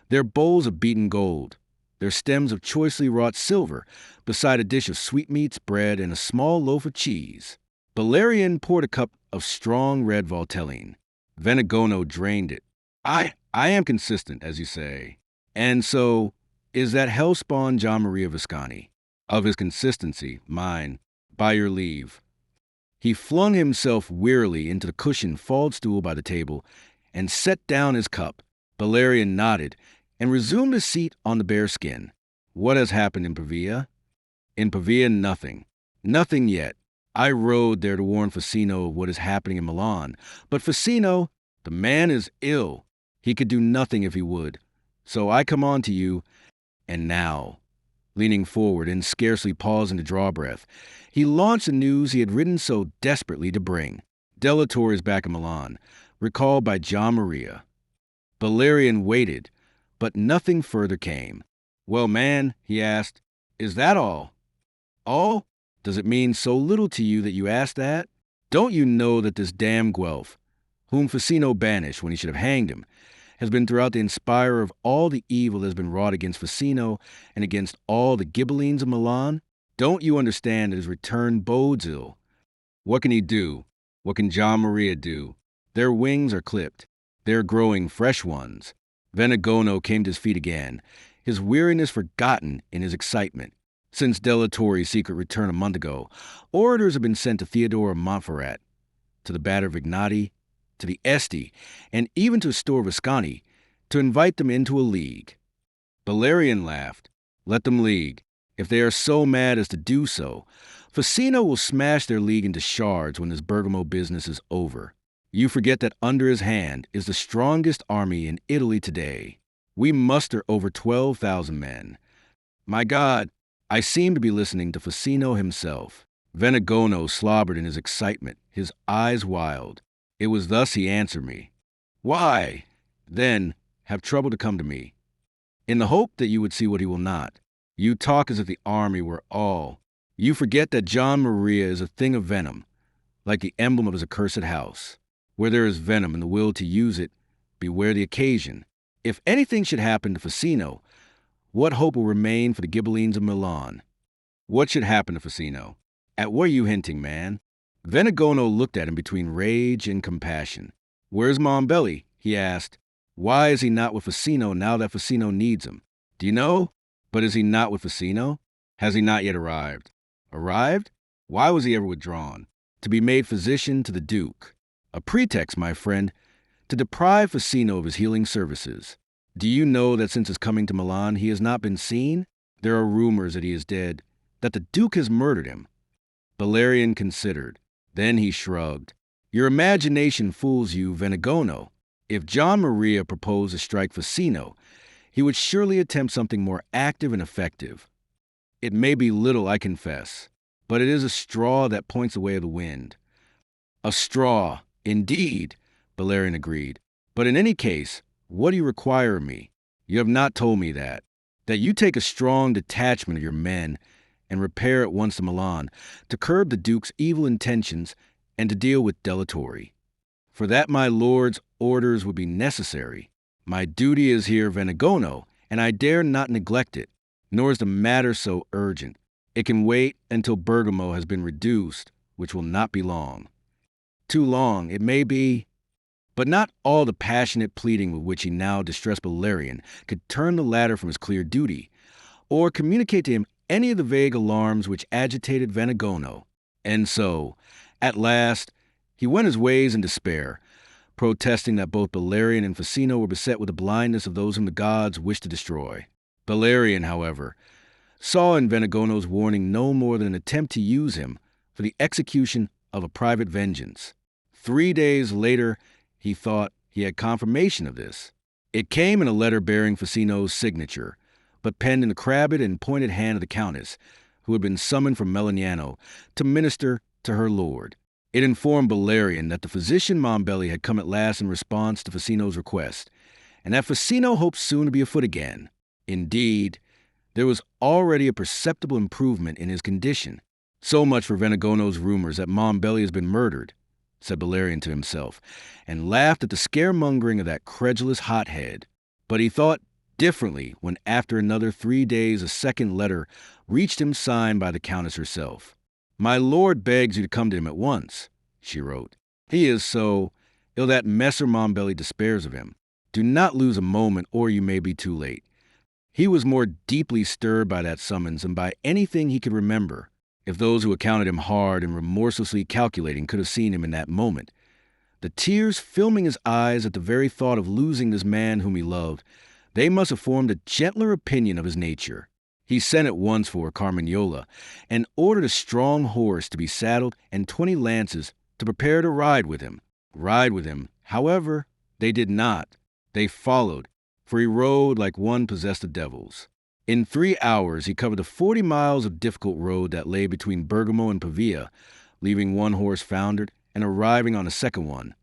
their bowls of beaten gold, their stems of choicely wrought silver, beside a dish of sweetmeats, bread, and a small loaf of cheese. Bellarion poured a cup of strong red Valtelline. Venegono drained it. I am consistent, as you say. And so is that hell-spawn John Maria Visconti. Of his consistency, mine, by your leave." He flung himself wearily into the cushioned fallstool by the table and set down his cup. Bellarion nodded and resumed his seat on the bearskin. What has happened in Pavia? In Pavia, nothing. Nothing yet. I rode there to warn Facino of what is happening in Milan. But Facino, the man is ill. He could do nothing if he would. So I come on to you, and now, leaning forward and scarcely pausing to draw breath, he launched the news he had ridden so desperately to bring. Delatorre is back in Milan, recalled by Gian Maria. Bellarion waited, but nothing further came. Well, man, he asked, is that all? All? Does it mean so little to you that you ask that? Don't you know that this damn Guelph, whom Facino banished when he should have hanged him, has been throughout the inspirer of all the evil that has been wrought against Facino and against all the Ghibellines of Milan? Don't you understand that his return bodes ill? What can he do? What can Gian Maria do? Their wings are clipped. They're growing fresh ones. Venegono came to his feet again, his weariness forgotten in his excitement. Since Delatorre's secret return a month ago, orders have been sent to Theodore of Montferrat, to the Batter of Ignati, to the Este, and even to Store Visconti, to invite them into a league. Bellarion laughed. Let them league. If they are so mad as to do so, Facino will smash their league into shards when this Bergamo business is over. You forget that under his hand is the strongest army in Italy today. We muster over 12,000 men. My God, I seem to be listening to Facino himself. Venegono slobbered in his excitement, his eyes wild. It was thus he answered me. Why, then, have trouble to come to me? In the hope that you would see what he will not. You talk as if the army were all. You forget that Gian Maria is a thing of venom, like the emblem of his accursed house. Where there is venom and the will to use it, beware the occasion. If anything should happen to Facino, what hope will remain for the Ghibellines of Milan? What should happen to Facino? At what are you hinting, man? Venegono looked at him between rage and compassion. Where's Mombelli? He asked. Why is he not with Facino now that Facino needs him? Do you know? But is he not with Facino? Has he not yet arrived? Arrived? Why was he ever withdrawn? To be made physician to the Duke. A pretext, my friend, to deprive Facino of his healing services. Do you know that since his coming to Milan he has not been seen? There are rumors that he is dead, that the Duke has murdered him. Bellarion considered. Then he shrugged. Your imagination fools you, Venegono. If Gian Maria proposed to strike Facino, he would surely attempt something more active and effective. It may be little, I confess, but it is a straw that points the way of the wind. A straw, indeed, Bellarion agreed. But in any case, what do you require of me? You have not told me that. That you take a strong detachment of your men and repair at once to Milan to curb the Duke's evil intentions and to deal with Delatorre. For that my lord's orders would be necessary. My duty is here, Venegono, and I dare not neglect it, nor is the matter so urgent. It can wait until Bergamo has been reduced, which will not be long. Too long, it may be, but not all the passionate pleading with which he now distressed Bellarion could turn the latter from his clear duty, or communicate to him any of the vague alarms which agitated Venegono. And so, at last, he went his ways in despair, protesting that both Bellarion and Facino were beset with the blindness of those whom the gods wished to destroy. Bellarion, however, saw in Venegono's warning no more than an attempt to use him for the execution of a private vengeance. 3 days later, he thought he had confirmation of this. It came in a letter bearing Facino's signature, but penned in the crabbed and pointed hand of the Countess, who had been summoned from Melegnano to minister to her lord. It informed Bellarion that the physician Mombelli had come at last in response to Facino's request, and that Facino hoped soon to be afoot again. Indeed, there was already a perceptible improvement in his condition. So much for Venegono's rumors that Mombelli has been murdered, said Bellarion to himself, and laughed at the scaremongering of that credulous hothead. But he thought differently when after another 3 days a second letter reached him signed by the Countess herself. My lord begs you to come to him at once, she wrote. He is so ill that Messer Mombelli despairs of him. Do not lose a moment, or you may be too late. He was more deeply stirred by that summons than by anything he could remember. If those who accounted him hard and remorselessly calculating could have seen him in that moment, the tears filming his eyes at the very thought of losing this man whom he loved, they must have formed a gentler opinion of his nature. He sent at once for Carmignola and ordered a strong horse to be saddled and 20 lances to prepare to ride with him. However, they did not. They followed, for he rode like one possessed of devils. In 3 hours he covered the 40 miles of difficult road that lay between Bergamo and Pavia, leaving one horse foundered and arriving on a second one.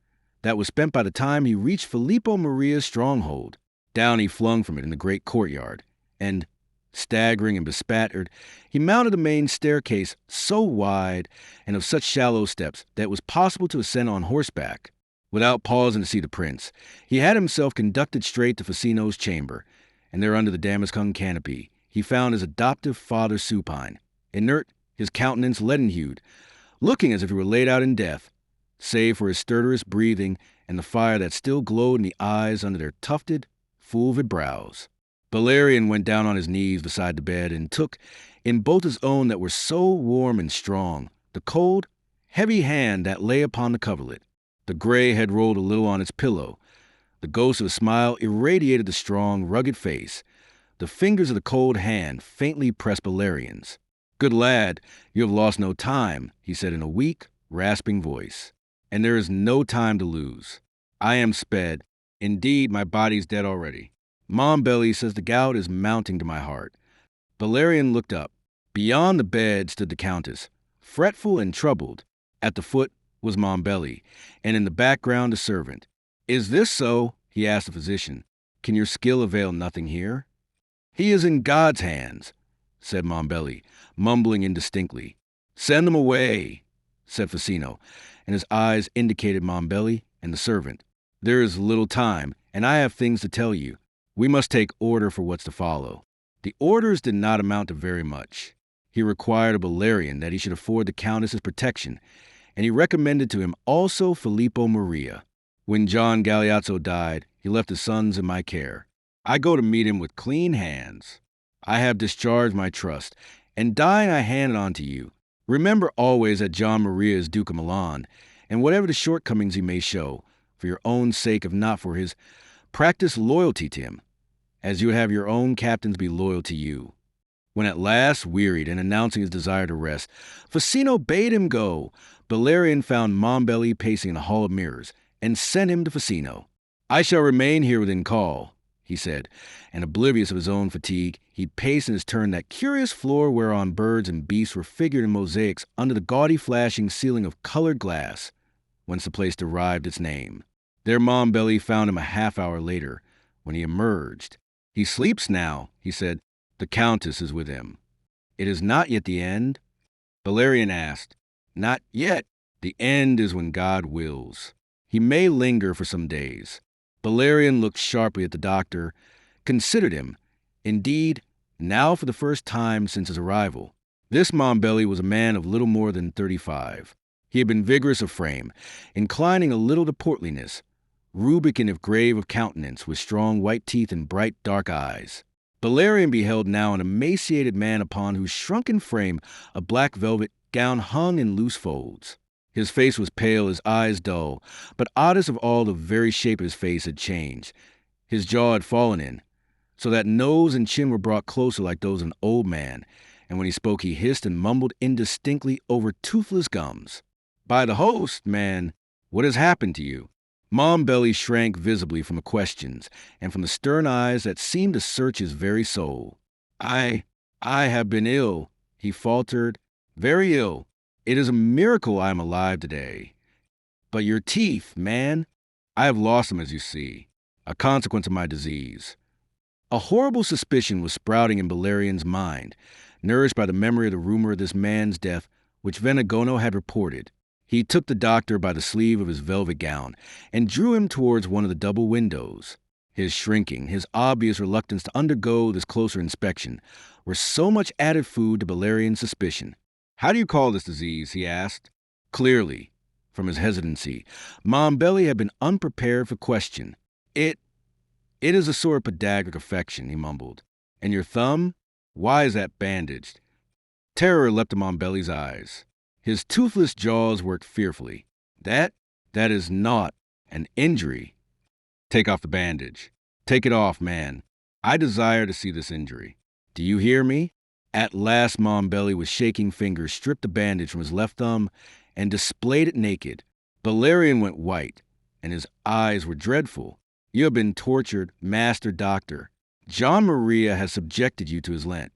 That was spent by the time he reached Filippo Maria's stronghold. Down he flung from it in the great courtyard, and, staggering and bespattered, he mounted the main staircase so wide and of such shallow steps that it was possible to ascend on horseback. Without pausing to see the prince, he had himself conducted straight to Ficino's chamber, and there under the damask-hung canopy he found his adoptive father supine, inert, his countenance leaden-hued, looking as if he were laid out in death, save for his stertorous breathing and the fire that still glowed in the eyes under their tufted, fulvid brows. Bellarion went down on his knees beside the bed and took, in both his own that were so warm and strong, the cold, heavy hand that lay upon the coverlet. The gray head rolled a little on its pillow. The ghost of a smile irradiated the strong, rugged face. The fingers of the cold hand faintly pressed Bellarion's. "Good lad, you have lost no time," he said in a weak, rasping voice. "And there is no time to lose. I am sped. Indeed, my body's dead already. Mom Belly says the gout is mounting to my heart." Bellarion looked up. Beyond the bed stood the countess, fretful and troubled. At the foot was Mom Belly, and in the background a servant. "Is this so?" he asked the physician. "Can your skill avail nothing here?" "He is in God's hands," said Mom Belly, mumbling indistinctly. "Send them away," said Ficino, and his eyes indicated Mom Belly and the servant. "There is little time, and I have things to tell you. We must take order for what's to follow." The orders did not amount to very much. He required of Bellarion that he should afford the countess's protection, and he recommended to him also Filippo Maria. "When John Galeazzo died, he left his sons in my care. I go to meet him with clean hands. I have discharged my trust, and dying I hand it on to you. Remember always that John Maria is Duke of Milan, and whatever the shortcomings he may show, for your own sake if not for his, practice loyalty to him, as you would have your own captains be loyal to you." When at last, wearied and announcing his desire to rest, Ficino bade him go, Bellarion found Mom Belly pacing in the hall of mirrors, and sent him to Ficino. "I shall remain here within call," he said, and oblivious of his own fatigue, he paced in his turn that curious floor whereon birds and beasts were figured in mosaics under the gaudy flashing ceiling of colored glass, whence the place derived its name. There Mom Belly found him a half-hour later, when he emerged. "He sleeps now," he said. "The countess is with him." "It is not yet the end?" Bellarion asked. "Not yet. The end is when God wills. He may linger for some days." Bellarion looked sharply at the doctor, considered him. Indeed, now for the first time since his arrival, this Mom Belly was a man of little more than 35. He had been vigorous of frame, inclining a little to portliness, rubicund if grave of countenance, with strong white teeth and bright dark eyes. Bellarion beheld now an emaciated man upon whose shrunken frame a black velvet gown hung in loose folds. His face was pale, his eyes dull, but oddest of all, the very shape of his face had changed. His jaw had fallen in, so that nose and chin were brought closer like those of an old man, and when he spoke he hissed and mumbled indistinctly over toothless gums. "By the host, man, what has happened to you?" Mom Belly shrank visibly from the questions and from the stern eyes that seemed to search his very soul. I have been ill," he faltered, "very ill. It is a miracle I am alive today. But your teeth, man, I have lost them, as you see, a consequence of my disease." A horrible suspicion was sprouting in Bellarion's mind, nourished by the memory of the rumor of this man's death which Venegono had reported. He took the doctor by the sleeve of his velvet gown and drew him towards one of the double windows. His shrinking, his obvious reluctance to undergo this closer inspection, were so much added food to Bellarion's suspicion. "How do you call this disease?" he asked. Clearly, from his hesitancy, Mom Belly had been unprepared for question. It is a sort of podagric affection," he mumbled. "And your thumb? Why is that bandaged?" Terror leapt to Mombelli's eyes. His toothless jaws worked fearfully. That is not an injury. Take off the bandage. Take it off, man. I desire to see this injury. Do you hear me? At last, Mombelli, with shaking fingers, stripped the bandage from his left thumb and displayed it naked. Bellarion went white, and his eyes were dreadful. You have been tortured, Master Doctor. John Maria has subjected you to his Lent.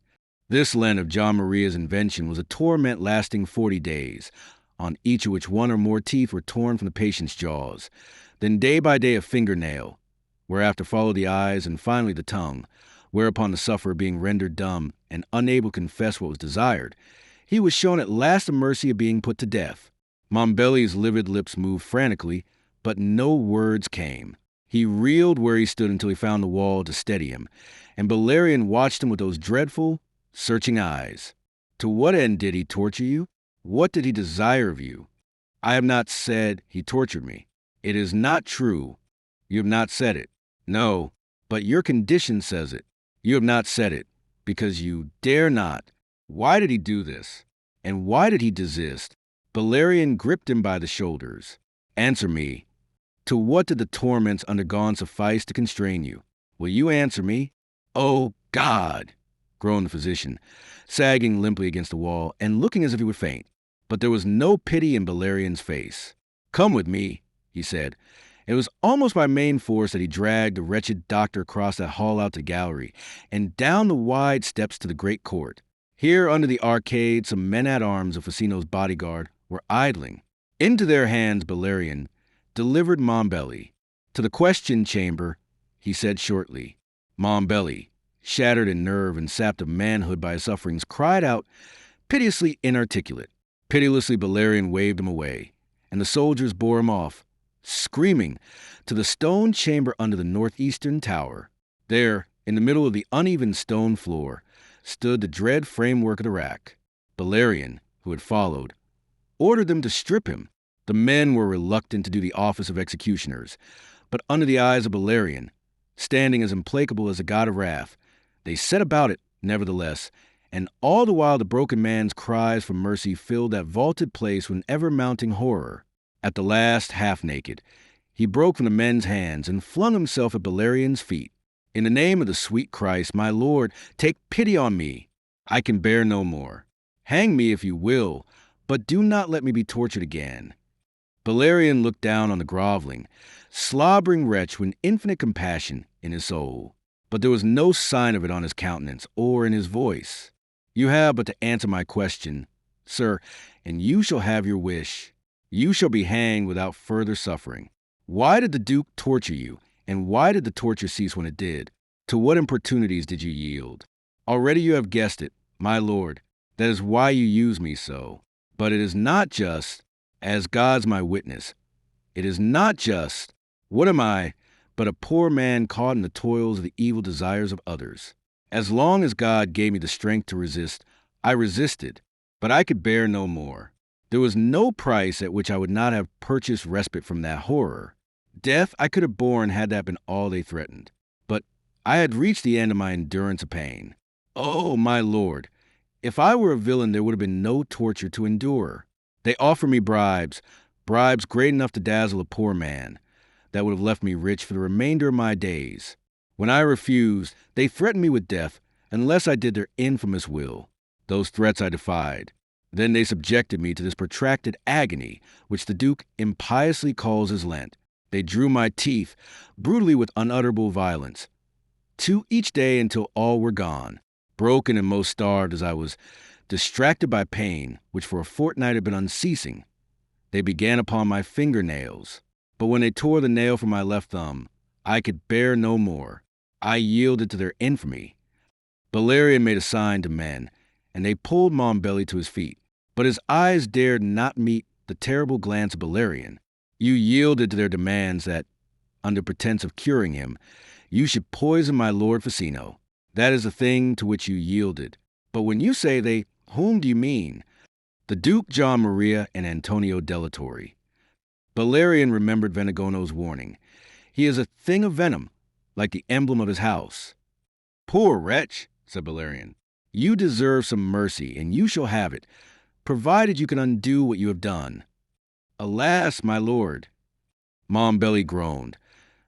This Lent of John Maria's invention was a torment lasting 40 days, on each of which one or more teeth were torn from the patient's jaws. Then day by day a fingernail, whereafter followed the eyes and finally the tongue, whereupon the sufferer being rendered dumb and unable to confess what was desired, he was shown at last the mercy of being put to death. Mombelli's livid lips moved frantically, but no words came. He reeled where he stood until he found the wall to steady him, and Bellarion watched him with those dreadful, searching eyes. To what end did he torture you? What did he desire of you? I have not said he tortured me. It is not true. You have not said it. No, but your condition says it. You have not said it, because you dare not. Why did he do this? And why did he desist? Bellarion gripped him by the shoulders. Answer me. To what did the torments undergone suffice to constrain you? Will you answer me? Oh, God! Groaned the physician, sagging limply against the wall and looking as if he would faint. But there was no pity in Bellarion's face. Come with me, he said. It was almost by main force that he dragged the wretched doctor across that hall out to the gallery and down the wide steps to the great court. Here, under the arcade, some men-at-arms of Facino's bodyguard were idling. Into their hands Bellarion delivered Mombelli. To the question chamber, he said shortly. Mombelli, shattered in nerve and sapped of manhood by his sufferings, cried out, piteously inarticulate. Pitilessly Bellarion waved him away, and the soldiers bore him off, screaming, to the stone chamber under the northeastern tower. There, in the middle of the uneven stone floor, stood the dread framework of the rack. Bellarion, who had followed, ordered them to strip him. The men were reluctant to do the office of executioners, but under the eyes of Bellarion, standing as implacable as a god of wrath, they set about it, nevertheless, and all the while the broken man's cries for mercy filled that vaulted place with an ever-mounting horror. At the last, half-naked, he broke from the men's hands and flung himself at Bellarion's feet. In the name of the sweet Christ, my lord, take pity on me. I can bear no more. Hang me if you will, but do not let me be tortured again. Bellarion looked down on the groveling, slobbering wretch with infinite compassion in his soul, but there was no sign of it on his countenance or in his voice. You have but to answer my question, sir, and you shall have your wish. You shall be hanged without further suffering. Why did the Duke torture you, and why did the torture cease when it did? To what importunities did you yield? Already you have guessed it, my lord. That is why you use me so. But it is not just, as God's my witness. It is not just. What am I but a poor man caught in the toils of the evil desires of others? As long as God gave me the strength to resist, I resisted, but I could bear no more. There was no price at which I would not have purchased respite from that horror. Death I could have borne had that been all they threatened. But I had reached the end of my endurance of pain. Oh, my lord, if I were a villain, there would have been no torture to endure. They offer me bribes great enough to dazzle a poor man, that would have left me rich for the remainder of my days. When I refused, they threatened me with death unless I did their infamous will. Those threats I defied. Then they subjected me to this protracted agony, which the Duke impiously calls his Lent. They drew my teeth, brutally with unutterable violence, 2 each day until all were gone. Broken and most starved as I was, distracted by pain, which for a fortnight had been unceasing, they began upon my fingernails. But when they tore the nail from my left thumb, I could bear no more. I yielded to their infamy. Bellarion made a sign to men, and they pulled Mombelli to his feet. But his eyes dared not meet the terrible glance of Bellarion. You yielded to their demands that, under pretense of curing him, you should poison my lord Facino. That is the thing to which you yielded. But when you say they, whom do you mean? The Duke John Maria and Antonio Delatorre. Bellarion remembered Venegono's warning. He is a thing of venom, like the emblem of his house. Poor wretch, said Bellarion. You deserve some mercy, and you shall have it, provided you can undo what you have done." "Alas, my lord," Mombelli groaned,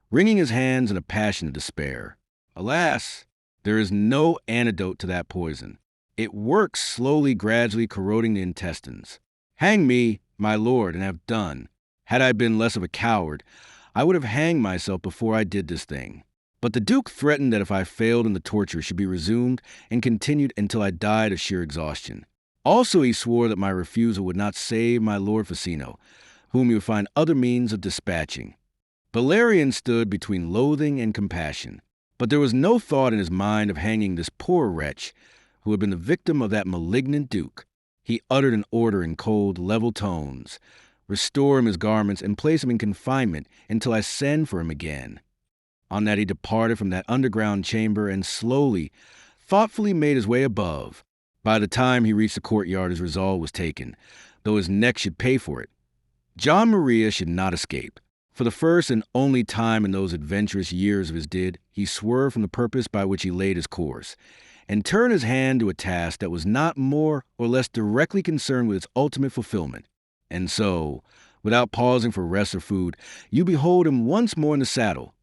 wringing his hands in a passion of despair. "Alas, there is no antidote to that poison. It works slowly, gradually corroding the intestines. Hang me, my lord, and have done. Had I been less of a coward, I would have hanged myself before I did this thing." But the Duke threatened that if I failed and the torture should be resumed and continued until I died of sheer exhaustion. Also, he swore that my refusal would not save my Lord Facino, whom he would find other means of dispatching. Bellarion stood between loathing and compassion, but there was no thought in his mind of hanging this poor wretch who had been the victim of that malignant Duke. He uttered an order in cold, level tones: "Restore him his garments and place him in confinement until I send for him again." On that he departed from that underground chamber and slowly, thoughtfully made his way above. By the time he reached the courtyard, his resolve was taken, though his neck should pay for it. John Maria should not escape. For the first and only time in those adventurous years of his did, he swerved from the purpose by which he laid his course, and turned his hand to a task that was not more or less directly concerned with its ultimate fulfillment. And so, without pausing for rest or food, you behold him once more in the saddle,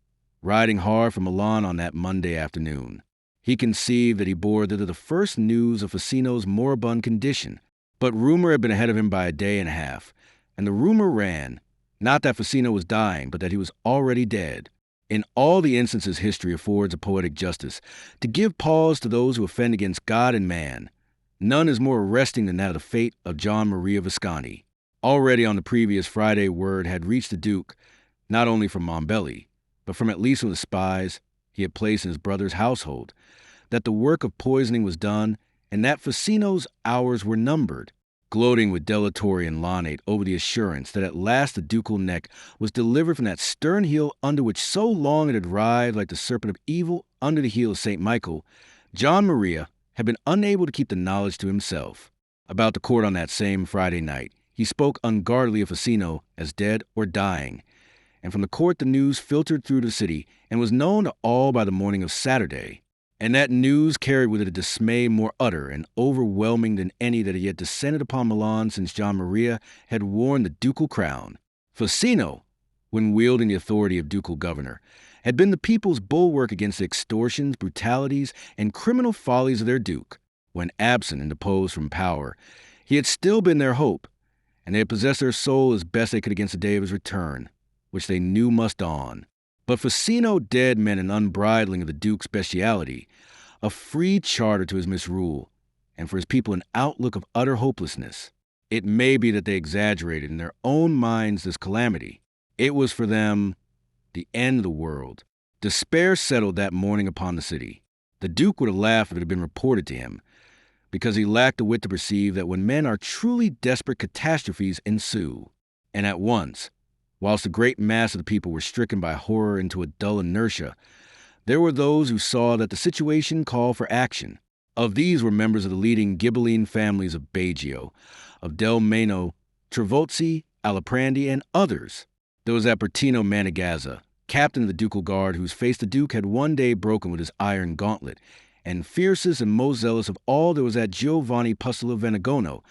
riding hard from Milan on that Monday afternoon. He conceived that he bore thither the first news of Facino's moribund condition, but rumor had been ahead of him by a day and a half, and the rumor ran, not that Facino was dying, but that he was already dead. In all the instances history affords a poetic justice, to give pause to those who offend against God and man, none is more arresting than that of the fate of John Maria Visconti. Already on the previous Friday word had reached the Duke, not only from Mombelli, but from at least one of the spies he had placed in his brother's household, that the work of poisoning was done and that Facino's hours were numbered. Gloating with dilatory and Lanate over the assurance that at last the ducal neck was delivered from that stern heel under which so long it had writhed like the serpent of evil under the heel of St. Michael, John Maria had been unable to keep the knowledge to himself. About the court on that same Friday night, he spoke unguardedly of Facino as dead or dying, and from the court the news filtered through the city and was known to all by the morning of Saturday. And that news carried with it a dismay more utter and overwhelming than any that had yet descended upon Milan since John Maria had worn the ducal crown. Facino, when wielding the authority of ducal governor, had been the people's bulwark against the extortions, brutalities, and criminal follies of their duke. When absent and deposed from power, he had still been their hope, and they had possessed their soul as best they could against the day of his return, which they knew must dawn. But Facino dead meant an unbridling of the Duke's bestiality, a free charter to his misrule, and for his people an outlook of utter hopelessness. It may be that they exaggerated in their own minds this calamity. It was for them the end of the world. Despair settled that morning upon the city. The Duke would have laughed if it had been reported to him, because he lacked the wit to perceive that when men are truly desperate, catastrophes ensue, and at once. Whilst the great mass of the people were stricken by horror into a dull inertia, there were those who saw that the situation called for action. Of these were members of the leading Ghibelline families of Baggio, of Del Meno, Trivozzi, Aliprandi, and others. There was Apertino Manegazza, captain of the ducal guard, whose face the Duke had one day broken with his iron gauntlet, and fiercest and most zealous of all there was that Giovanni Pustolo Venegono,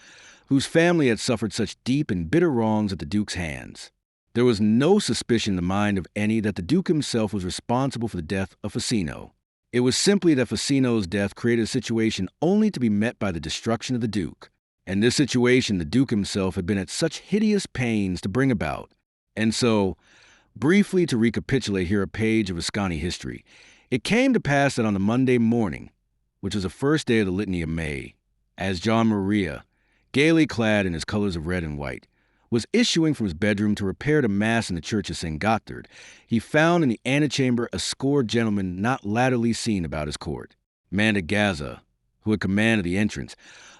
whose family had suffered such deep and bitter wrongs at the Duke's hands. There was no suspicion in the mind of any that the Duke himself was responsible for the death of Facino. It was simply that Facino's death created a situation only to be met by the destruction of the Duke. And this situation the Duke himself had been at such hideous pains to bring about. And so, briefly to recapitulate here a page of Visconti history, it came to pass that on the Monday morning, which was the first day of the Litany of May, as John Maria, gaily clad in his colors of red and white, was issuing from his bedroom to repair to Mass in the church of St. Gothard, he found in the antechamber a score of gentlemen not latterly seen about his court. Manegazza, who had command of the entrance,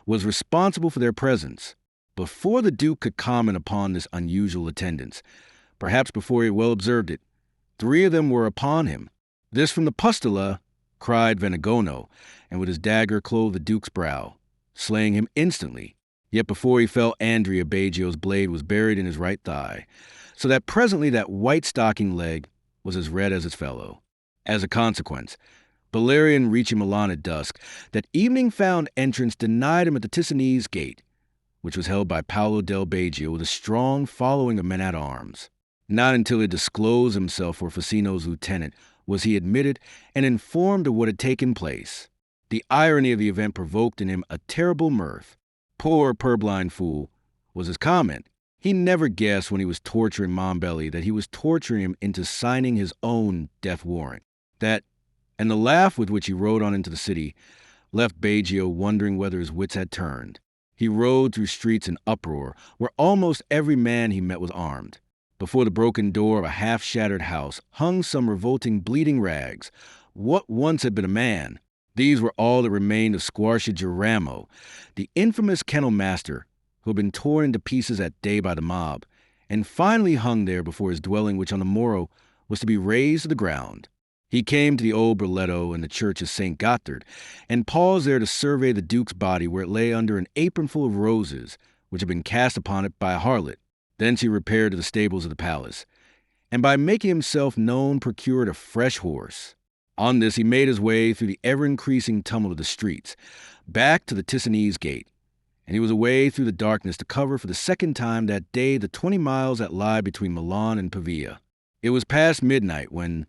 was responsible for their presence. Before the Duke could comment upon this unusual attendance, perhaps before he had well observed it, 3 of them were upon him. "This from the Pustola," cried Venegono, and with his dagger clove the Duke's brow, slaying him instantly. Yet before he fell, Andrea Baggio's blade was buried in his right thigh, so that presently that white stocking leg was as red as its fellow. As a consequence, Bellarion reaching Milan at dusk, that evening found entrance denied him at the Ticinese gate, which was held by Paolo del Baggio with a strong following of men-at-arms. Not until he disclosed himself for Facino's lieutenant was he admitted and informed of what had taken place. The irony of the event provoked in him a terrible mirth. "Poor purblind fool," was his comment. He never guessed when he was torturing Mombelli that he was torturing him into signing his own death warrant. And the laugh with which he rode on into the city left Baggio wondering whether his wits had turned. He rode through streets in uproar, where almost every man he met was armed. Before the broken door of a half-shattered house hung some revolting bleeding rags. What once had been a man? These were all that remained of Squarcia Giramo, the infamous kennel master who had been torn into pieces that day by the mob, and finally hung there before his dwelling, which on the morrow was to be razed to the ground. He came to the old Broletto in the church of St. Gothard, and paused there to survey the Duke's body where it lay under an apronful of roses, which had been cast upon it by a harlot. Thence he repaired to the stables of the palace, and by making himself known procured a fresh horse. On this he made his way through the ever-increasing tumult of the streets, back to the Ticinese gate, and he was away through the darkness to cover for the second time that day the 20 miles that lie between Milan and Pavia. It was past midnight when,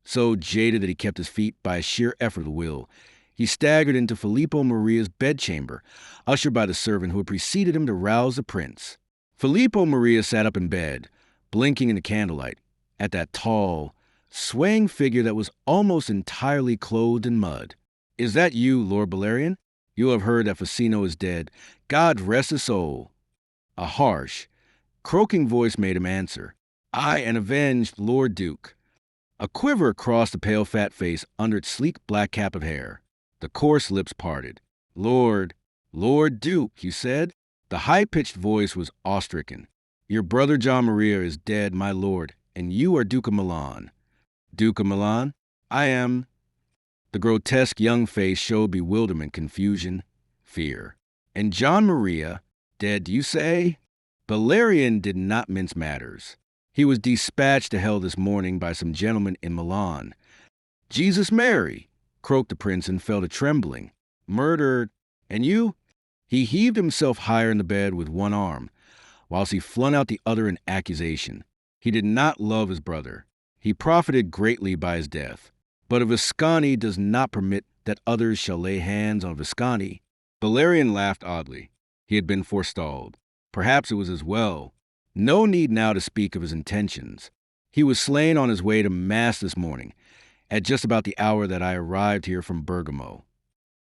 so jaded that he kept his feet by a sheer effort of the will, he staggered into Filippo Maria's bedchamber, ushered by the servant who had preceded him to rouse the prince. Filippo Maria sat up in bed, blinking in the candlelight, at that tall, swaying figure that was almost entirely clothed in mud. "Is that you, Lord Bellarion? You have heard that Facino is dead. God rest his soul." A harsh, croaking voice made him answer, "I, an avenged Lord Duke." A quiver crossed the pale fat face under its sleek black cap of hair. The coarse lips parted. Lord Duke," he said. The high-pitched voice was awe-stricken. "Your brother John Maria is dead, my lord, and you are Duke of Milan." "Duke of Milan? I am—" The grotesque young face showed bewilderment, confusion, fear. "And John Maria, dead, you say?" Bellarion did not mince matters. He was dispatched to hell this morning by some gentlemen in Milan. "Jesus Mary!" croaked the prince and fell to trembling. "Murdered? And you?" He heaved himself higher in the bed with one arm, whilst he flung out the other in accusation. He did not love his brother. He profited greatly by his death. But a Visconti does not permit that others shall lay hands on Visconti. Bellarion laughed oddly. He had been forestalled. Perhaps it was as well. No need now to speak of his intentions. He was slain on his way to Mass this morning, at just about the hour that I arrived here from Bergamo.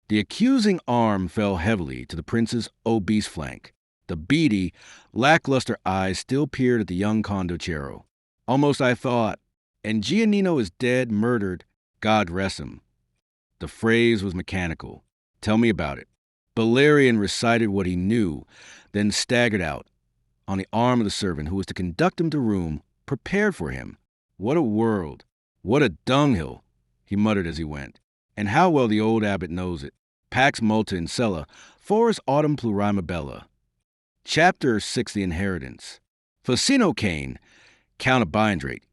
The accusing arm fell heavily to the prince's obese flank. The beady, lackluster eyes still peered at the young condottiero. "Almost I thought, and Giannino is dead, murdered, God rest him." The phrase was mechanical. "Tell me about it." Bellarion recited what he knew, then staggered out, on the arm of the servant who was to conduct him to a room prepared for him. "What a world! What a dunghill!" he muttered as he went. "And how well the old abbot knows it. Pax multa in cella, foris autumn plurima bella." Chapter 6, The Inheritance. Facino Cane, Count of Biandrate,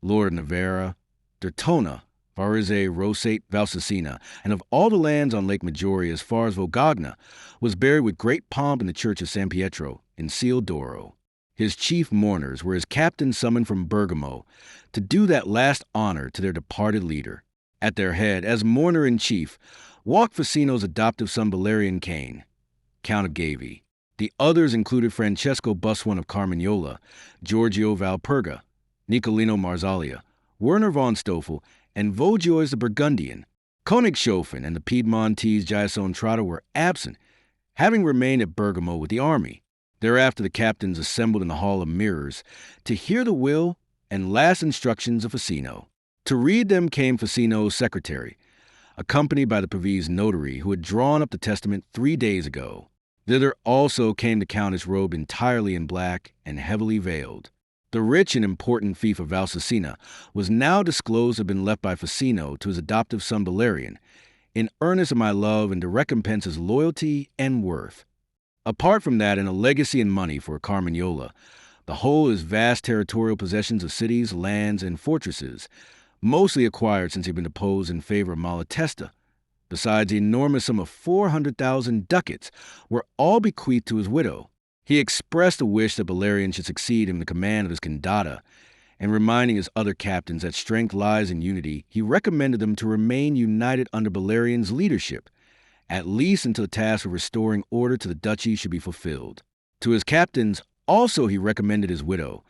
Lord of Navarra, Dertona, Varese, Rosate, Valsicina, and of all the lands on Lake Maggiore as far as Vogagna, was buried with great pomp in the church of San Pietro in Ciel d'Oro. His chief mourners were his captains summoned from Bergamo to do that last honor to their departed leader. At their head, as mourner-in-chief, walked Facino's adoptive son Bellarion Cane, Count of Gavi. The others included Francesco Buswan of Carmignola, Giorgio Valperga, Nicolino Marzaglia, Werner von Stoffel, and Vogiois the Burgundian. Königshofen and the Piedmontese Giason Trotta were absent, having remained at Bergamo with the army. Thereafter the captains assembled in the Hall of Mirrors to hear the will and last instructions of Facino. To read them came Facino's secretary, accompanied by the Pavese notary who had drawn up the testament 3 days ago. Thither also came the countess robed entirely in black and heavily veiled. The rich and important fief of Valsicina was now disclosed to have been left by Facino to his adoptive son Bellarion, in earnest of my love and to recompense his loyalty and worth. Apart from that and a legacy in money for Carmignola, the whole of his vast territorial possessions of cities, lands, and fortresses mostly acquired since he'd been deposed in favor of Malatesta, besides the enormous sum of 400,000 ducats, were all bequeathed to his widow. He expressed a wish that Bellarion should succeed in the command of his condata, and reminding his other captains that strength lies in unity, he recommended them to remain united under Bellarion's leadership, at least until the task of restoring order to the duchy should be fulfilled. To his captains also he recommended his widow,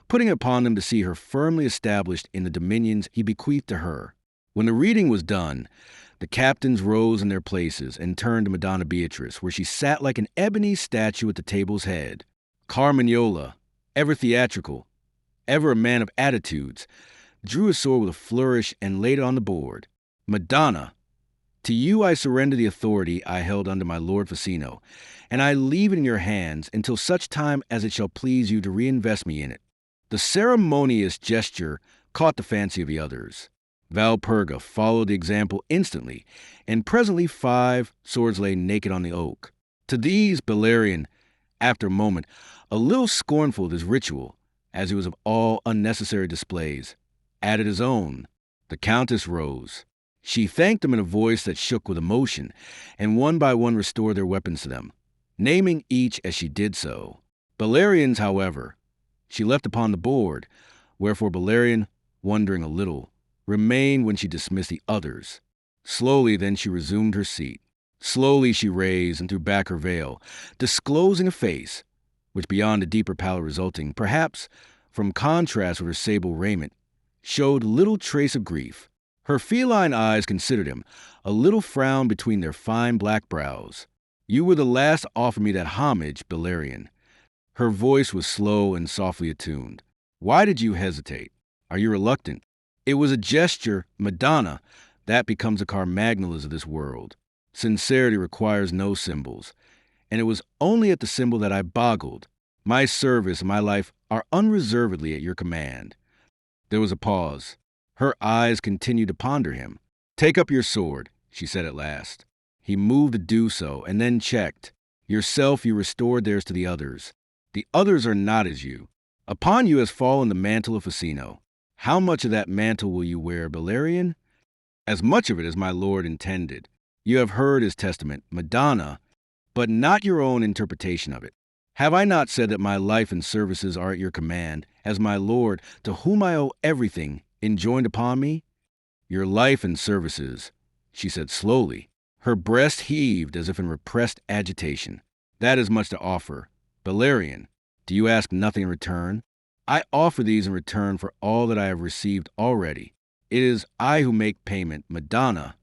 putting it upon them to see her firmly established in the dominions he bequeathed to her. When the reading was done, the captains rose in their places and turned to Madonna Beatrice, where she sat like an ebony statue at the table's head. Carmagnola, ever theatrical, ever a man of attitudes, drew his sword with a flourish and laid it on the board. Madonna, to you I surrender the authority I held under my lord Facino, and I leave it in your hands until such time as it shall please you to reinvest me in it. The ceremonious gesture caught the fancy of the others. Valperga followed the example instantly, and presently 5 swords lay naked on the oak. To these Bellarion, after a moment, a little scornful of his ritual, as he was of all unnecessary displays, added his own. The Countess rose. She thanked them in a voice that shook with emotion, and one by one restored their weapons to them, naming each as she did so. Bellarion's, however, she left upon the board, wherefore Bellarion, wondering a little, remained when she dismissed the others. Slowly then she resumed her seat. Slowly she raised and threw back her veil, disclosing a face, which beyond a deeper pallor resulting, perhaps, from contrast with her sable raiment, showed little trace of grief. Her feline eyes considered him, a little frown between their fine black brows. You were the last to offer me that homage, Bellarion. Her voice was slow and softly attuned. Why did you hesitate? Are you reluctant? It was a gesture, Madonna, that becomes the Carmagnolas of this world. Sincerity requires no symbols, and it was only at the symbol that I boggled. My service and my life are unreservedly at your command. There was a pause. Her eyes continued to ponder him. Take up your sword, she said at last. He moved to do so, and then checked. Yourself you restored theirs to the others. The others are not as you. Upon you has fallen the mantle of Facino. How much of that mantle will you wear, Bellarion? As much of it as my lord intended. You have heard his testament, Madonna, but not your own interpretation of it. Have I not said that my life and services are at your command, as my lord, to whom I owe everything, enjoined upon me? Your life and services, she said slowly. Her breast heaved as if in repressed agitation. That is much to offer. Bellarion, do you ask nothing in return? I offer these in return for all that I have received already. It is I who make payment, Madonna.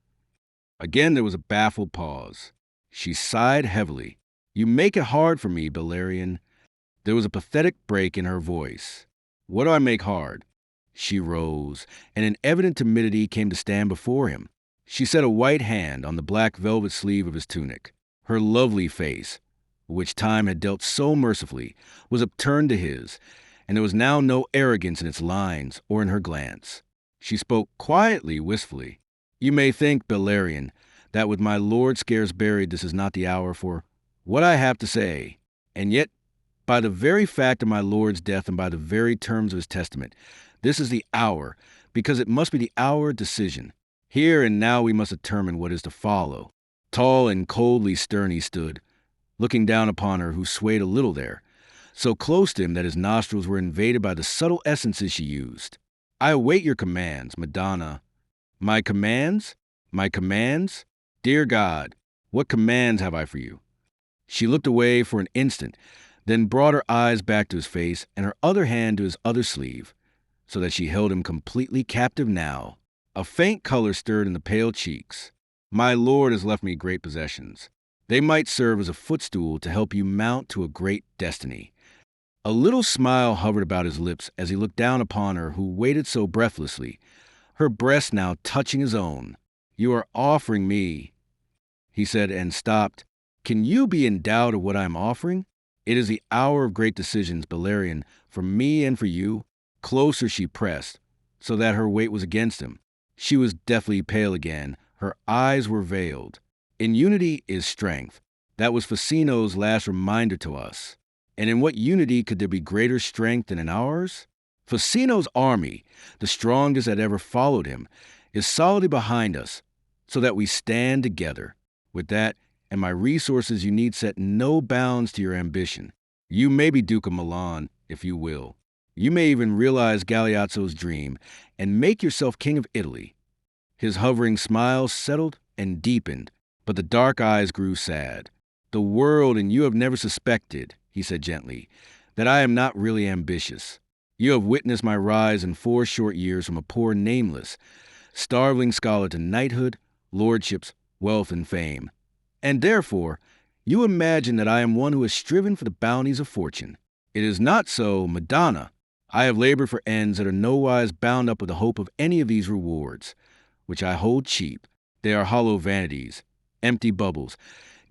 Again there was a baffled pause. She sighed heavily. You make it hard for me, Bellarion. There was a pathetic break in her voice. What do I make hard? She rose, and in evident timidity came to stand before him. She set a white hand on the black velvet sleeve of his tunic. Her lovely face, which time had dealt so mercifully, was upturned to his, and there was now no arrogance in its lines or in her glance. She spoke quietly, wistfully. You may think, Bellarion, that with my lord scarce buried this is not the hour for what I have to say, and yet, by the very fact of my lord's death and by the very terms of his testament, this is the hour, because it must be the hour of decision. Here and now we must determine what is to follow. Tall and coldly stern he stood, looking down upon her who swayed a little there, so close to him that his nostrils were invaded by the subtle essences she used. I await your commands, Madonna. My commands? My commands? Dear God, what commands have I for you? She looked away for an instant, then brought her eyes back to his face and her other hand to his other sleeve, so that she held him completely captive now. A faint color stirred in the pale cheeks. My lord has left me great possessions. They might serve as a footstool to help you mount to a great destiny. A little smile hovered about his lips as he looked down upon her who waited so breathlessly, her breast now touching his own. You are offering me, he said, and stopped. Can you be in doubt of what I am offering? It is the hour of great decisions, Bellarion, for me and for you. Closer she pressed, so that her weight was against him. She was deathly pale again. Her eyes were veiled. In unity is strength. That was Facino's last reminder to us. And in what unity could there be greater strength than in ours? Facino's army, the strongest that ever followed him, is solidly behind us, so that we stand together. With that and my resources, you need set no bounds to your ambition. You may be Duke of Milan, if you will. You may even realize Galeazzo's dream and make yourself King of Italy. His hovering smile settled and deepened, but the dark eyes grew sad. The world and you have never suspected, he said gently, that I am not really ambitious. You have witnessed my rise in 4 short years from a poor nameless, starveling scholar to knighthood, lordships, wealth, and fame. And therefore, you imagine that I am one who has striven for the bounties of fortune. It is not so, Madonna. I have labored for ends that are nowise bound up with the hope of any of these rewards, which I hold cheap. They are hollow vanities, empty bubbles,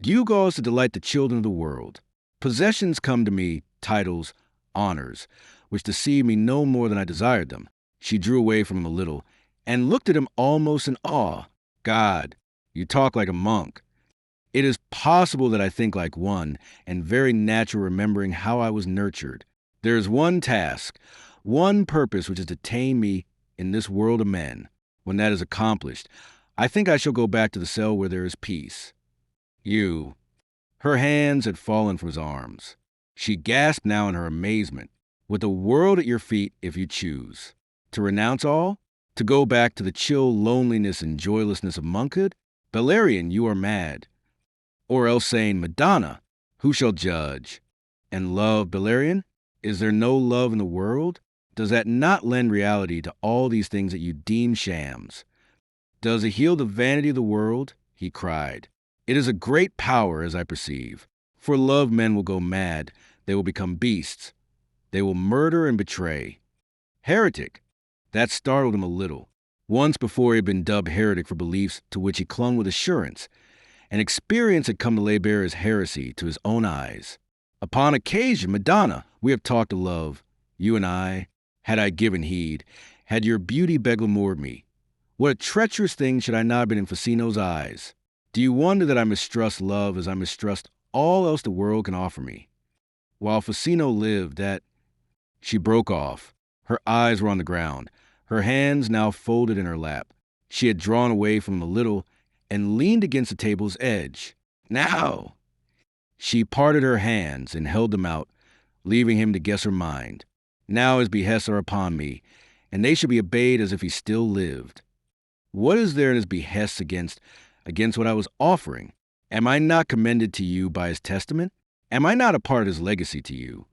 gewgaws to delight the children of the world. Possessions come to me, titles, honors, which deceive me no more than I desired them. She drew away from him a little, and looked at him almost in awe. God, you talk like a monk. It is possible that I think like one, and very natural remembering how I was nurtured. There is one task, one purpose which is to tame me in this world of men. When that is accomplished, I think I shall go back to the cell where there is peace. You. Her hands had fallen from his arms. She gasped now in her amazement. With the world at your feet if you choose. To renounce all? To go back to the chill loneliness and joylessness of monkhood? Bellarion, you are mad. Or else saying, Madonna, who shall judge? And love, Bellarion? Is there no love in the world? Does that not lend reality to all these things that you deem shams? Does it heal the vanity of the world? He cried. It is a great power, as I perceive. For love men will go mad. They will become beasts. They will murder and betray. Heretic. That startled him a little. Once before he had been dubbed heretic for beliefs to which he clung with assurance, and experience had come to lay bare his heresy to his own eyes. Upon occasion, Madonna, we have talked of love, you and I, had I given heed, had your beauty beglamoured me. What a treacherous thing should I not have been in Facino's eyes. Do you wonder that I mistrust love as I mistrust all else the world can offer me? While Facino lived, that... She broke off. Her eyes were on the ground, her hands now folded in her lap. She had drawn away from him a little and leaned against the table's edge. Now! She parted her hands and held them out, leaving him to guess her mind. Now his behests are upon me, and they shall be obeyed as if he still lived. What is there in his behests against what I was offering? Am I not commended to you by his testament? Am I not a part of his legacy to you?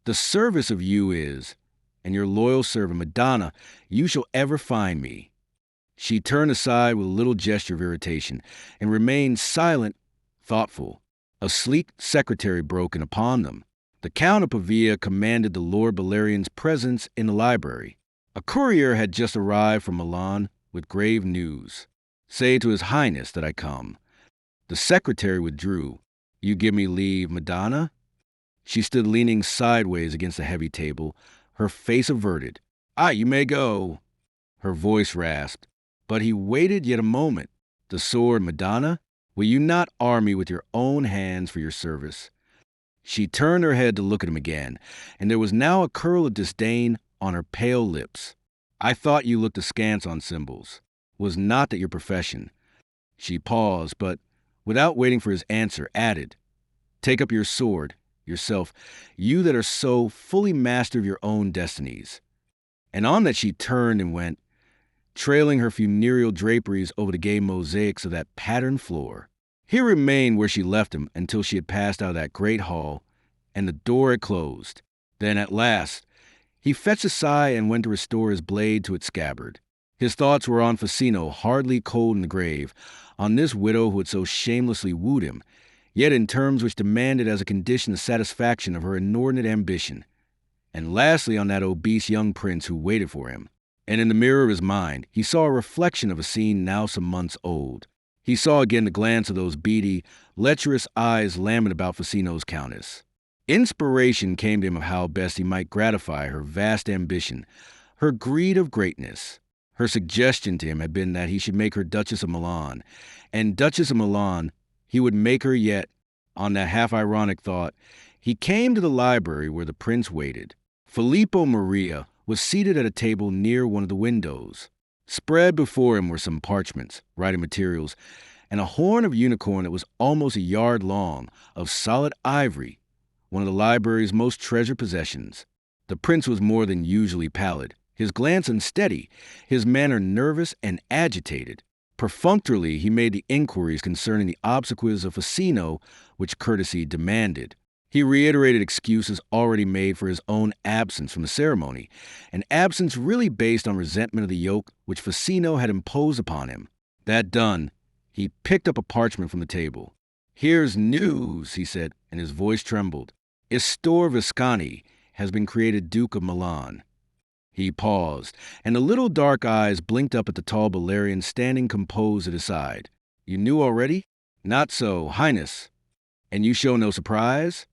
The service of you is, and your loyal servant, Madonna, you shall ever find me. She turned aside with a little gesture of irritation and remained silent, thoughtful. A sleek secretary broke in upon them. The Count of Pavia commanded the Lord Bellarion's presence in the library. A courier had just arrived from Milan with grave news. Say to His Highness that I come. The secretary withdrew. You give me leave, Madonna? She stood leaning sideways against the heavy table, her face averted. You may go. Her voice rasped. But he waited yet a moment. The sword, Madonna? Will you not arm me with your own hands for your service? She turned her head to look at him again, and there was now a curl of disdain on her pale lips. I thought you looked askance on symbols. Was not that your profession? She paused, but, without waiting for his answer, added, Take up your sword, yourself, you that are so fully master of your own destinies. And on that she turned and went, trailing her funereal draperies over the gay mosaics of that patterned floor. He remained where she left him until she had passed out of that great hall, and the door had closed. Then, at last, he fetched a sigh and went to restore his blade to its scabbard. His thoughts were on Facino, hardly cold in the grave, on this widow who had so shamelessly wooed him, yet in terms which demanded as a condition the satisfaction of her inordinate ambition, and lastly on that obese young prince who waited for him. And in the mirror of his mind, he saw a reflection of a scene now some months old. He saw again the glance of those beady, lecherous eyes lambent about Facino's countess. Inspiration came to him of how best he might gratify her vast ambition, her greed of greatness. Her suggestion to him had been that he should make her Duchess of Milan, and Duchess of Milan he would make her yet. On that half-ironic thought, he came to the library where the prince waited. Filippo Maria was seated at a table near one of the windows. Spread before him were some parchments, writing materials, and a horn of unicorn that was almost a yard long, of solid ivory, one of the library's most treasured possessions. The prince was more than usually pallid, his glance unsteady, his manner nervous and agitated. Perfunctorily, he made the inquiries concerning the obsequies of Facino, which courtesy demanded. He reiterated excuses already made for his own absence from the ceremony, an absence really based on resentment of the yoke which Facino had imposed upon him. That done, he picked up a parchment from the table. "Here's news," he said, and his voice trembled. "Istor Viscani has been created Duke of Milan." He paused, and the little dark eyes blinked up at the tall Bellarian standing composed at his side. "You knew already?" "Not so, Highness. And you show no surprise?"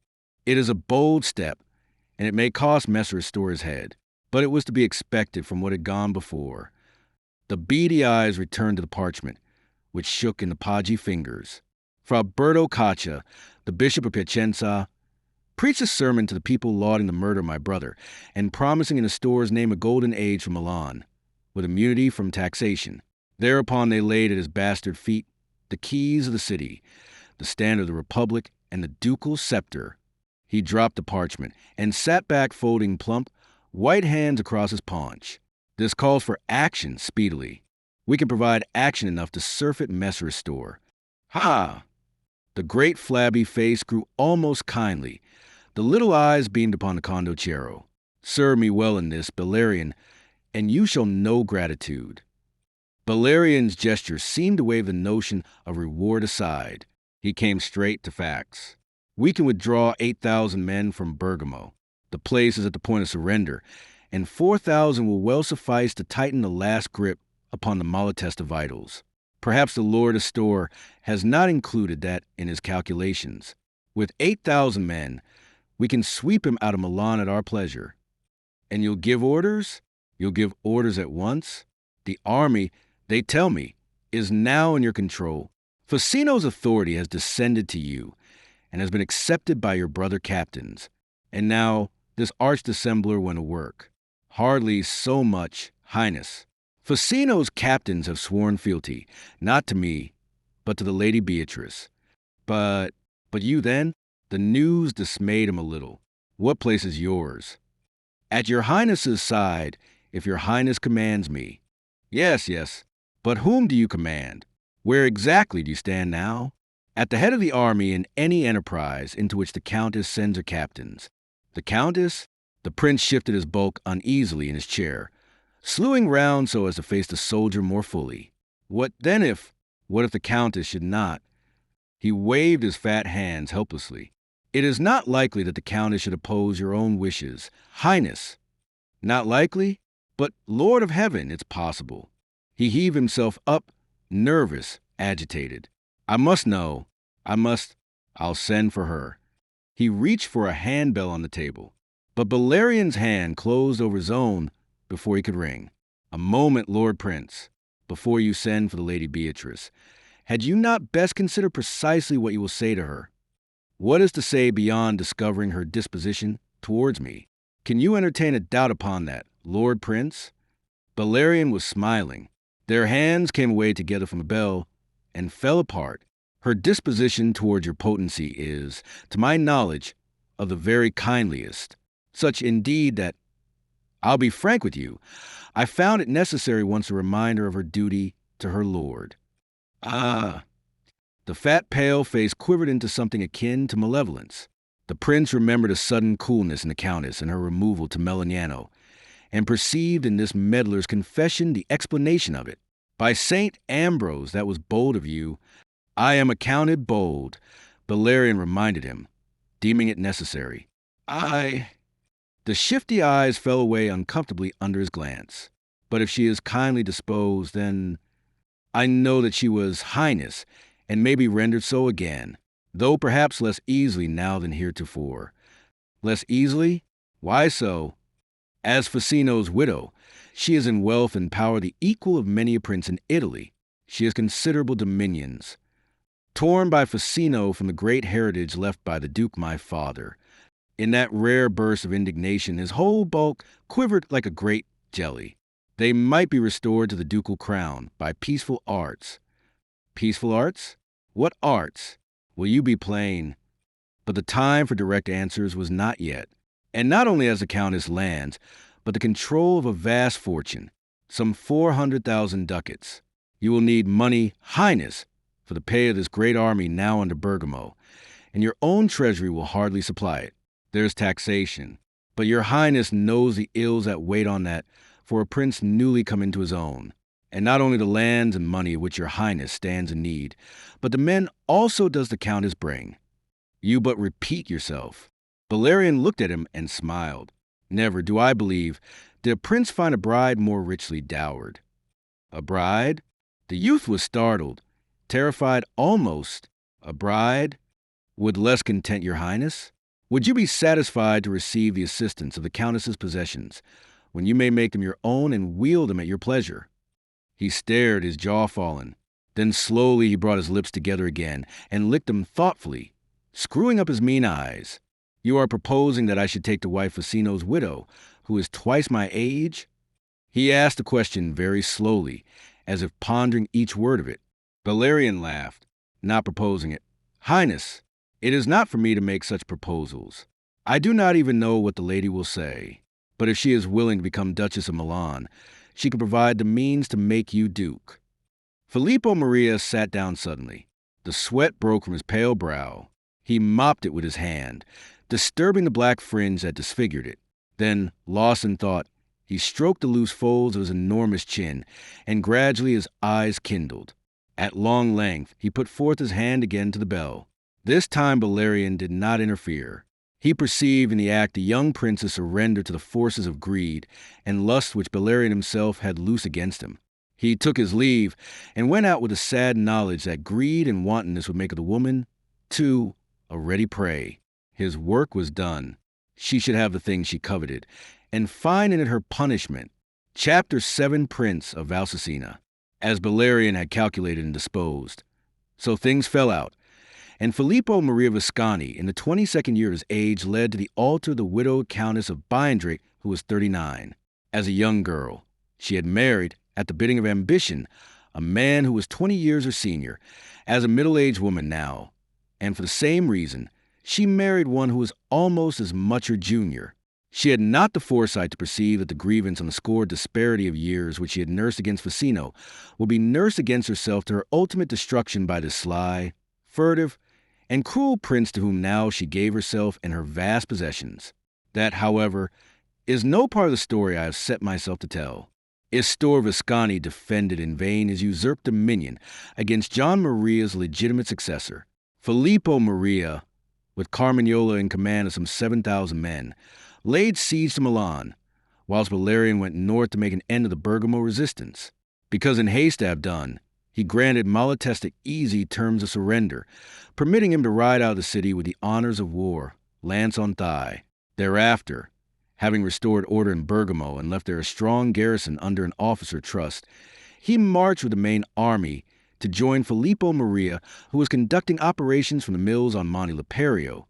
"It is a bold step, and it may cost Messer Istor his head, but it was to be expected from what had gone before." The beady eyes returned to the parchment, which shook in the podgy fingers. Fra Berto Caccia, the Bishop of Piacenza, preached a sermon to the people lauding the murder of my brother, and promising in Istor's name a golden age for Milan, with immunity from taxation. Thereupon they laid at his bastard feet the keys of the city, the standard of the Republic, and the ducal scepter. He dropped the parchment, and sat back folding plump, white hands across his paunch. "This calls for action speedily. We can provide action enough to surfeit Messer Istor." "Ha!" The great flabby face grew almost kindly. The little eyes beamed upon the condottiero. "Serve me well in this, Bellarion, and you shall know gratitude." Bellarion's gesture seemed to wave the notion of reward aside. He came straight to facts. "We can withdraw 8,000 men from Bergamo. The place is at the point of surrender, and 4,000 will well suffice to tighten the last grip upon the Malatesta vitals. Perhaps the Lord Astor has not included that in his calculations. With 8,000 men, we can sweep him out of Milan at our pleasure." "And you'll give orders? You'll give orders at once? The army, they tell me, is now in your control. Facino's authority has descended to you, and has been accepted by your brother captains. And now this arch-dissembler went to work. Hardly so much, Highness. Facino's captains have sworn fealty, not to me, but to the Lady Beatrice. But you then?" The news dismayed him a little. "What place is yours?" "At your Highness's side, if your Highness commands me." Yes. But whom do you command? Where exactly do you stand now?" "At the head of the army in any enterprise into which the Countess sends her captains." "The Countess?" The prince shifted his bulk uneasily in his chair, slewing round so as to face the soldier more fully. What if the Countess should not?" He waved his fat hands helplessly. "It is not likely that the Countess should oppose your own wishes, Highness." "Not likely? But, Lord of Heaven, it's possible." He heaved himself up, nervous, agitated. "I must know. I'll send for her." He reached for a handbell on the table, but Bellarion's hand closed over his own before he could ring. "A moment, Lord Prince, before you send for the Lady Beatrice. Had you not best consider precisely what you will say to her? What is to say beyond discovering her disposition towards me? Can you entertain a doubt upon that, Lord Prince?" Bellarion was smiling. Their hands came away together from the bell and fell apart. "Her disposition towards your potency is, to my knowledge, of the very kindliest. Such indeed that, I'll be frank with you, I found it necessary once to remind her of her duty to her lord." "Ah." The fat pale face quivered into something akin to malevolence. The prince remembered a sudden coolness in the countess and her removal to Melegnano, and perceived in this meddler's confession the explanation of it. "By St. Ambrose, that was bold of you." "I am accounted bold," Bellarion reminded him, deeming it necessary. The shifty eyes fell away uncomfortably under his glance. "But if she is kindly disposed, then I know that she was Highness, and may be rendered so again, though perhaps less easily now than heretofore." "Less easily? Why so?" "As Facino's widow, she is in wealth and power the equal of many a prince in Italy. She has considerable dominions, torn by Facino from the great heritage left by the Duke my father. In that rare burst of indignation, his whole bulk quivered like a great jelly. They might be restored to the ducal crown by peaceful arts. Peaceful arts? What arts will you be playing? But the time for direct answers was not yet. And not only has the Countess lands, but the control of a vast fortune, some 400,000 ducats. You will need money, Highness, for the pay of this great army now under Bergamo, and your own treasury will hardly supply it. There's taxation, but your Highness knows the ills that wait on that for a prince newly come into his own. And not only the lands and money of which your Highness stands in need, but the men also does the Countess bring. You but repeat yourself. Bellarion looked at him and smiled. Never, do I believe, did a prince find a bride more richly dowered. A bride? The youth was startled, terrified almost. A bride? Would less content your Highness? Would you be satisfied to receive the assistance of the Countess's possessions, when you may make them your own and wield them at your pleasure? He stared, his jaw fallen. Then slowly he brought his lips together again and licked them thoughtfully, screwing up his mean eyes. You are proposing that I should take to wife Facino's widow, who is twice my age? He asked the question very slowly, as if pondering each word of it. Bellarion laughed, not proposing it. Highness, it is not for me to make such proposals. I do not even know what the lady will say. But if she is willing to become Duchess of Milan, she can provide the means to make you Duke. Filippo Maria sat down suddenly. The sweat broke from his pale brow. He mopped it with his hand, disturbing the black fringe that disfigured it. Then, lost in thought, he stroked the loose folds of his enormous chin, and gradually his eyes kindled. At long length, he put forth his hand again to the bell. This time Bellarion did not interfere. He perceived in the act the young prince's surrender to the forces of greed and lust which Bellarion himself had loose against him. He took his leave and went out with a sad knowledge that greed and wantonness would make of the woman, too, a ready prey. His work was done. She should have the thing she coveted, and find in it her punishment. Chapter 7 Prince of Valsicina, as Bellarion had calculated and disposed. So things fell out, and Filippo Maria Visconti, in the 22nd year of his age, led to the altar the widowed Countess of Beindrich, who was 39. As a young girl, she had married, at the bidding of ambition, a man who was 20 years her senior. As a middle-aged woman now, and for the same reason, she married one who was almost as much her junior. She had not the foresight to perceive that the grievance on the score of disparity of years which she had nursed against Facino would be nursed against herself to her ultimate destruction by this sly, furtive, and cruel prince to whom now she gave herself and her vast possessions. That, however, is no part of the story I have set myself to tell. Istor Visconti defended in vain his usurped dominion against John Maria's legitimate successor. Filippo Maria, with Carmignola in command of some 7,000 men, laid siege to Milan, whilst Bellarion went north to make an end of the Bergamo resistance. Because in haste to have done, he granted Malatesta easy terms of surrender, permitting him to ride out of the city with the honors of war, lance on thigh. Thereafter, having restored order in Bergamo and left there a strong garrison under an officer trust, he marched with the main army to join Filippo Maria, who was conducting operations from the mills on Monte Laperio,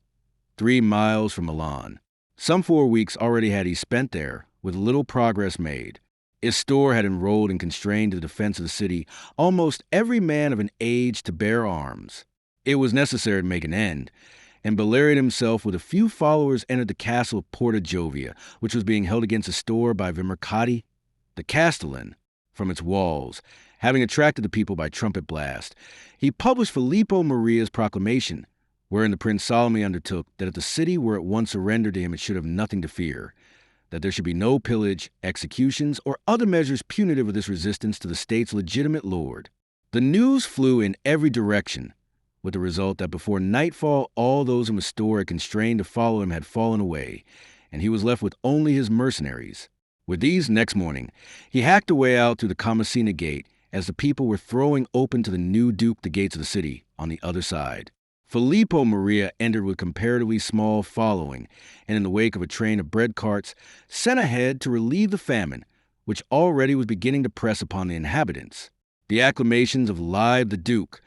3 miles from Milan. Some 4 weeks already had he spent there, with little progress made. Istor had enrolled and constrained to the defense of the city almost every man of an age to bear arms. It was necessary to make an end, and Bellarion himself with a few followers entered the castle of Porta Giovia, which was being held against Istor by Vimercati, the Castellan, from its walls. Having attracted the people by trumpet blast, he published Filippo Maria's proclamation, wherein the prince solemnly undertook that if the city were at once surrendered to him, it should have nothing to fear, that there should be no pillage, executions, or other measures punitive of this resistance to the state's legitimate lord. The news flew in every direction, with the result that before nightfall all those whom Istor had constrained to follow him had fallen away, and he was left with only his mercenaries. With these, next morning, he hacked away out through the Comasina gate as the people were throwing open to the new duke the gates of the city on the other side. Filippo Maria entered with comparatively small following, and in the wake of a train of bread carts, sent ahead to relieve the famine, which already was beginning to press upon the inhabitants. The acclamations of "Live the Duke"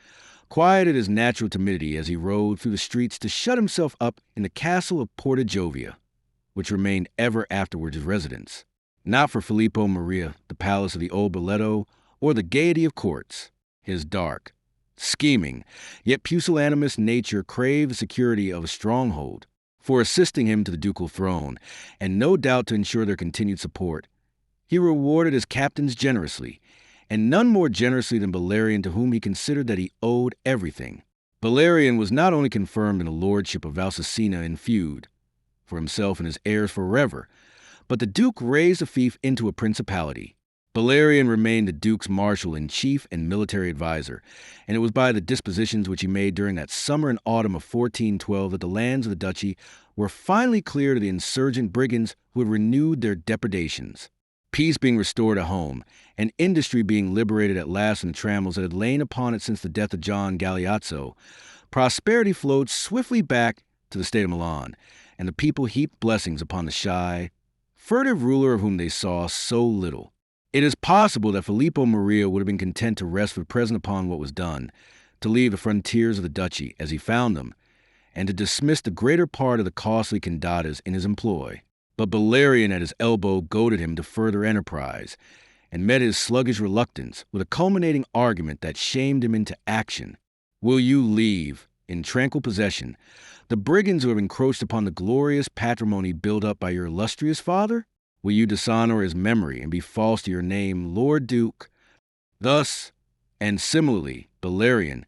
quieted his natural timidity as he rode through the streets to shut himself up in the castle of Porta Giovia, which remained ever afterwards his residence. Not for Filippo Maria, the palace of the old Belletto, or the gaiety of courts. His dark, scheming, yet pusillanimous nature craved the security of a stronghold, for assisting him to the ducal throne, and no doubt to ensure their continued support. He rewarded his captains generously, and none more generously than Bellarion, to whom he considered that he owed everything. Bellarion was not only confirmed in the lordship of Valsicina in feud, for himself and his heirs forever, but the Duke raised the fief into a principality. Bellarion remained the Duke's marshal-in-chief and military advisor, and it was by the dispositions which he made during that summer and autumn of 1412 that the lands of the duchy were finally cleared of the insurgent brigands who had renewed their depredations. Peace being restored at home, and industry being liberated at last from the trammels that had lain upon it since the death of John Galeazzo, prosperity flowed swiftly back to the state of Milan, and the people heaped blessings upon the shy, furtive ruler of whom they saw so little. It is possible that Filippo Maria would have been content to rest for the present upon what was done, to leave the frontiers of the duchy as he found them, and to dismiss the greater part of the costly candatas in his employ. But Bellarion at his elbow goaded him to further enterprise, and met his sluggish reluctance with a culminating argument that shamed him into action. Will you leave, in tranquil possession, the brigands who have encroached upon the glorious patrimony built up by your illustrious father? Will you dishonor his memory and be false to your name, Lord Duke? Thus, and similarly, Bellarion,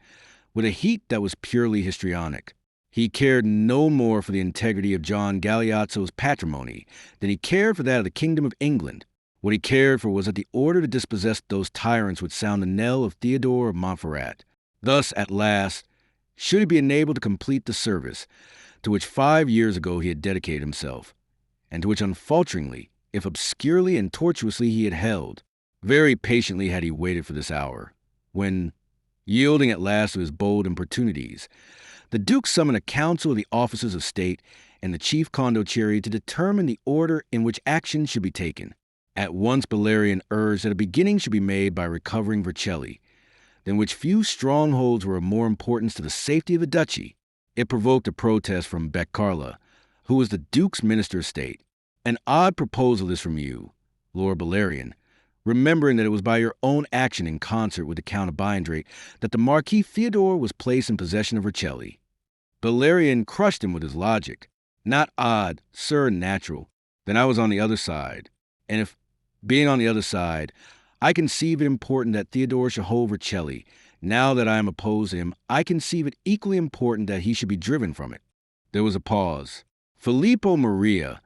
with a heat that was purely histrionic, he cared no more for the integrity of John Galeazzo's patrimony than he cared for that of the kingdom of England. What he cared for was that the order to dispossess those tyrants would sound the knell of Theodore of Montferrat. Thus, at last, should he be enabled to complete the service to which 5 years ago he had dedicated himself, and to which unfalteringly, if obscurely and tortuously, he had held. Very patiently had he waited for this hour, when, yielding at last to his bold importunities, the Duke summoned a council of the officers of state and the chief condottieri to determine the order in which action should be taken. At once Bellarion urged that a beginning should be made by recovering Vercelli, than which few strongholds were of more importance to the safety of the duchy. It provoked a protest from Beccarla, who was the Duke's minister of state. An odd proposal this from you, Lord Bellarion, remembering that it was by your own action in concert with the Count of Biandrate that the Marquis Theodore was placed in possession of Vercelli. Bellarion crushed him with his logic. Not odd, sir, natural. Then I was on the other side. And if, being on the other side, I conceive it important that Theodore should hold Vercelli, now that I am opposed to him, I conceive it equally important that he should be driven from it. There was a pause. Filippo Maria,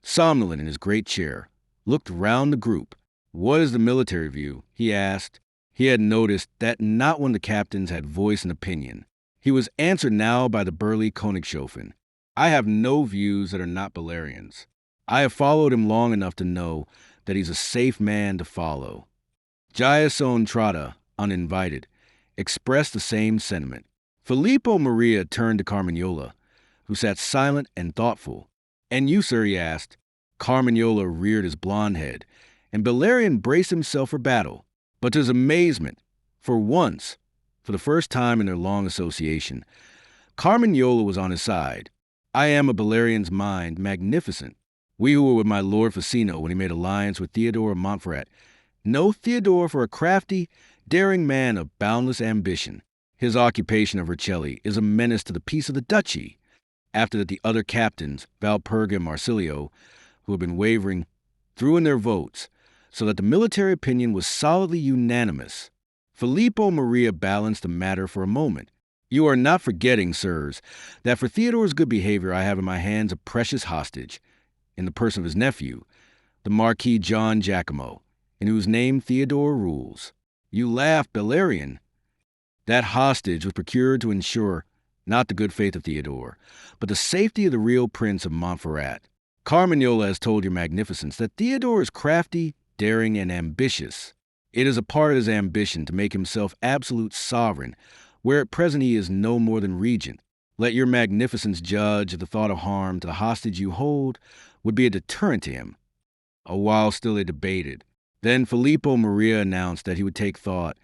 somnolent in his great chair, looked round the group. What is the military view? He asked. He had noticed that not one of the captains had voiced an opinion. He was answered now by the burly Königshofen. I have no views that are not Bellarion's. I have followed him long enough to know that he's a safe man to follow. Giasone Trotta, uninvited, expressed the same sentiment. Filippo Maria turned to Carmignola, who sat silent and thoughtful. And you, sir, he asked. Carmignola reared his blond head, and Bellarion braced himself for battle. But to his amazement, for once, for the first time in their long association, Carmignola was on his side. I am of Bellarion's mind magnificent. We who were with my Lord Ficino when he made alliance with Theodore of Montferrat know Theodore for a crafty, daring man of boundless ambition. His occupation of Vercelli is a menace to the peace of the duchy. After that, the other captains, Valperga and Marsilio, who had been wavering, threw in their votes, so that the military opinion was solidly unanimous. Filippo Maria balanced the matter for a moment. You are not forgetting, sirs, that for Theodore's good behavior I have in my hands a precious hostage, in the person of his nephew, the Marquis John Giacomo, in whose name Theodore rules. You laugh, Bellarion. That hostage was procured to ensure not the good faith of Theodore, but the safety of the real Prince of Montferrat. Carmignola has told your magnificence that Theodore is crafty, daring, and ambitious. It is a part of his ambition to make himself absolute sovereign, where at present he is no more than regent. Let your magnificence judge if the thought of harm to the hostage you hold would be a deterrent to him. A while still they debated. Then Filippo Maria announced that he would take thought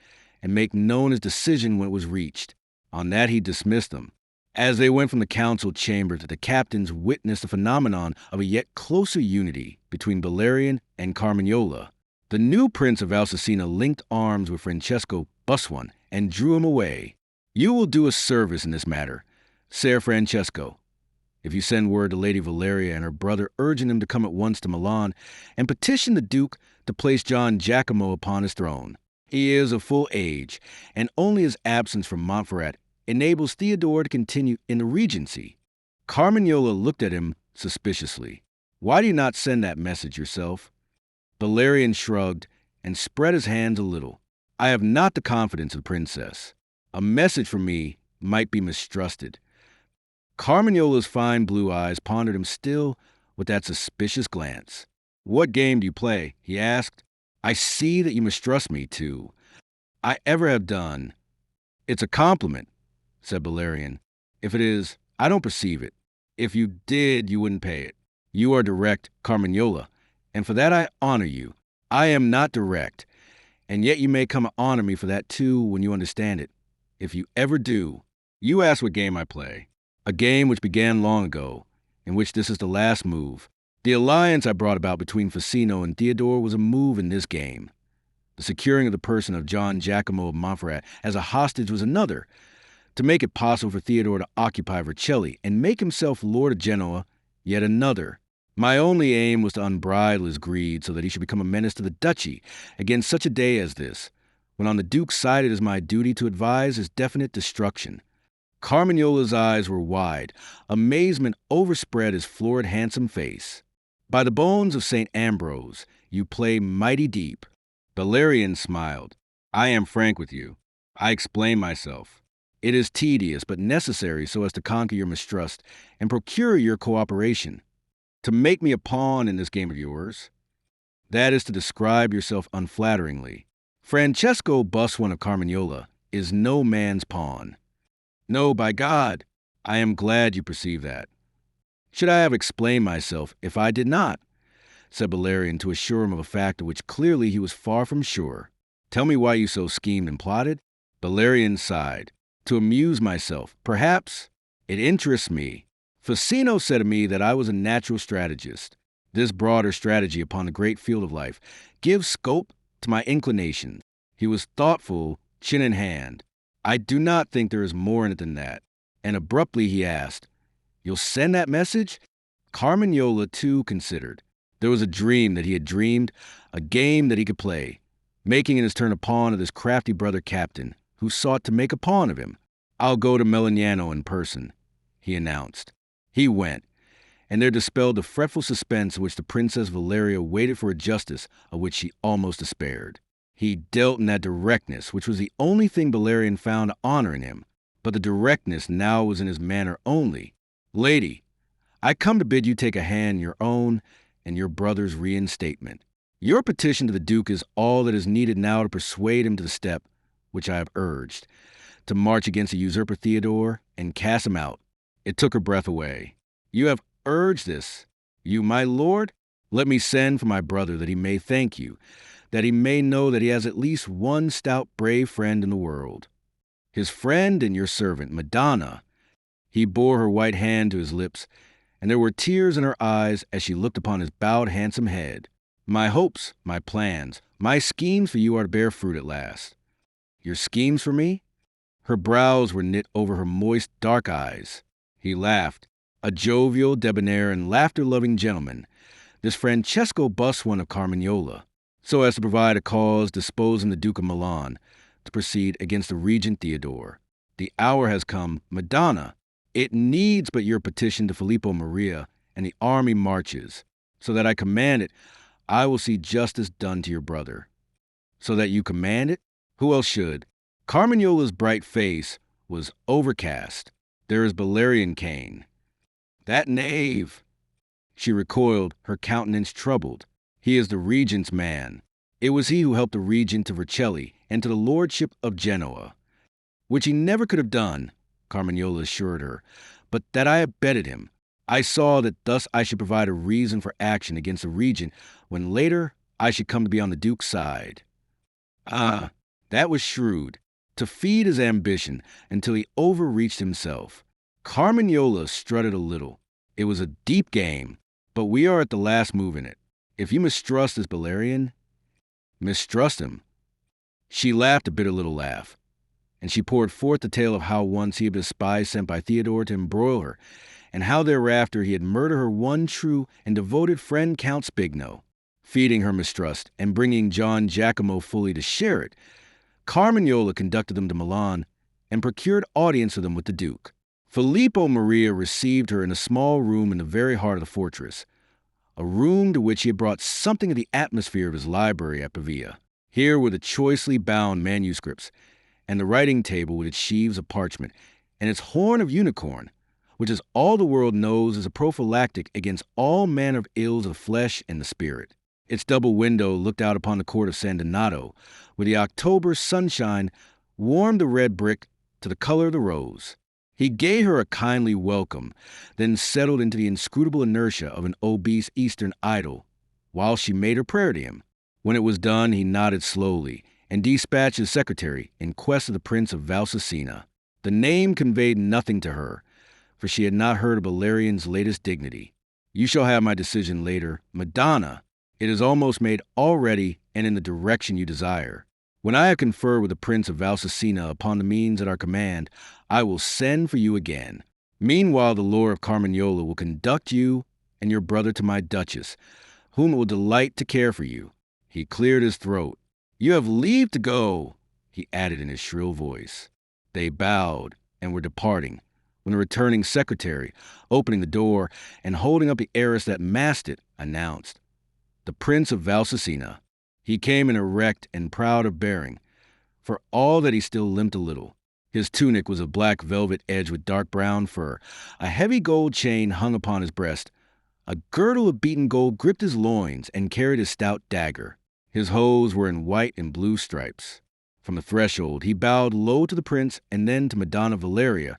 and make known his decision when it was reached. On that he dismissed them. As they went from the council chamber, the captains witnessed the phenomenon of a yet closer unity between Bellarion and Carmignola. The new prince of Alcacina linked arms with Francesco Buswan and drew him away. "You will do us service in this matter, Ser Francesco, if you send word to Lady Valeria and her brother urging them to come at once to Milan and petition the Duke to place John Giacomo upon his throne. He is of full age, and only his absence from Montferrat enables Theodore to continue in the regency." Carmignola looked at him suspiciously. "Why do you not send that message yourself?" Bellarion shrugged and spread his hands a little. "I have not the confidence of the princess. A message from me might be mistrusted." Carmignola's fine blue eyes pondered him still with that suspicious glance. "What game do you play?" he asked. "I see that you mistrust me, too. I ever have done." "It's a compliment," said Bellarion. "If it is, I don't perceive it. If you did, you wouldn't pay it. You are direct, Carmignola, and for that I honor you. I am not direct, and yet you may come to honor me for that too when you understand it. If you ever do, you ask what game I play. A game which began long ago, in which this is the last move. The alliance I brought about between Ficino and Theodore was a move in this game. The securing of the person of John Giacomo of Montferrat as a hostage was another, to make it possible for Theodore to occupy Vercelli and make himself lord of Genoa, yet another. My only aim was to unbridle his greed so that he should become a menace to the duchy against such a day as this, when on the Duke's side it is my duty to advise his definite destruction." Carmignola's eyes were wide. Amazement overspread his florid, handsome face. "By the bones of St. Ambrose, you play mighty deep." Bellarion smiled. "I am frank with you. I explain myself. It is tedious, but necessary so as to conquer your mistrust and procure your cooperation. To make me a pawn in this game of yours, that is to describe yourself unflatteringly. Francesco Buswan of Carmignola is no man's pawn. No, by God, I am glad you perceive that. Should I have explained myself if I did not?" said Bellarion to assure him of a fact of which clearly he was far from sure. "Tell me why you so schemed and plotted?" Bellarion sighed. "To amuse myself, perhaps. It interests me. Ficino said to me that I was a natural strategist. This broader strategy upon the great field of life gives scope to my inclinations. He was thoughtful, chin in hand. I do not think there is more in it than that." And abruptly he asked, "You'll send that message?" Carmignola, too, considered. There was a dream that he had dreamed, a game that he could play, making in his turn a pawn of this crafty brother captain, who sought to make a pawn of him. "I'll go to Melegnano in person," he announced. He went, and there dispelled the fretful suspense in which the Princess Valeria waited for a justice of which she almost despaired. He dealt in that directness, which was the only thing Bellarion found to honor in him, but the directness now was in his manner only. "Lady, I come to bid you take a hand in your own and your brother's reinstatement. Your petition to the Duke is all that is needed now to persuade him to the step which I have urged, to march against the usurper Theodore and cast him out." It took her breath away. "You have urged this, you, my lord? Let me send for my brother that he may thank you, that he may know that he has at least one stout, brave friend in the world. His friend and your servant, Madonna." He bore her white hand to his lips, and there were tears in her eyes as she looked upon his bowed, handsome head. "My hopes, my plans, my schemes for you are to bear fruit at last." "Your schemes for me?" Her brows were knit over her moist, dark eyes. He laughed. A jovial, debonair, and laughter-loving gentleman, this Francesco Buswan of Carmignola, so as to provide a cause disposing the Duke of Milan to proceed against the regent Theodore. "The hour has come, Madonna. It needs but your petition to Filippo Maria, and the army marches. So that I command it, I will see justice done to your brother." "So that you command it? Who else should?" Carmignola's bright face was overcast. "There is Bellarion Kane." "That knave!" She recoiled, her countenance troubled. "He is the regent's man. It was he who helped the regent to Vercelli and to the lordship of Genoa." "Which he never could have done," Carmignola assured her, "but that I abetted him. I saw that thus I should provide a reason for action against the regent when later I should come to be on the Duke's side." "Ah, that was shrewd. to feed his ambition until he overreached himself. Carmagnola strutted a little. It was a deep game, but we are at the last move in it. If you mistrust this Bellarion, mistrust him. She laughed a bitter little laugh, and she poured forth the tale of how once he had been a spy sent by Theodore to embroil her, and how thereafter he had murdered her one true and devoted friend Count Spigno. Feeding her mistrust and bringing John Giacomo fully to share it, Carmagnola conducted them to Milan and procured audience for them with the Duke. Filippo Maria received her in a small room in the very heart of the fortress, a room to which he had brought something of the atmosphere of his library at Pavia. Here were the choicely bound manuscripts, and the writing table with its sheaves of parchment, and its horn of unicorn, which as all the world knows is a prophylactic against all manner of ills of the flesh and the spirit. Its double window looked out upon the court of San Donato, where the October sunshine warmed the red brick to the color of the rose. He gave her a kindly welcome, then settled into the inscrutable inertia of an obese Eastern idol, while she made her prayer to him. When it was done, he nodded slowly and dispatched his secretary in quest of the Prince of Valsicina. The name conveyed nothing to her, for she had not heard of Bellarion's latest dignity. You shall have my decision later. Madonna, it is almost made already and in the direction you desire. When I have conferred with the Prince of Valsicina upon the means at our command, I will send for you again. Meanwhile, the Lord of Carmagnola will conduct you and your brother to my Duchess, whom it will delight to care for you. He cleared his throat. You have leave to go, he added in his shrill voice. They bowed and were departing, when the returning secretary, opening the door and holding up the arras that masked it, announced, the Prince of Valsicina. He came in erect and proud of bearing, for all that he still limped a little. His tunic was of black velvet edged with dark brown fur. A heavy gold chain hung upon his breast. A girdle of beaten gold gripped his loins and carried his stout dagger. His hose were in white and blue stripes. From the threshold, he bowed low to the prince and then to Madonna Valeria,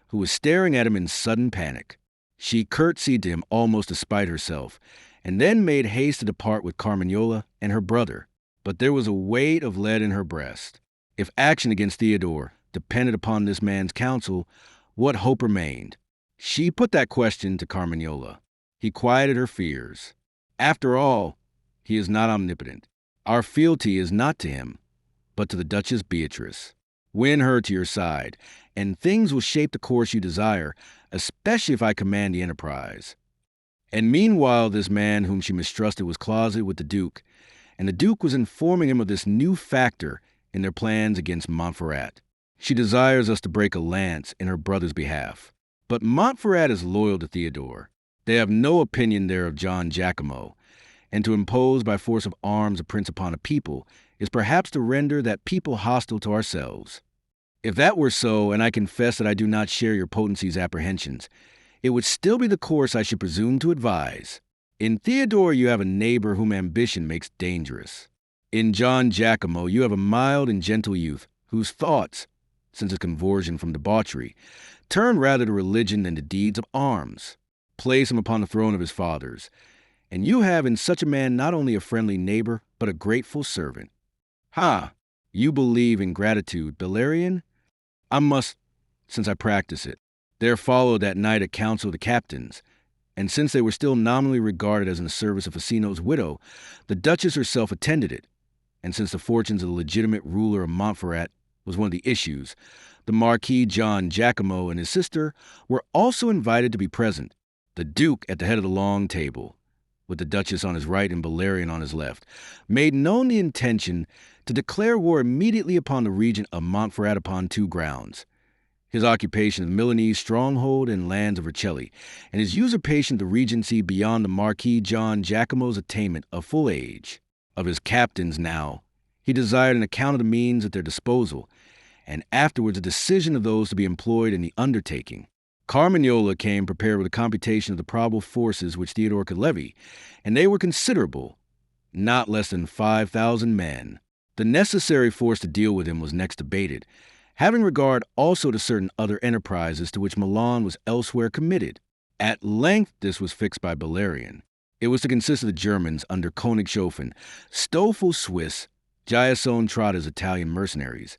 who was staring at him in sudden panic. She curtsied to him almost despite herself, and then made haste to depart with Carmagnola and her brother. But there was a weight of lead in her breast. If action against Theodore depended upon this man's counsel, what hope remained? She put that question to Carmagnola. He quieted her fears. After all, he is not omnipotent. Our fealty is not to him, but to the Duchess Beatrice. Win her to your side, and things will shape the course you desire, especially if I command the enterprise. And meanwhile, this man whom she mistrusted was closeted with the Duke, and the Duke was informing him of this new factor in their plans against Montferrat. She desires us to break a lance in her brother's behalf. But Montferrat is loyal to Theodore. They have no opinion there of John Giacomo, and to impose by force of arms a prince upon a people is perhaps to render that people hostile to ourselves. If that were so, and I confess that I do not share your potency's apprehensions, it would still be the course I should presume to advise. In Theodore you have a neighbor whom ambition makes dangerous. In John Giacomo you have a mild and gentle youth, whose thoughts, since his conversion from debauchery, turn rather to religion than to deeds of arms. Place him upon the throne of his fathers, and you have in such a man not only a friendly neighbor, but a grateful servant. Ha! You believe in gratitude, Bellarion? I must, since I practice it. There followed that night a council of the captains, and since they were still nominally regarded as in the service of Facino's widow, the Duchess herself attended it, and since the fortunes of the legitimate ruler of Montferrat was one of the issues, the Marquis John Giacomo and his sister were also invited to be present, the Duke at the head of the long table, with the Duchess on his right and Bellarion on his left, made known the intention to declare war immediately upon the regent of Montferrat upon two grounds: his occupation of Milanese stronghold and lands of Vercelli, and his usurpation of the regency beyond the Marquis John Giacomo's attainment of full age. Of his captains now, he desired an account of the means at their disposal, and afterwards a decision of those to be employed in the undertaking. Carmagnola came prepared with a computation of the probable forces which Theodore could levy, and they were considerable, not less than 5,000 men. The necessary force to deal with him was next debated, having regard also to certain other enterprises to which Milan was elsewhere committed. At length this was fixed by Bellarion. It was to consist of the Germans under Königshofen, Stoffel Swiss, Giasone Trotta's Italian mercenaries,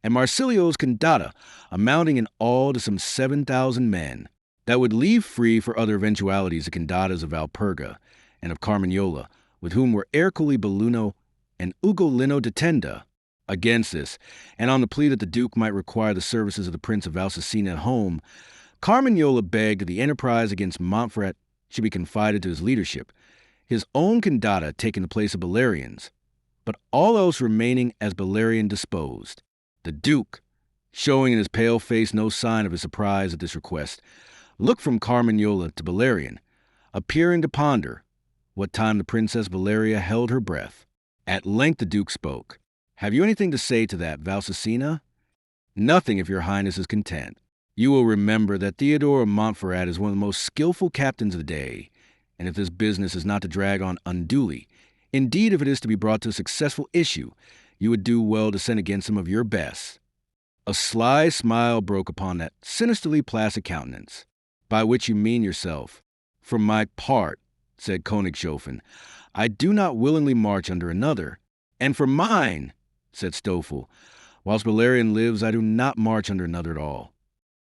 and Marsilio's condata, amounting in all to some 7,000 men, that would leave free for other eventualities the condatas of Valperga and of Carmagnola, with whom were Ercole Belluno and Ugolino de Tenda. Against this, and on the plea that the Duke might require the services of the Prince of Valsicina at home, Carmagnola begged that the enterprise against Montferrat should be confided to his leadership, his own condata taking the place of Bellarion's, but all else remaining as Bellarion disposed. The Duke, showing in his pale face no sign of his surprise at this request, looked from Carmagnola to Bellarion, appearing to ponder, what time the Princess Valeria held her breath. At length the Duke spoke. "Have you anything to say to that, Valsicina?" "Nothing, if your Highness is content. You will remember that Theodore of Montferrat is one of the most skillful captains of the day, and if this business is not to drag on unduly, indeed if it is to be brought to a successful issue, you would do well to send against him of your best." A sly smile broke upon that sinisterly placid countenance. "By which you mean yourself." "For my part," said Königshofen, "I do not willingly march under another." "And for mine," said Stoffel, "whilst Bellarion lives, I do not march under another at all."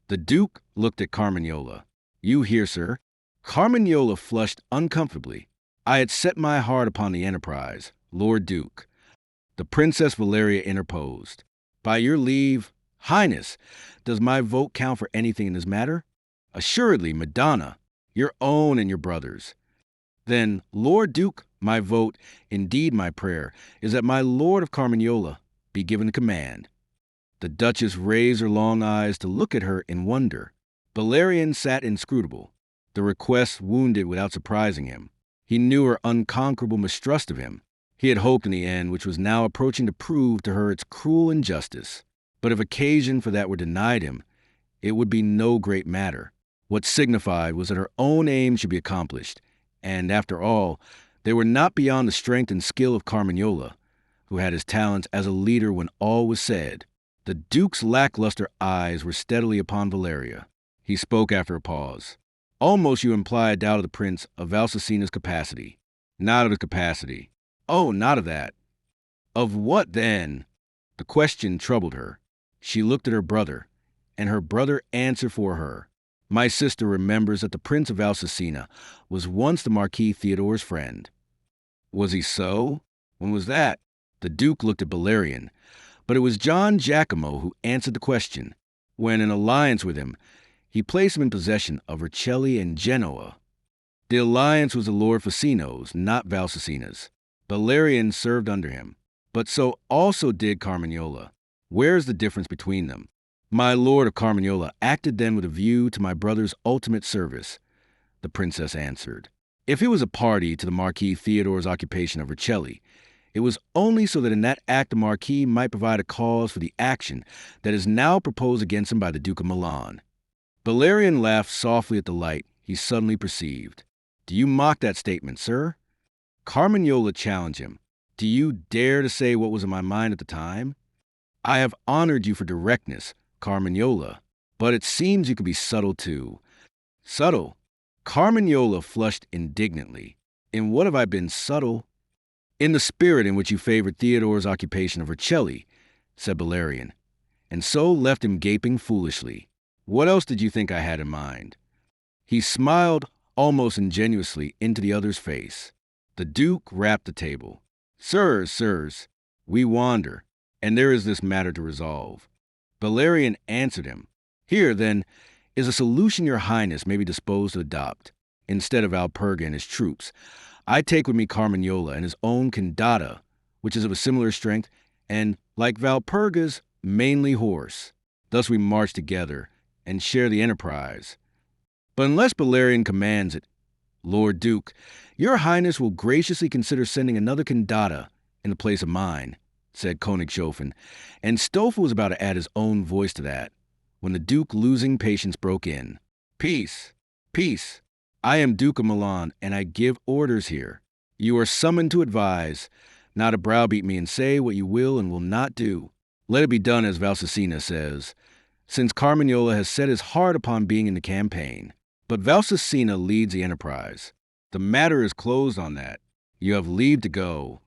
The Duke looked at Carmagnola. "You hear, sir?" Carmagnola flushed uncomfortably. "I had set my heart upon the enterprise, Lord Duke." The Princess Valeria interposed. "By your leave, Highness, does my vote count for anything in this matter?" "Assuredly, Madonna, your own and your brother's." "Then, Lord Duke, my vote, indeed my prayer, is that my Lord of Carmagnola be given the command." The Duchess raised her long eyes to look at her in wonder. Bellarion sat inscrutable. The request wounded without surprising him. He knew her unconquerable mistrust of him. He had hoped in the end, which was now approaching to prove to her its cruel injustice. But if occasion for that were denied him, it would be no great matter. What signified was that her own aim should be accomplished, and after all, they were not beyond the strength and skill of Carmagnola, who had his talents as a leader when all was said. The Duke's lackluster eyes were steadily upon Valeria. He spoke after a pause. "Almost you imply a doubt of the Prince of Valsicina's capacity." "Not of his capacity." "Oh, not of that." "Of what, then?" The question troubled her. She looked at her brother, and her brother answered for her. "My sister remembers that the Prince of Valsicina was once the Marquis Theodore's friend." "Was he so? When was that?" The Duke looked at Bellarion, but it was John Giacomo who answered the question. "When, in alliance with him, he placed him in possession of Vercelli and Genoa." "The alliance was the Lord Ficino's, not Valsicina's. Bellarion served under him, but so also did Carmagnola. Where is the difference between them?" "My Lord of Carmagnola acted then with a view to my brother's ultimate service," the princess answered. "If he was a party to the Marquis Theodore's occupation of Vercelli, it was only so that in that act the Marquis might provide a cause for the action that is now proposed against him by the Duke of Milan." Bellarion laughed softly at the light he suddenly perceived. "Do you mock that statement, sir?" Carmagnola challenged him. "Do you dare to say what was in my mind at the time? I have honored you for directness, Carmagnola, but it seems you could be subtle too." "Subtle?" Carmagnola flushed indignantly. "In what have I been subtle?" "In the spirit in which you favored Theodore's occupation of Vercelli," said Bellarion, and so left him gaping foolishly. "What else did you think I had in mind?" He smiled almost ingenuously into the other's face. The Duke rapped the table. Sirs, we wander, and there is this matter to resolve." Bellarion answered him. "Here, then, is a solution your Highness may be disposed to adopt. Instead of Valperga and his troops, I take with me Carmagnola and his own condata, which is of a similar strength, and, like Valperga's, mainly horse. Thus we march together and share the enterprise. But unless Bellarion commands it, Lord Duke, your Highness will graciously consider sending another condata in the place of mine," said Königshofen, and Stoffel was about to add his own voice to that, when the Duke, losing patience, broke in. Peace! I am Duke of Milan, and I give orders here. You are summoned to advise, not to browbeat me and say what you will and will not do. Let it be done as Valsicina says, since Carmagnola has set his heart upon being in the campaign. But Valsicina leads the enterprise. The matter is closed on that. You have leave to go.